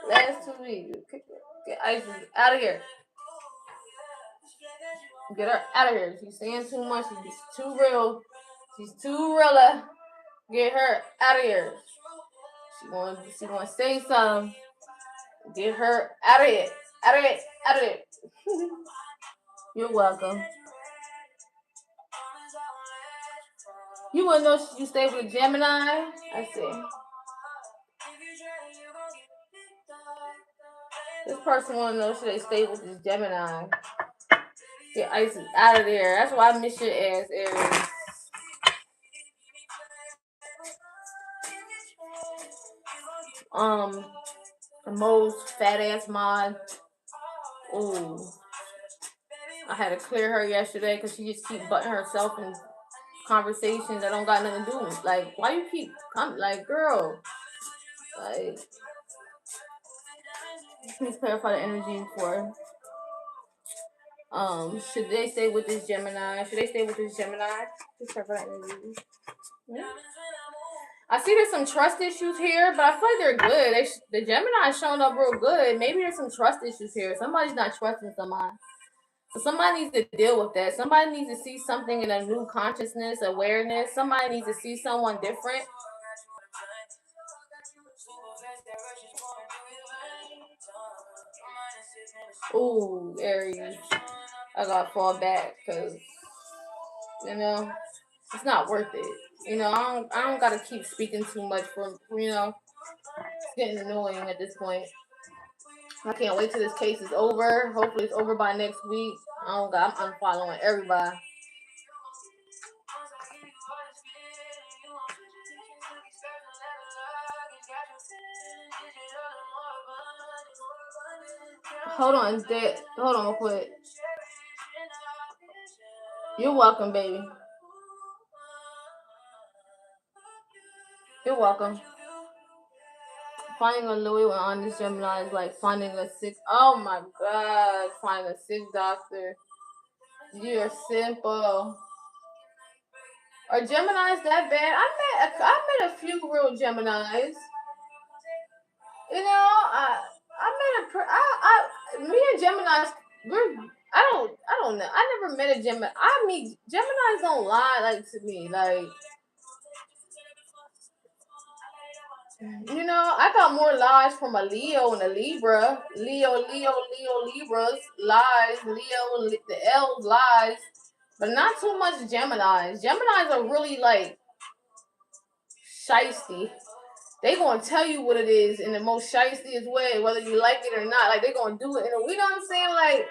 Last 2 weeks. Get Isis out of here. Get her out of here. She's saying too much. She's too real. She's too real. Get her out of here. She wanna say something. Get her out of here. Out of it. Out of it. You're welcome. You wanna know you stay with a Gemini? I see. This person wanna know should they stay with this Gemini? Get Isis out of there. That's why I miss your ass, Aries. The most fat ass mod. Ooh. I had to clear her yesterday because she just keep butting herself in conversations that don't got nothing to do with. Like, why you keep coming? Like, girl. Like, please clarify the energy for. Should they stay with this Gemini? Should they stay with this Gemini? Please clarify the energy. Yeah. I see there's some trust issues here, but I feel like they're good. The Gemini is showing up real good. Maybe there's some trust issues here. Somebody's not trusting somebody. So somebody needs to deal with that. Somebody needs to see something in a new consciousness, awareness. Somebody needs to see someone different. Ooh, Aries. I gotta fall back because, you know, it's not worth it. You know, I don't gotta keep speaking too much for, you know, it's getting annoying at this point. I can't wait till this case is over. Hopefully it's over by next week. I'm unfollowing everybody. Hold on, hold on real quick. You're welcome, baby. You're welcome. Finding a Louis on this Gemini is like finding a sick. Oh my God! Finding a sick doctor. You're simple. Are Geminis that bad? I met a few real Geminis. You know, me and Geminis, I don't know. I never met a Gemini. Geminis don't lie like to me. Like, you know, I got more lies from a Leo and a Libra. Libras, lies. The L's, lies. But not too much Geminis. Geminis are really, like, shiesty. They gonna tell you what it is in the most shiestiest way, whether you like it or not. Like, they gonna do it in a, you know what I'm saying? Like,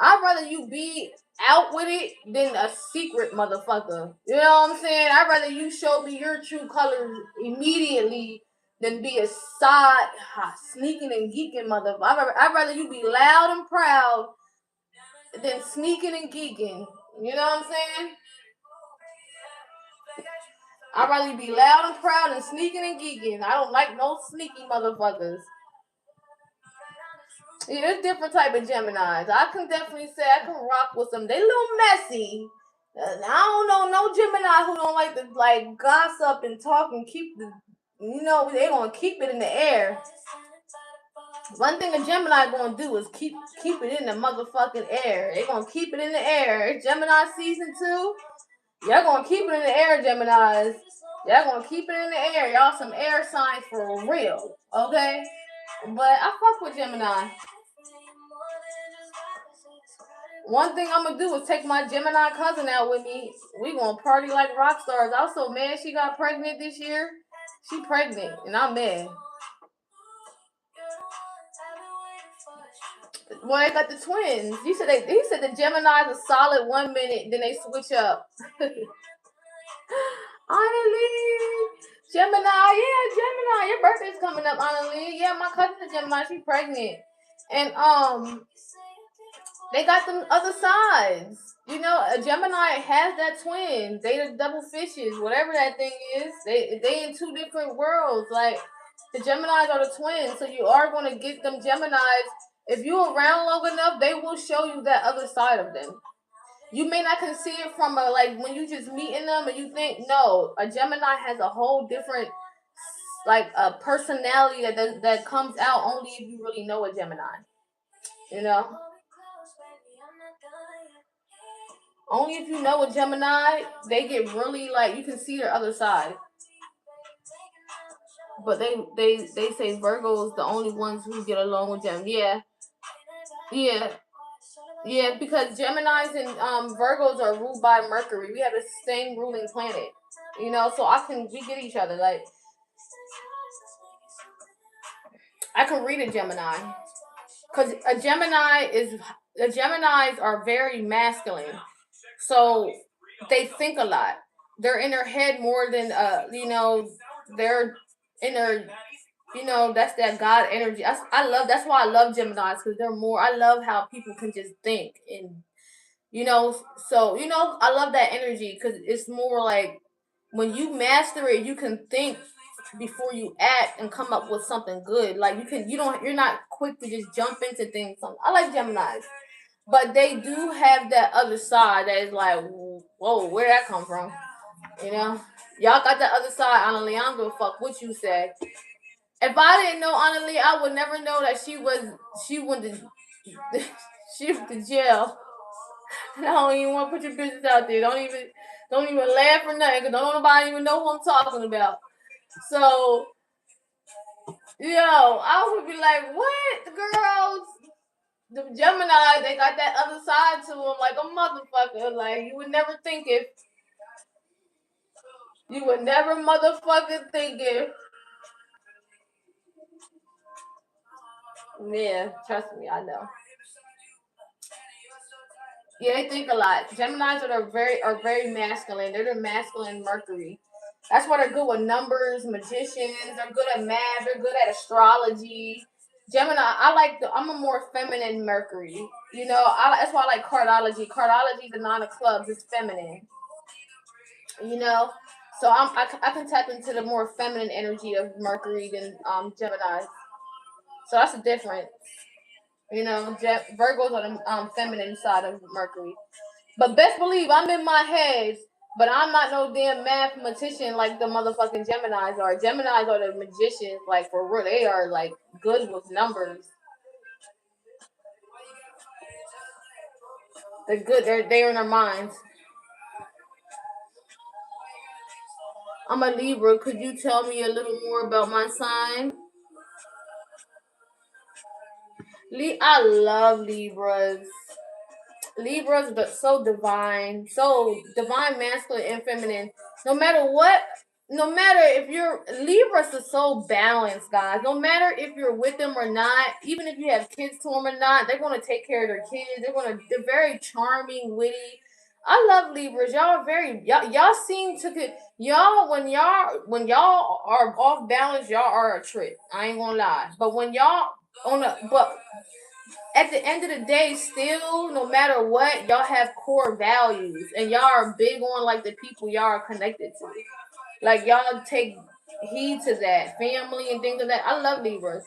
I'd rather you be out with it than a secret motherfucker. You know what I'm saying? I'd rather you show me your true colors immediately than be a side sneaking and geeking motherfucker. I'd rather you be loud and proud than sneaking and geeking. You know what I'm saying? I'd rather be loud and proud than sneaking and geeking. I don't like no sneaky motherfuckers. Yeah, there's different type of Geminis. I can definitely say I can rock with them. They a little messy. I don't know no Gemini who don't like to like gossip and talk and keep the, you know, they gonna keep it in the air. One thing a Gemini gonna do is keep it in the motherfucking air. They gonna keep it in the air. It's Gemini season 2. Y'all gonna keep it in the air, Geminis. Y'all gonna keep it in the air. Y'all some air signs for real, okay? But I fuck with Gemini. One thing I'm gonna do is take my Gemini cousin out with me. We gonna party like rock stars. I'm so mad she got pregnant this year. She pregnant, and I'm mad. Well, they got the twins. He said the Gemini's a solid 1 minute, then they switch up. Annalie, Gemini, your birthday's coming up, Annalie. Yeah, my cousin's a Gemini. She's pregnant, and they got them other sides. You know, a Gemini has that twin. They the double fishes, whatever that thing is. They in two different worlds. Like, the Geminis are the twins, so you are going to get them Geminis. If you're around long enough, they will show you that other side of them. You may not can see it from a, like, when you just meeting them and you think, no, a Gemini has a whole different, like, a personality that comes out only if you really know a Gemini. You know? Only if you know a Gemini, they get really, like, you can see their other side. But they say Virgos the only ones who get along with them. Yeah, because Geminis and Virgos are ruled by Mercury. We have the same ruling planet. You know, so we get each other. Like, I can read a Gemini. Because the Geminis are very masculine. So they think a lot. They're in their head more than, you know, they're in their, you know, that's that God energy. That's why I love Geminis, because I love how people can just think. And, you know, so, you know, I love that energy because it's more like when you master it, you can think before you act and come up with something good. Like, you're not quick to just jump into things. I like Geminis, but they do have that other side that is like, whoa, where'd that come from? You know, y'all got that other side. Annalie, I don't give a fuck what you say. If I didn't know Annalie, I would never know that she went to jail. I don't even want to put your business out there. Don't even laugh or nothing, because don't nobody even know who I'm talking about. So, yo, I would be like, what, girls? The Gemini, they got that other side to them, like a motherfucker. Like you would never think it. You would never motherfucking think it. Yeah, trust me, I know. Yeah, they think a lot. Geminis are very masculine. They're the masculine Mercury. That's why they're good with numbers, magicians. They're good at math. They're good at astrology. Gemini, I'm a more feminine Mercury. You know, that's why I like cardology. Cardology, the nine of clubs, is feminine. You know, so I can tap into the more feminine energy of Mercury than Gemini. So that's a difference. You know, Virgo's on the feminine side of Mercury. But best believe I'm in my head, but I'm not no damn mathematician like the motherfucking Geminis are. Geminis are the magicians, like for real. They are like good with numbers. They're good. They're in their minds. I'm a Libra. Could you tell me a little more about my sign? I love Libras. Libras, but so divine, masculine and feminine. No matter what, no matter if you're Libras are so balanced, guys. No matter if you're with them or not, even if you have kids to them or not, they're gonna take care of their kids. They're very charming, witty. I love Libras. Y'all are y'all seem to get y'all are off balance. Y'all are a trip. I ain't gonna lie. But when y'all on a but at the end of the day, still, no matter what, y'all have core values and y'all are big on like the people y'all are connected to. Like y'all take heed to that family and things like that. I love Libras.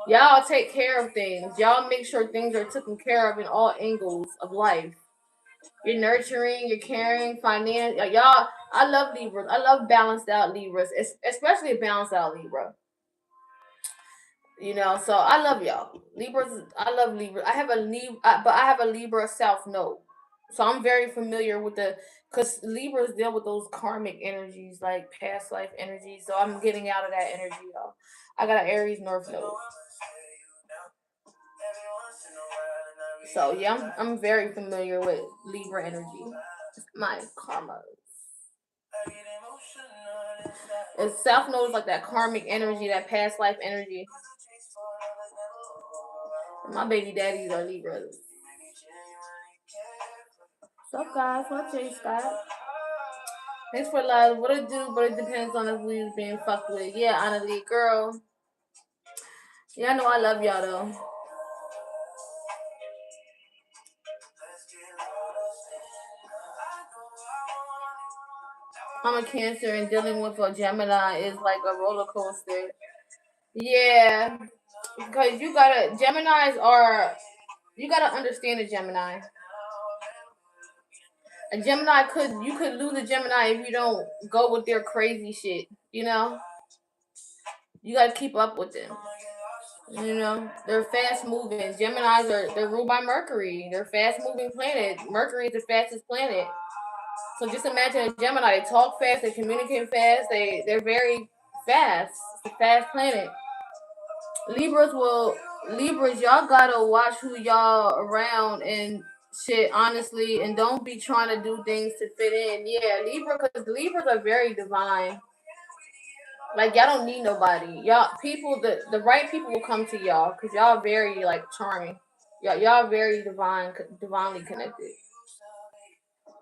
Y'all take care of things. Y'all make sure things are taken care of in all angles of life. You're nurturing, you're caring, finance. Y'all, I love Libras. I love balanced out Libras, especially a balanced out Libra. You know, so I love y'all. Libras, I love Libra. But I have a Libra South Node, so I'm very familiar with cause Libras deal with those karmic energies, like past life energies. So I'm getting out of that energy, y'all. I got an Aries North Node, so yeah, I'm very familiar with Libra energy. My karma. It's South Node is like that karmic energy, that past life energy. My baby daddies are Libras. What's up, guys? What's up, Scott? Thanks for love. What it do, but it depends on if we was being fucked with. Yeah, honestly, girl. Yeah, I know I love y'all though. I'm a Cancer and dealing with a Gemini is like a roller coaster. Yeah, because you gotta understand a Gemini. A Gemini you could lose a Gemini if you don't go with their crazy shit. You know, you gotta keep up with them. You know, they're fast moving. They're ruled by Mercury. They're fast moving planet. Mercury is the fastest planet. So just imagine a Gemini. They talk fast. They communicate fast. They're very fast. It's a fast planet. Libras will Libras. Y'all gotta watch who y'all around and shit. Honestly, and don't be trying to do things to fit in. Yeah, because Libras are very divine. Like y'all don't need nobody. The right people will come to y'all because y'all very like charming. Y'all very divinely connected.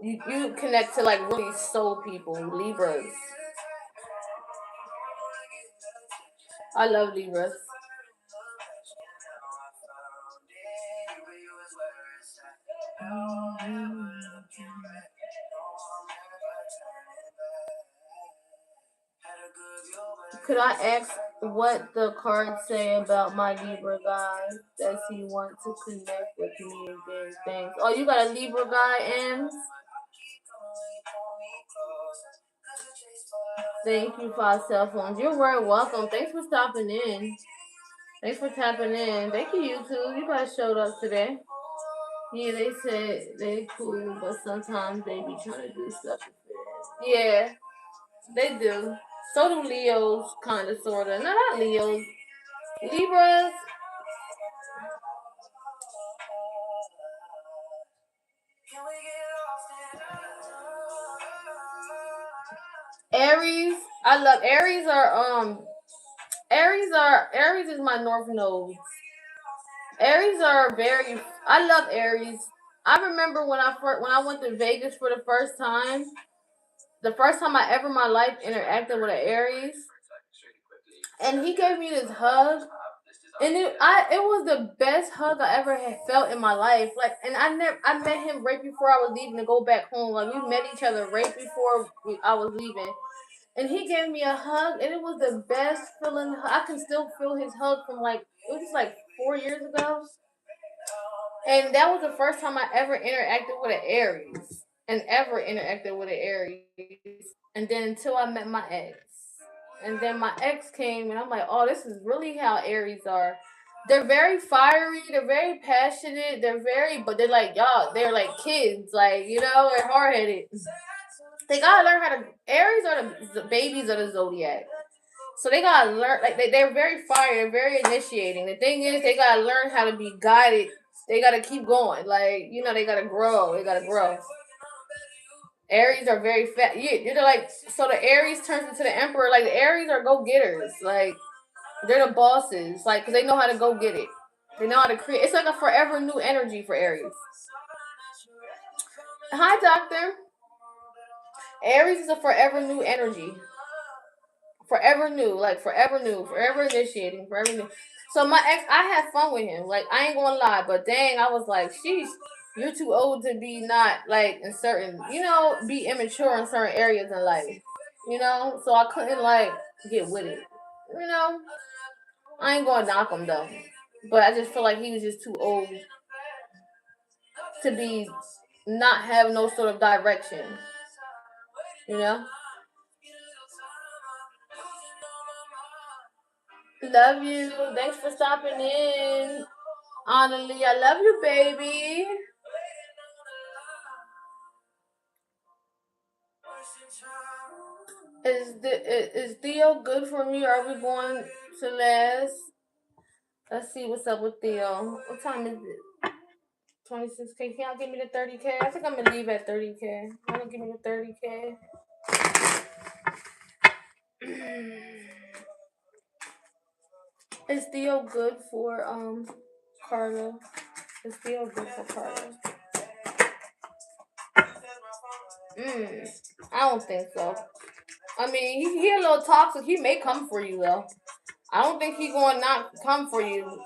You connect to like really soul people, Libras. I love Libras. Could I ask what the cards say about my Libra guy? Does he want to connect with me and things? Oh, you got a Libra guy, Ems? Thank you for our cell phones. You're very welcome. Thanks for stopping in. Thanks for tapping in. Thank you, YouTube. You guys showed up today. Yeah, they said they cool, but sometimes they be trying to do stuff. Yeah, they do. So do Leos, kind of, sort of. No, not Leos. Libras. Aries, I love Aries is my north node. Aries are very. I love Aries. I remember when I went to Vegas for the first time. The first time I ever in my life interacted with an Aries, and he gave me this hug, and it was the best hug I ever had felt in my life. Like, and I met him right before I was leaving to go back home. Like, we met each other right before I was leaving, and he gave me a hug, and it was the best feeling. I can still feel his hug from like it was like 4 years ago. And that was the first time I ever interacted with an Aries. And ever interacted with an Aries. And then until I met my ex. And then my ex came and I'm like, oh, this is really how Aries are. They're very fiery, they're very passionate, but they're like, y'all, they're like kids, like, they're hard headed. They gotta learn how to, Aries are the babies of the zodiac. So they gotta learn, like, they're very fire, they're very initiating. The thing is, they gotta learn how to be guided. They gotta keep going. Like, they gotta grow. They gotta grow. Aries are very fat. You're like, so the Aries turns into the Emperor. Like, the Aries are go getters. Like, they're the bosses. Like, because they know how to go get it. They know how to create. It's like a forever new energy for Aries. Hi, Doctor. Aries is a forever new energy. Forever new, like forever new, forever initiating, forever new. So my ex, I had fun with him. Like, I ain't gonna lie, but dang, I was like, sheesh, you're too old to be not like in certain, be immature in certain areas in life. So I couldn't like get with it. I ain't gonna knock him though, but I just feel like he was just too old to be not have no sort of direction. You know. Love you. Thanks for stopping in. Annalie, I love you, baby. Is Theo good for me? Or are we going to last? Let's see what's up with Theo. What time is it? 26K. Can y'all give me the 30K? I think I'm gonna leave at 30K. I'm gonna give me the 30K. Is Theo good for Carla? Is Theo good for Carla? I don't think so. I mean, he a little toxic. He may come for you though. I don't think he's going to not come for you.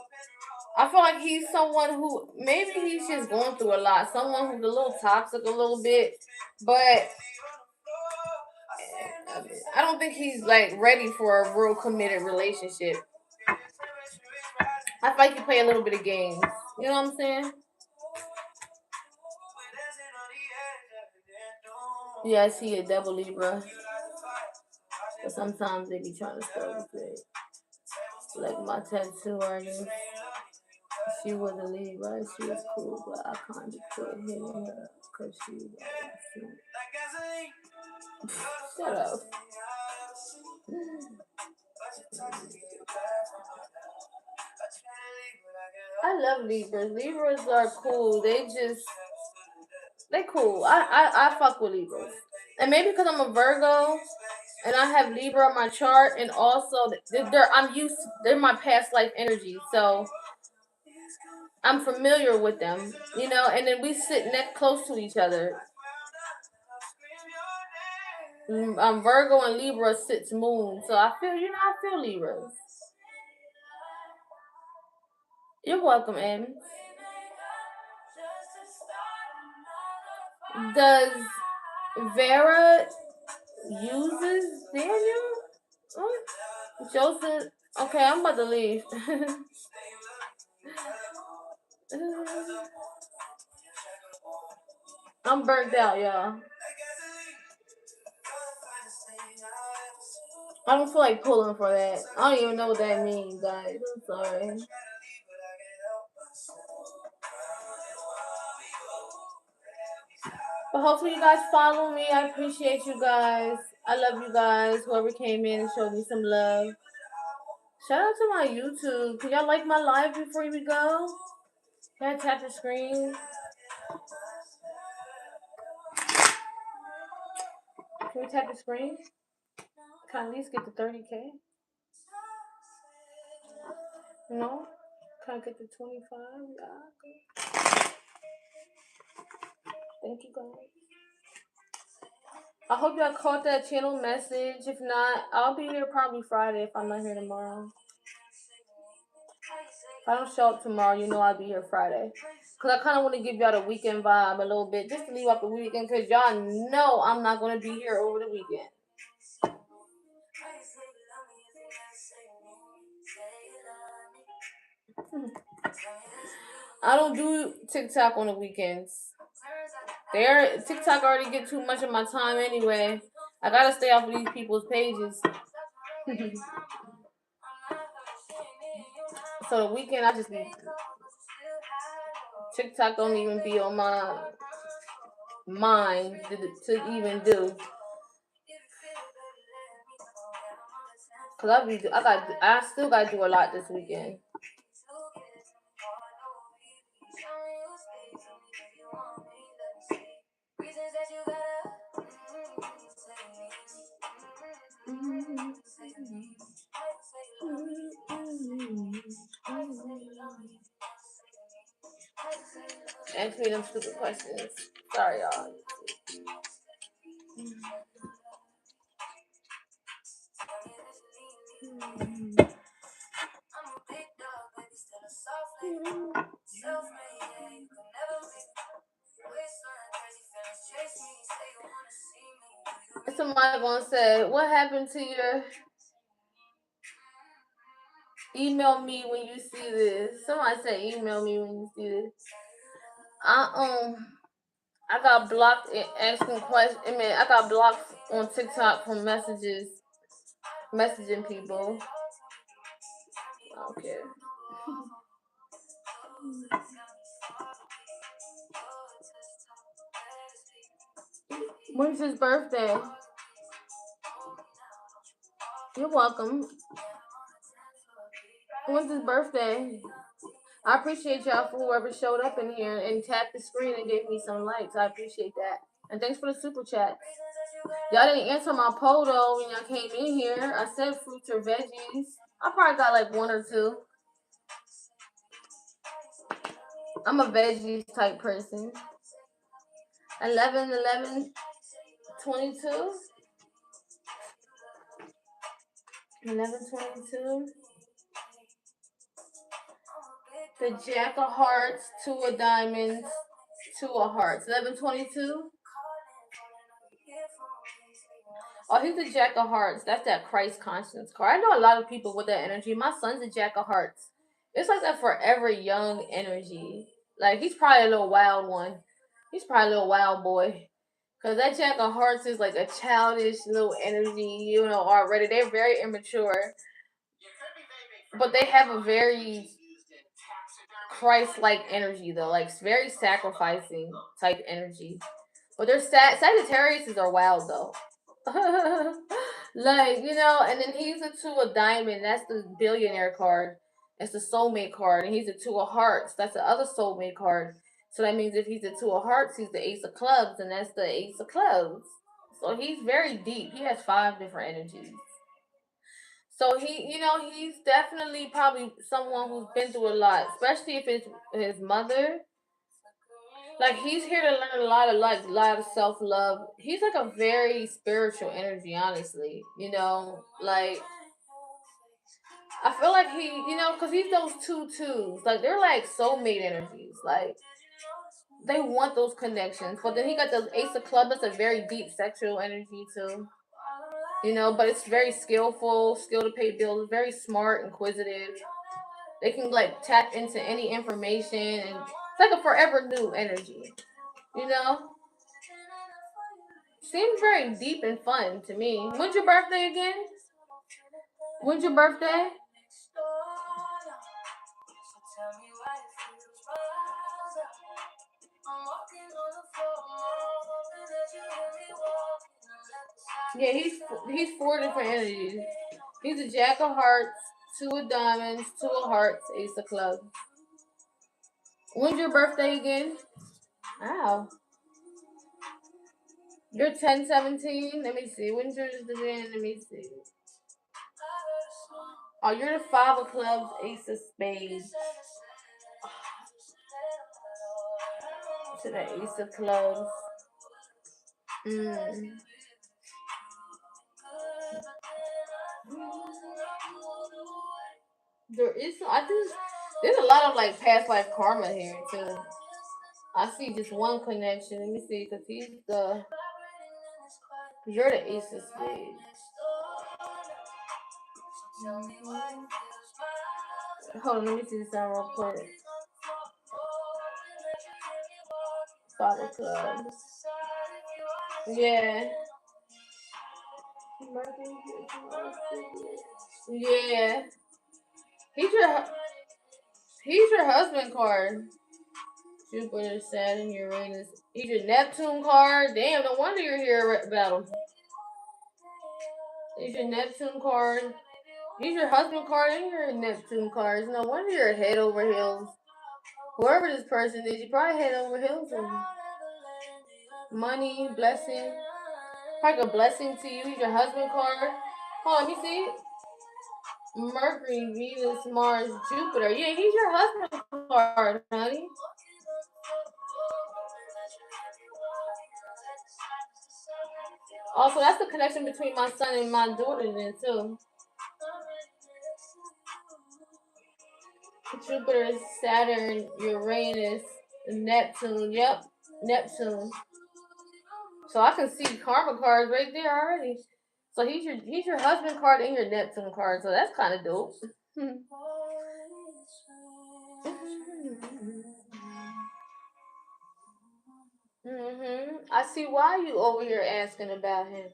I feel like he's someone who maybe he's just going through a lot. Someone who's a little toxic a little bit, but I don't think he's like ready for a real committed relationship. I feel like he play a little bit of games. You know what I'm saying? Yeah, I see a double Libra. But sometimes they be trying to start with it. Like my tattoo artist. She was a Libra. She was cool, but I kind of quit hitting her because she was shut up. I love Libras. Libras are cool. They cool. I fuck with Libras. And maybe because I'm a Virgo and I have Libra on my chart, and also they're my past life energy, so I'm familiar with them, and then we sit next close to each other. Virgo and Libra sits moon, so I feel Libras. You're welcome, Amy. Does Vera uses Daniel? Joseph. Okay, I'm about to leave. I'm burnt out, y'all. I don't feel like pulling for that. I don't even know what that means, guys. I'm sorry. But hopefully you guys follow me. I appreciate you guys. I love you guys. Whoever came in and showed me some love. Shout out to my YouTube. Can y'all like my live before we go? Can I tap the screen? Can we tap the screen? Can I at least get the 30K? No? Can I get the 25? Yeah. Thank you, guys. I hope y'all caught that channel message. If not, I'll be here probably Friday if I'm not here tomorrow. If I don't show up tomorrow, you know I'll be here Friday. Because I kind of want to give y'all the weekend vibe a little bit. Just to leave up the weekend. Because y'all know I'm not going to be here over the weekend. I don't do TikTok on the weekends. TikTok already get too much of my time anyway. I gotta stay off of these people's pages. So the weekend I just be TikTok don't even be on my mind to even do. Cause I still gotta do a lot this weekend. Ask me them stupid questions. Sorry, y'all. Somebody gonna say, what happened to your email me when you see this? Somebody say email me when you see this. I got blocked asking questions. I got blocked on TikTok from messaging people. I don't care. When's his birthday? You're welcome. When's his birthday? I appreciate y'all for whoever showed up in here and tapped the screen and gave me some likes. I appreciate that. And thanks for the super chat. Y'all didn't answer my poll though when y'all came in here. I said fruits or veggies. I probably got like one or two. I'm a veggies type person. 11, 22. 11, 22. The Jack of Hearts, 2 of Diamonds, 2 of Hearts. 11, 22. Oh, he's a Jack of Hearts. That's that Christ conscience card. I know a lot of people with that energy. My son's a Jack of Hearts. It's like that forever young energy. Like, he's probably a little wild one. He's probably a little wild boy. Because that Jack of Hearts is like a childish little energy, already. They're very immature. But they have a very Christ-like energy, though. Like, it's very sacrificing type energy. But they're Sagittariuses are wild, though. Like, and then he's a 2 of Diamond. That's the billionaire card. That's the soulmate card. And he's a 2 of Hearts. That's the other soulmate card. So that means if he's a 2 of Hearts, he's the Ace of Clubs. And that's the Ace of Clubs. So he's very deep. He has 5 different energies. So he's definitely probably someone who's been through a lot, especially if it's his mother. Like, he's here to learn a lot of self-love. He's like a very spiritual energy, honestly. Like, I feel like because he's those 2 2s. Like, they're like soulmate energies. Like, they want those connections. But then he got the Ace of Clubs. That's a very deep sexual energy, too. But it's very skillful, skill to pay bills, very smart, inquisitive. They can, like, tap into any information, and it's like a forever new energy. Seems very deep and fun to me. When's your birthday again? When's your birthday? Yeah, he's 4 different energies. He's a Jack of Hearts, 2 of Diamonds, 2 of Hearts, Ace of Clubs. When's your birthday again? Wow. You're 10/17. Let me see. When's yours again? Let me see. Oh, you're the 5 of clubs, ace of spades. To the ace of clubs. Mm. There is, I think, there's a lot of like past life karma here too. I see just one connection. Let me see, cause you're the ace of spades. Hold on, let me see this out real quick. 5 of clubs. Yeah. Yeah. He's your he's your husband card. Jupiter, Saturn, Uranus. He's your Neptune card. Damn, no wonder you're here about him. He's your Neptune card. He's your husband card and your Neptune cards. No wonder you're head over heels. Whoever this person is, you probably head over heels for him. Money, blessing. Like a blessing to you. He's your husband card. Oh, let me see. Mercury, Venus, Mars, Jupiter. Yeah, he's your husband card, honey. Also, that's the connection between my son and my daughter then too. Jupiter, Saturn, Uranus, Neptune. Yep, Neptune. So I can see karma cards right there already. So he's your husband card and your Neptune card. So that's kind of dope. I see why you over here asking about him.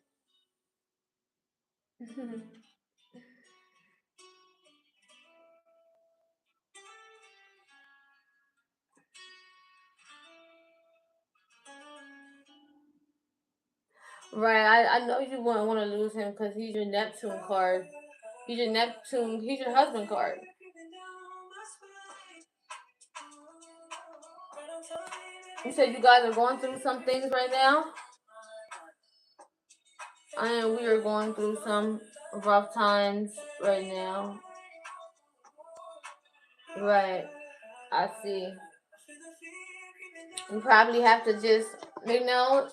Right, I know you wouldn't want to lose him because he's your Neptune card. He's your Neptune. He's your husband card. You said you guys are going through some things right now, and we are going through some rough times right now. Right, I see. You probably have to just, you know,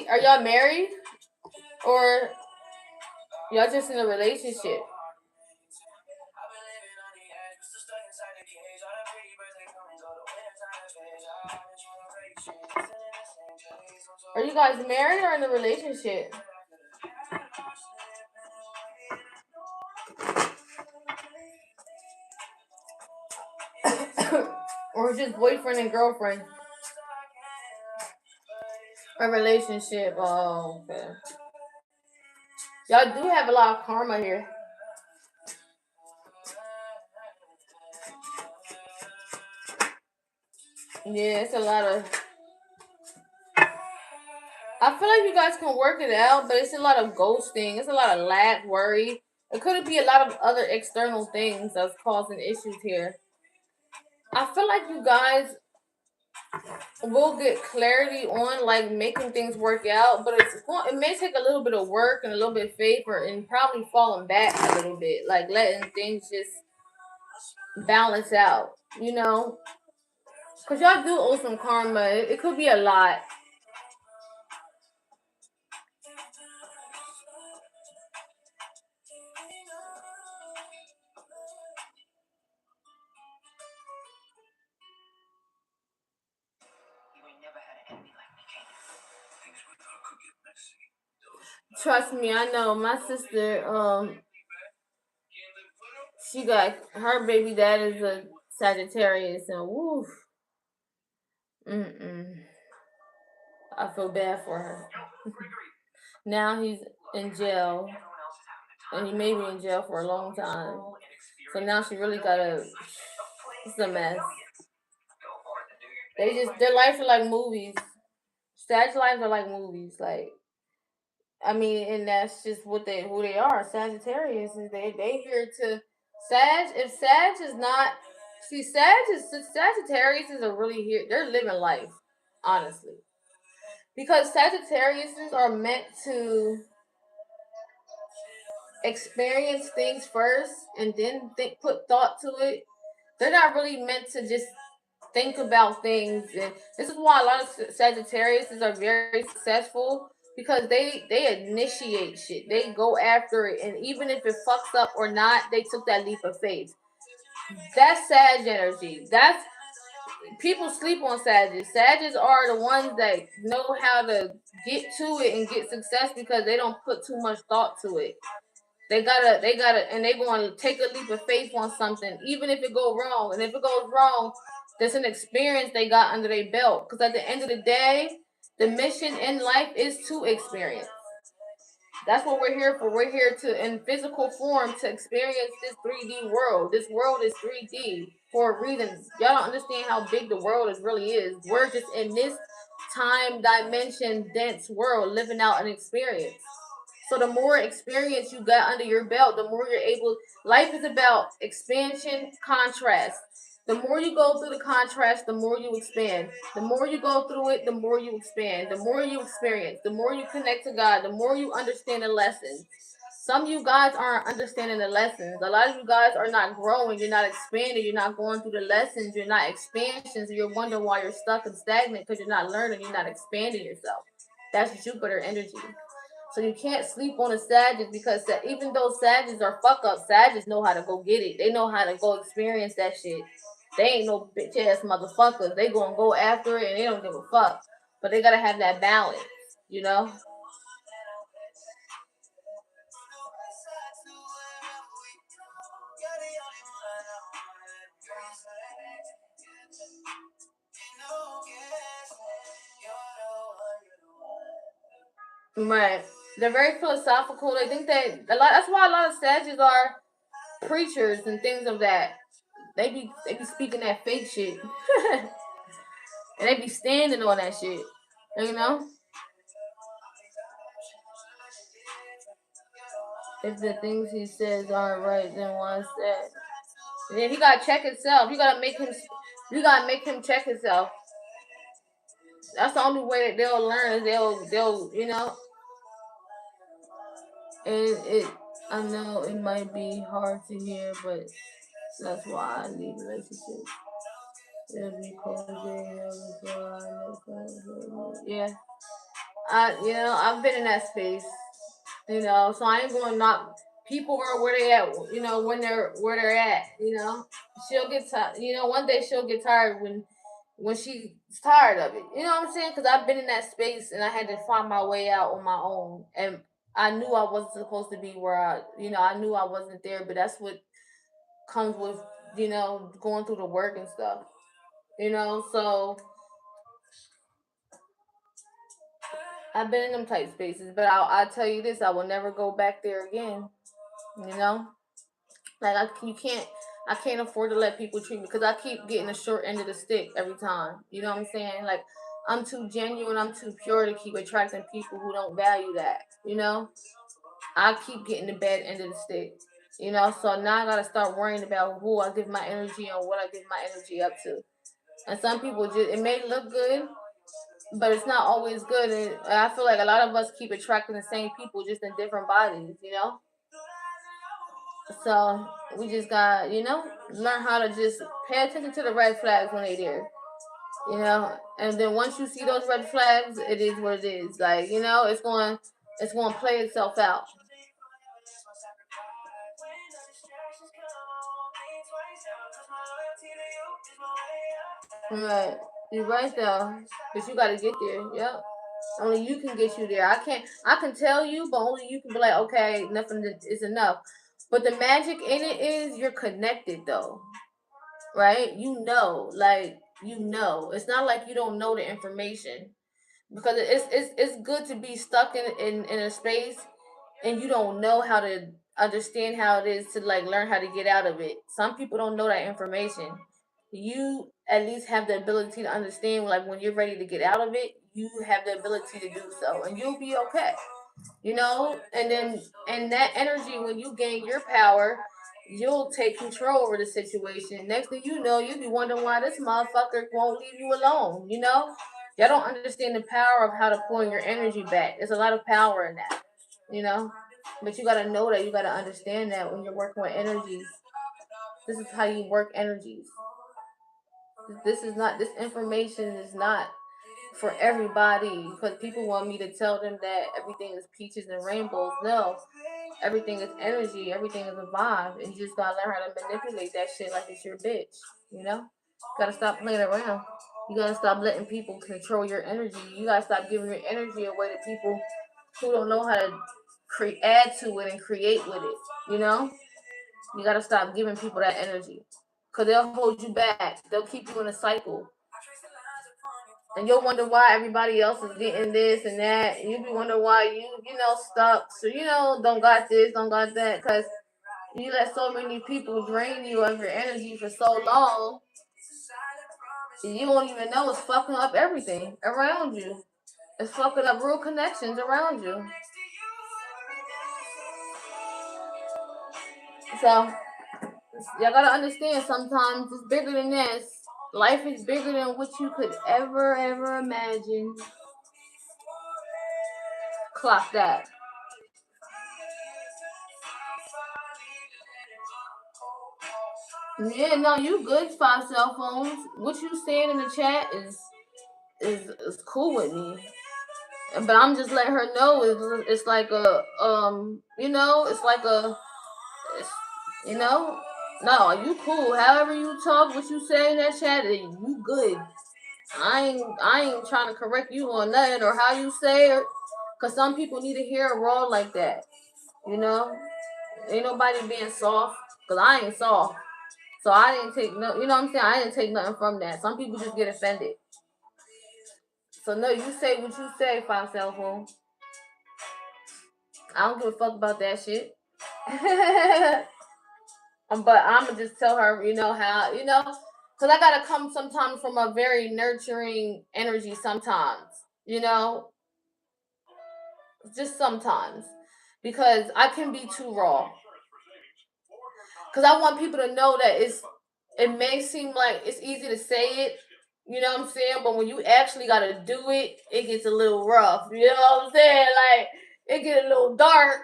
are y'all married or y'all just in a relationship? Are you guys married or in a relationship? Or just boyfriend and girlfriend? A relationship. Oh, okay. Y'all do have a lot of karma here. Yeah, it's a lot of. I feel like you guys can work it out, but it's a lot of ghosting. It's a lot of lack, worry. It could be a lot of other external things that's causing issues here. I feel like you guys will get clarity on like making things work out, but it may take a little bit of work and a little bit of faith, and probably falling back a little bit, like letting things just balance out, you know, because y'all do owe some karma. It could be a lot. Trust me, I know. My sister, she got her baby dad is a Sagittarius, and woof, mm. I feel bad for her. Now he's in jail, and he may be in jail for a long time. So now she really gotta. It's a mess. Their lives are like movies. Sag lives are like movies. Like I mean, and that's just what they who they are. Sagittarius is they here to Sag. If Sag is not see Sagittarius is a really here. They're living life, honestly, because Sagittarius are meant to experience things first and then put thought to it. They're not really meant to just think about things, and this is why a lot of Sagittarius are very successful because they initiate shit. They go after it, and even if it fucks up or not, they took that leap of faith. That's Sag energy. That's people sleep on Sages. Sages are the ones that know how to get to it and get success because they don't put too much thought to it. And they going to take a leap of faith on something, even if it go wrong. And if it goes wrong, there's an experience they got under their belt. Because at the end of the day, the mission in life is to experience. That's what we're here for. We're here to, in physical form, to experience this 3D world. This world is 3D for a reason. Y'all don't understand how big the world really is. We're just in this time dimension dense world living out an experience. So the more experience you got under your belt, the more you're able. Life is about expansion, contrast. The more you go through the contrast, the more you expand. The more you go through it, the more you expand. The more you experience, the more you connect to God, the more you understand the lessons. Some of you guys aren't understanding the lessons. A lot of you guys are not growing. You're not expanding. You're not going through the lessons. You're not expansions. You're wondering why you're stuck and stagnant because you're not learning. You're not expanding yourself. That's Jupiter energy. So you can't sleep on the Sagittarius because even though Sagittarius are fuck up, Sagittarius know how to go get it. They know how to go experience that shit. They ain't no bitch ass motherfuckers. They gonna go after it and they don't give a fuck. But they gotta have that balance, you know? Right. They're very philosophical. They think that a lot. That's why a lot of Sagittarius are preachers and things of that. They be speaking that fake shit, and they be standing on that shit. You know, if the things he says aren't right, then why that? And then he gotta check himself. You gotta make him. You gotta make him check himself. That's the only way that they'll learn. Is they'll and it. I know it might be hard to hear, but that's why I leave relationships. It'll be cozy before yeah. I've been in that space. So I ain't gonna knock people are where they at. When they're where they're at. She'll get tired. One day she'll get tired when she's tired of it. You know what I'm saying? Because I've been in that space and I had to find my way out on my own. And I knew I wasn't supposed to be where I knew I wasn't there. But that's what comes with going through the work and stuff. So I've been in them tight spaces, but I'll tell you this: I will never go back there again. You know, like I can't afford to let people treat me because I keep getting the short end of the stick every time. You know what I'm saying? Like I'm too genuine, I'm too pure to keep attracting people who don't value that. I keep getting the bad end of the stick. So now I gotta start worrying about who I give my energy and what I give my energy up to. And some people just it may look good, but it's not always good. And I feel like a lot of us keep attracting the same people just in different bodies. So we just got learn how to just pay attention to the red flags when they there. And then once you see those red flags, it is what it is. Like it's going to play itself out. Right, you're right though, but you got to get there. Yep. Only you can get you there. I can't. I can tell you, but only you can be like, okay, nothing is enough. But the magic in it is you're connected though, right? It's not like you don't know the information because it's good to be stuck in a space and you don't know how to understand how it is to like learn how to get out of it. Some people don't know that information. You at least have the ability to understand like when you're ready to get out of it, you have the ability to do so and you'll be okay. you know, and that energy, when you gain your power, you'll take control over the situation. Next thing you know, you'll be wondering why this motherfucker won't leave you alone, you know. Y'all don't understand the power of how to pull your energy back. There's a lot of power in that, you know. But you gotta know that, you gotta understand that when you're working with energies, this is how you work energies. This is not, this information is not for everybody, because people want me to tell them that everything is peaches and rainbows. No, everything is energy, everything is a vibe, and you just gotta learn how to manipulate that shit like it's your bitch, you know. Gotta stop playing around. You gotta stop letting people control your energy. You gotta stop giving your energy away to people who don't know how to add to it and create with it, you know. You gotta stop giving people that energy, because they'll hold you back. They'll keep you in a cycle. And you'll wonder why everybody else is getting this and that. And you'll be wondering why you know, stuck. So, you know, don't got this, don't got that. Because you let so many people drain you of your energy for so long, you won't even know it's fucking up everything around you. It's fucking up real connections around you. So, y'all gotta understand, sometimes it's bigger than this. Life is bigger than what you could ever imagine. Clock that. Yeah, no, you good, Five Cell Phones. What you saying in the chat is cool with me. But I'm just letting her know it's like a you know, it's like a it's, you know, no, you cool. However you talk, what you say in that chat, you good. I ain't trying to correct you on nothing or how you say it, cause some people need to hear it raw like that. You know, ain't nobody being soft, cause I ain't soft. So I didn't take no, you know what I'm saying? I didn't take nothing from that. Some people just get offended. So no, you say what you say, Five Cell Phone. I don't give a fuck about that shit. But I'ma just tell her, you know, how, you know, because I gotta come sometimes from a very nurturing energy sometimes, you know, just sometimes, because I can be too raw. Because I want people to know that it may seem like it's easy to say it, you know what I'm saying? But when you actually gotta do it, it gets a little rough. You know what I'm saying? Like, it get a little dark.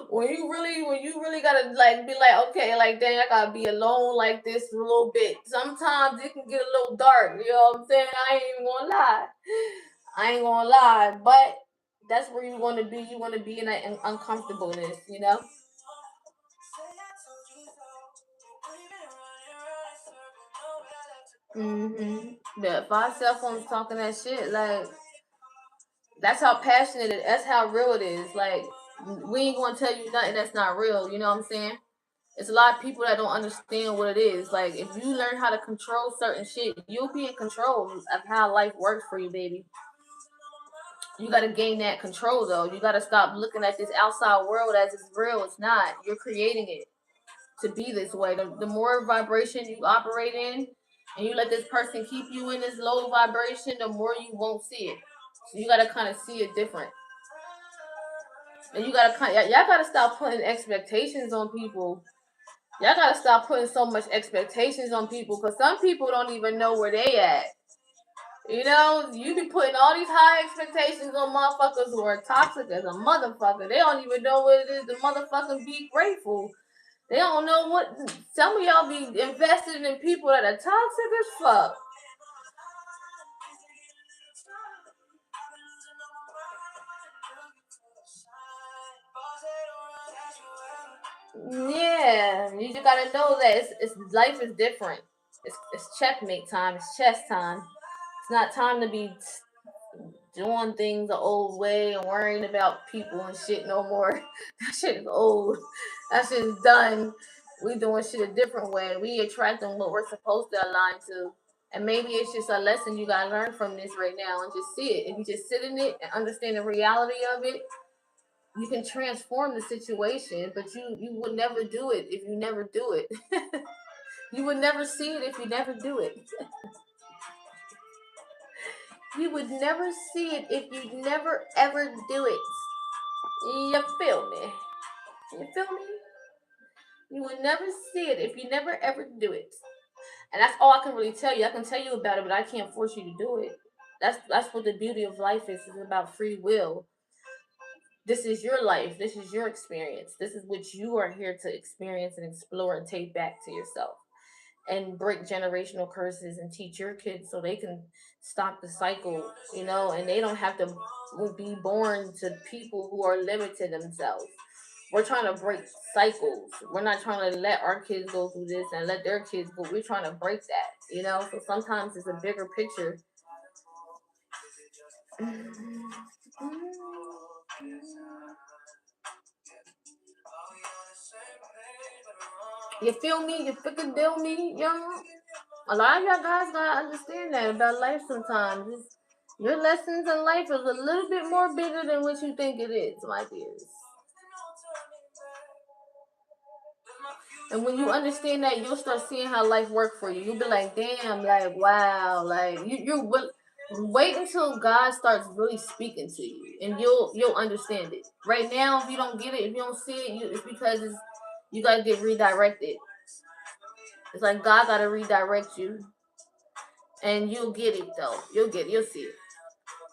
when you really gotta like be like, okay, like, dang, I gotta be alone like this a little bit. Sometimes it can get a little dark. You know what I'm saying? I ain't even gonna lie. I ain't gonna lie, but that's where you want to be. You want to be in that uncomfortableness, you know. Yeah, Five Cell Phones talking that shit, like, that's how passionate it is. That's how real it is. Like, we ain't gonna tell you nothing that's not real. You know what I'm saying? It's a lot of people that don't understand what it is. Like, if you learn how to control certain shit, you'll be in control of how life works for you, baby. You gotta gain that control, though. You gotta stop looking at this outside world as it's real. It's not. You're creating it to be this way. The more vibration you operate in, and you let this person keep you in this low vibration, the more you won't see it. So you gotta kind of see it different. And you gotta y'all gotta stop putting expectations on people. Y'all gotta stop putting so much expectations on people, because some people don't even know where they at. You know, you be putting all these high expectations on motherfuckers who are toxic as a motherfucker. They don't even know what it is to motherfucking be grateful. They don't know what. Some of y'all be invested in people that are toxic as fuck. Yeah, you just gotta know that it's life is different. It's checkmate time. It's chess time. It's not time to be doing things the old way and worrying about people and shit no more. That shit is old. That shit is done. We doing shit a different way. We attracting what we're supposed to align to. And maybe it's just a lesson you gotta learn from this right now and just see it. If you just sit in it and understand the reality of it, you can transform the situation, but you would never do it if you never do it. You would never see it if you never do it. You would never see it if you never ever do it. You feel me? You feel me? You would never see it if you never ever do it. And that's all I can really tell you. I can tell you about it, but I can't force you to do it. That's what the beauty of life is. It's about free will. This is your life. This is your experience. This is what you are here to experience and explore and take back to yourself and break generational curses and teach your kids so they can stop the cycle, and they don't have to be born to people who are limited themselves. We're trying to break cycles. We're not trying to let our kids go through this and let their kids go. We're trying to break that. So sometimes it's a bigger picture. You feel me? You freaking deal me, y'all? A lot of y'all guys gotta understand that about life sometimes. Your lessons in life is a little bit more bigger than what you think it is, my dears. And when you understand that, you'll start seeing how life works for you. You'll be like, damn, like, wow, like you will wait until God starts really speaking to you, and you'll understand it. Right now, if you don't get it, if you don't see it, it's because you gotta get redirected. It's like God gotta redirect you, and you'll get it though. You'll see it.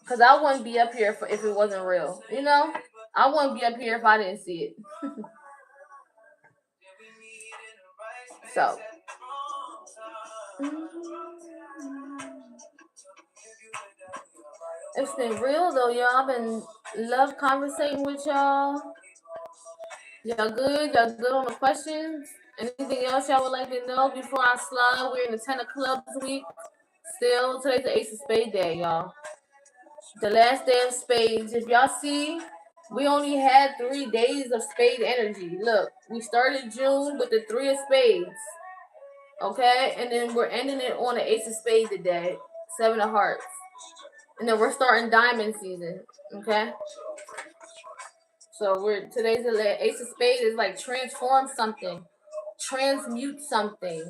Cause I wouldn't be up here if it wasn't real. I wouldn't be up here if I didn't see it. So. It's been real though, y'all. I've been love conversating with y'all. Y'all good? Y'all good on the questions? Anything else y'all would like to know before I slide? We're in the 10 of Clubs week. Still, today's the Ace of Spades day, y'all. The last day of spades. If y'all see, we only had 3 days of spade energy. Look, we started June with the 3 of spades. Okay? And then we're ending it on the Ace of Spades today. 7 of hearts. And then we're starting diamond season. Okay? So today's the Ace of Spades is like transform something, transmute something,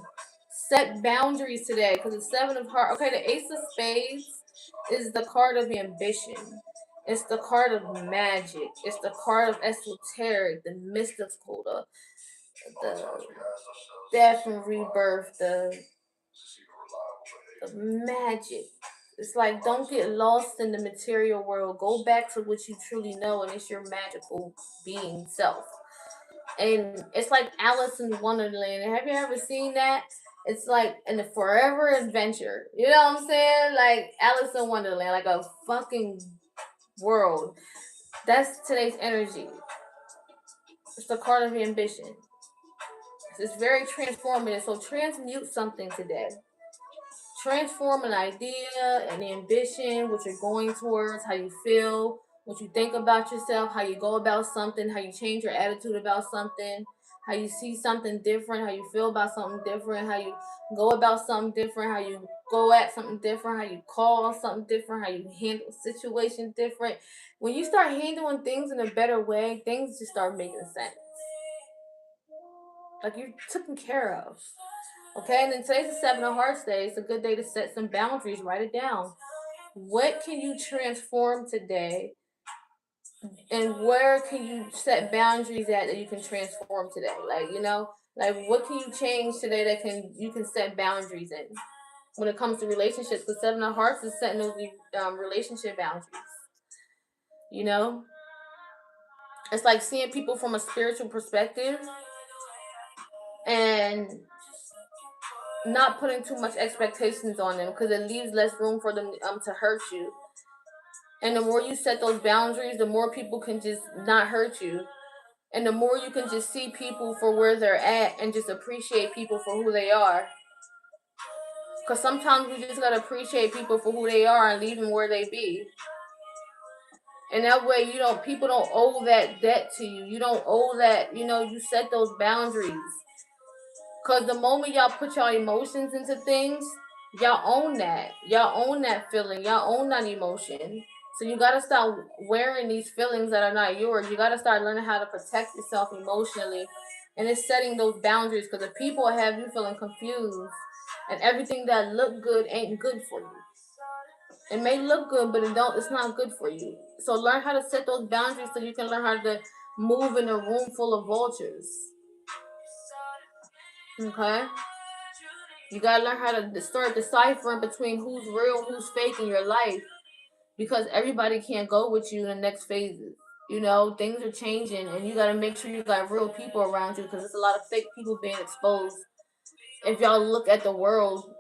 set boundaries today because it's 7 of hearts. Okay, the Ace of Spades is the card of ambition. It's the card of magic. It's the card of esoteric, the mystical, the death and rebirth, the magic. It's like, don't get lost in the material world. Go back to what you truly know, and it's your magical being self. And it's like Alice in Wonderland. Have you ever seen that? It's like in the forever adventure. You know what I'm saying? Like Alice in Wonderland, like a fucking world. That's today's energy. It's the card of ambition. It's very transformative. So transmute something today. Transform an idea, an ambition, what you're going towards, how you feel, what you think about yourself, how you go about something, how you change your attitude about something, how you see something different, how you feel about something different, how you go about something different, how you go at something different, how you call on something different, how you handle situations different. When you start handling things in a better way, things just start making sense. Like you're taken care of. Okay, and then today's the 7 of Hearts day. It's a good day to set some boundaries. Write it down. What can you transform today? And where can you set boundaries at that you can transform today? Like what can you change today that you can set boundaries in? When it comes to relationships, the 7 of Hearts is setting those relationship boundaries. It's like seeing people from a spiritual perspective and not putting too much expectations on them because it leaves less room for them to hurt you. And the more you set those boundaries, the more people can just not hurt you. And the more you can just see people for where they're at and just appreciate people for who they are. Because sometimes we just got to appreciate people for who they are and leave them where they be. And that way, people don't owe that debt to you. You don't owe that, you set those boundaries. Because the moment y'all put y'all emotions into things, y'all own that. Y'all own that feeling. Y'all own that emotion. So you got to start wearing these feelings that are not yours. You got to start learning how to protect yourself emotionally. And it's setting those boundaries because if people have you feeling confused and everything that look good ain't good for you. It may look good, but it's not good for you. So learn how to set those boundaries so you can learn how to move in a room full of vultures. Okay? You gotta learn how to start deciphering between who's real, who's fake in your life. Because everybody can't go with you in the next phases. You know, things are changing, and you gotta make sure you got real people around you, because there's a lot of fake people being exposed. If y'all look at the world,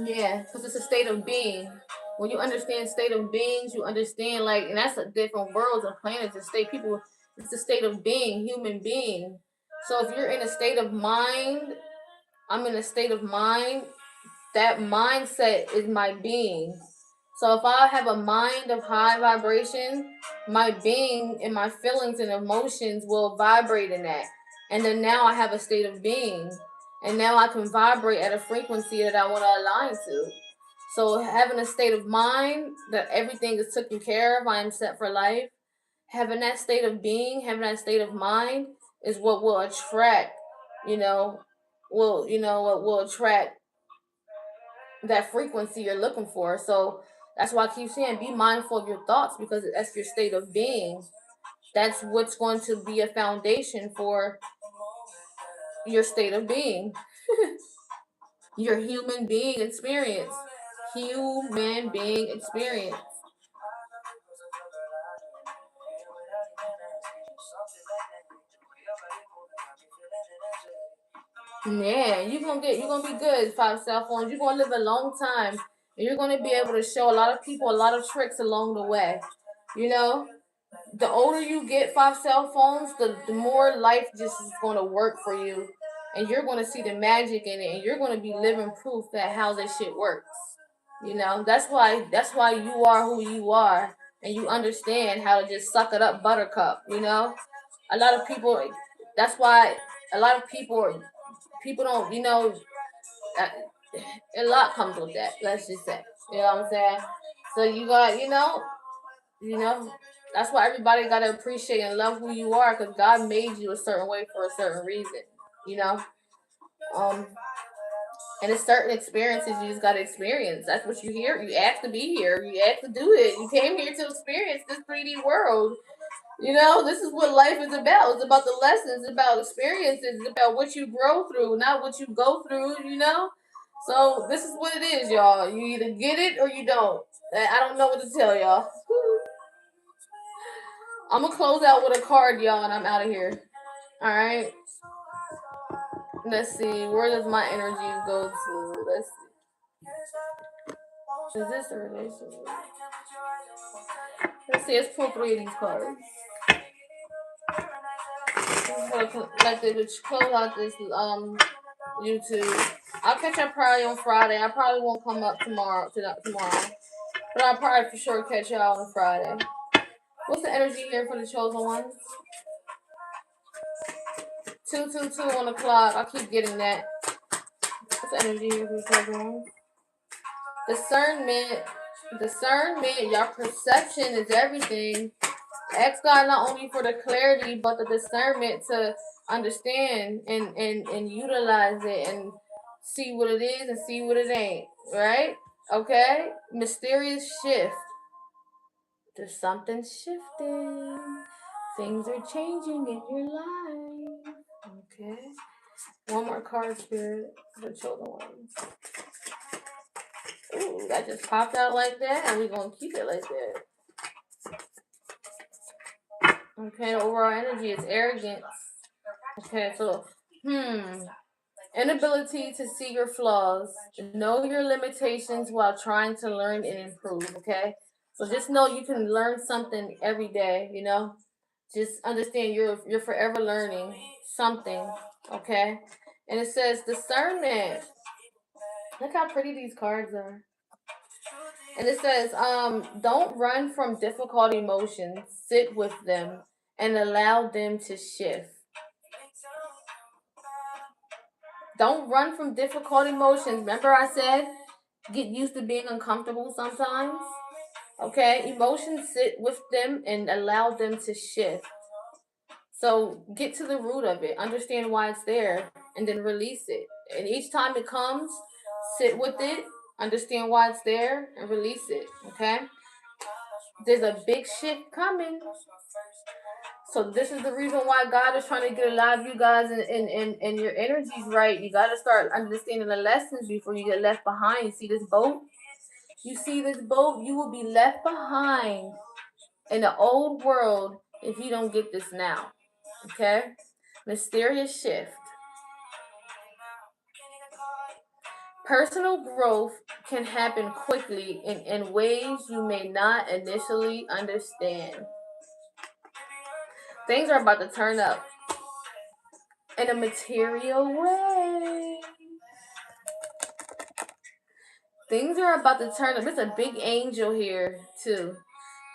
yeah, because it's a state of being. When you understand state of beings, you understand, like, and that's a different worlds and planets and state people. It's a state of being, human being. So if you're in a state of mind, I'm in a state of mind. That mindset is my being. So if I have a mind of high vibration, my being and my feelings and emotions will vibrate in that. And then now I have a state of being. And now I can vibrate at a frequency that I want to align to. So having a state of mind that everything is taken care of, I am set for life. Having that state of being, having that state of mind is what will attract, what will attract that frequency you're looking for. So that's why I keep saying be mindful of your thoughts, because that's your state of being. That's what's going to be a foundation for your state of being. Your human being experience. Human being experience. Yeah, you're gonna be good. Five cell phones. You're gonna live a long time, and you're gonna be able to show a lot of people a lot of tricks along the way. You know, the older you get, five cell phones, the more life just is gonna work for you, and you're gonna see the magic in it, and you're gonna be living proof that how this shit works. You know, that's why you are who you are, and you understand how to just suck it up, buttercup. You know, a lot of people. That's why a lot of people don't. Uh, a lot comes with that. Let's just say, you know what I'm saying. So you got, you know. That's why everybody gotta appreciate and love who you are, because God made you a certain way for a certain reason. You know, um, and it's certain experiences you just gotta experience. That's what you hear. You asked to be here. You asked to do it. You came here to experience this 3D world. You know, this is what life is about. It's about the lessons. It's about experiences. It's about what you grow through, not what you go through. You know. So this is what it is, y'all. You either get it or you don't. I don't know what to tell y'all. I'm gonna close out with a card, y'all, and I'm out of here. All right. Let's see. Where does my energy go to? Let's see. Is this a relationship? Let's see. Let's pull 3 of these cards. Like they would close out this YouTube. I'll catch y'all probably on Friday. I probably won't come up tomorrow, but I'll probably for sure catch y'all on Friday. What's the energy here for the chosen ones? 222 on the clock. I keep getting that. What's the energy here for the chosen ones? Discernment. Your perception is everything. Ask God not only for the clarity, but the discernment to understand and utilize it and see what it is and see what it ain't. Right? Okay? Mysterious shift. There's something shifting. Things are changing in your life. Okay. One more card, Spirit, for the chosen ones. Ooh, that just popped out like that, and we're going to keep it like that. Okay, the overall energy is arrogance. Okay, so, inability to see your flaws. Know your limitations while trying to learn and improve, okay? So just know you can learn something every day, you know? Just understand you're forever learning something, okay? And it says discernment. Look how pretty these cards are. And it says, don't run from difficult emotions. Sit with them and allow them to shift. Don't run from difficult emotions. Remember I said get used to being uncomfortable sometimes? Okay? Emotions, sit with them and allow them to shift. So get to the root of it, understand why it's there, and then release it. And each time it comes, sit with it, understand why it's there, and release it. Okay? There's a big shift coming. So this is the reason why God is trying to get a lot of you guys in your energies right. You got to start understanding the lessons before you get left behind. You see this boat? You see this boat? You will be left behind in the old world if you don't get this now. Okay? Mysterious shift. Personal growth can happen quickly in ways you may not initially understand. Things are about to turn up in a material way. Things are about to turn up. There's a big angel here, too.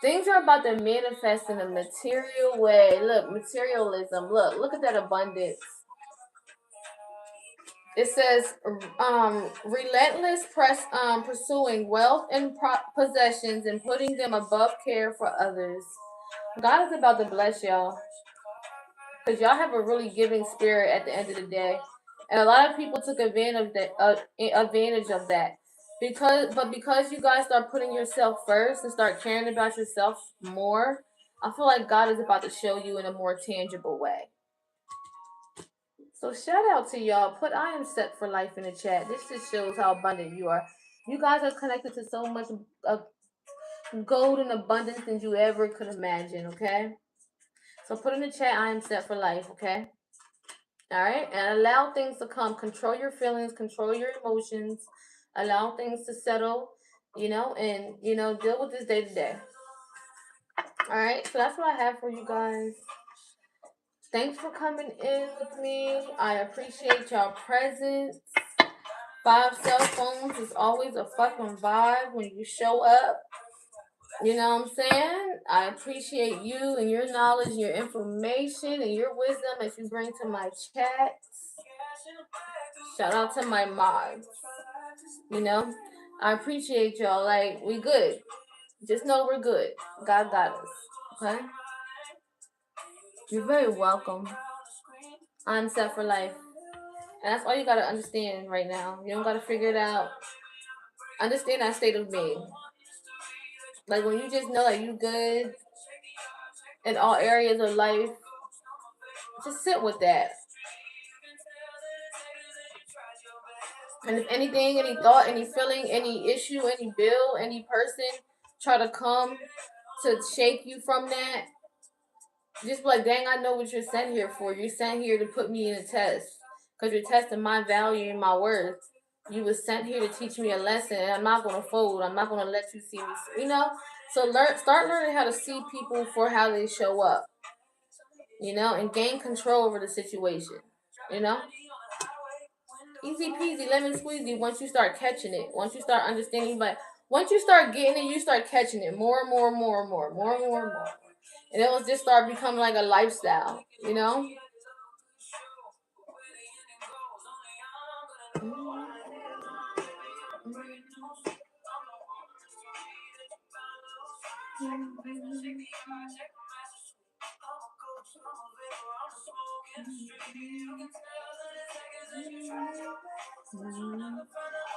Things are about to manifest in a material way. Look, materialism. Look at that abundance. It says, relentless pursuing wealth and possessions and putting them above care for others. God is about to bless y'all. Because y'all have a really giving spirit at the end of the day. And a lot of people took advantage of that. Because you guys start putting yourself first and start caring about yourself more, I feel like God is about to show you in a more tangible way. So shout out to y'all. Put I am set for life in the chat. This just shows how abundant you are. You guys are connected to so much gold and abundance than you ever could imagine, okay? So put in the chat, I am set for life, okay? Alright? And allow things to come. Control your feelings, control your emotions, allow things to settle, and deal with this day to day. Alright, so that's what I have for you guys. Thanks for coming in with me. I appreciate y'all presence. 5 cell phones is always a fucking vibe when you show up. You know what I'm saying? I appreciate you and your knowledge, your information, and your wisdom that you bring to my chats. Shout out to my mods. I appreciate y'all. Like, we good. Just know we're good. God got us. Okay? You're very welcome. I'm set for life. And that's all you gotta understand right now. You don't gotta figure it out. Understand that state of being. Like when you just know that you good in all areas of life, just sit with that. And if anything, any thought, any feeling, any issue, any bill, any person try to come to shake you from that, just be like, dang, I know what you're sent here for. You're sent here to put me in a test. Because you're testing my value and my worth. You was sent here to teach me a lesson, and I'm not going to fold. I'm not going to let you see me, So start learning how to see people for how they show up, and gain control over the situation, Easy peasy, lemon squeezy once you start catching it. Once you start understanding, but once you start getting it, you start catching it more and more and more and more, more and more and more. And it will just start becoming like a lifestyle,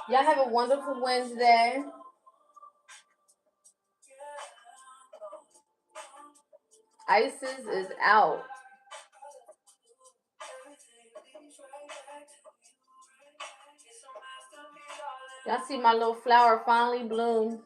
Y'all have a wonderful Wednesday. Isis is out. Y'all see my little flower finally bloom.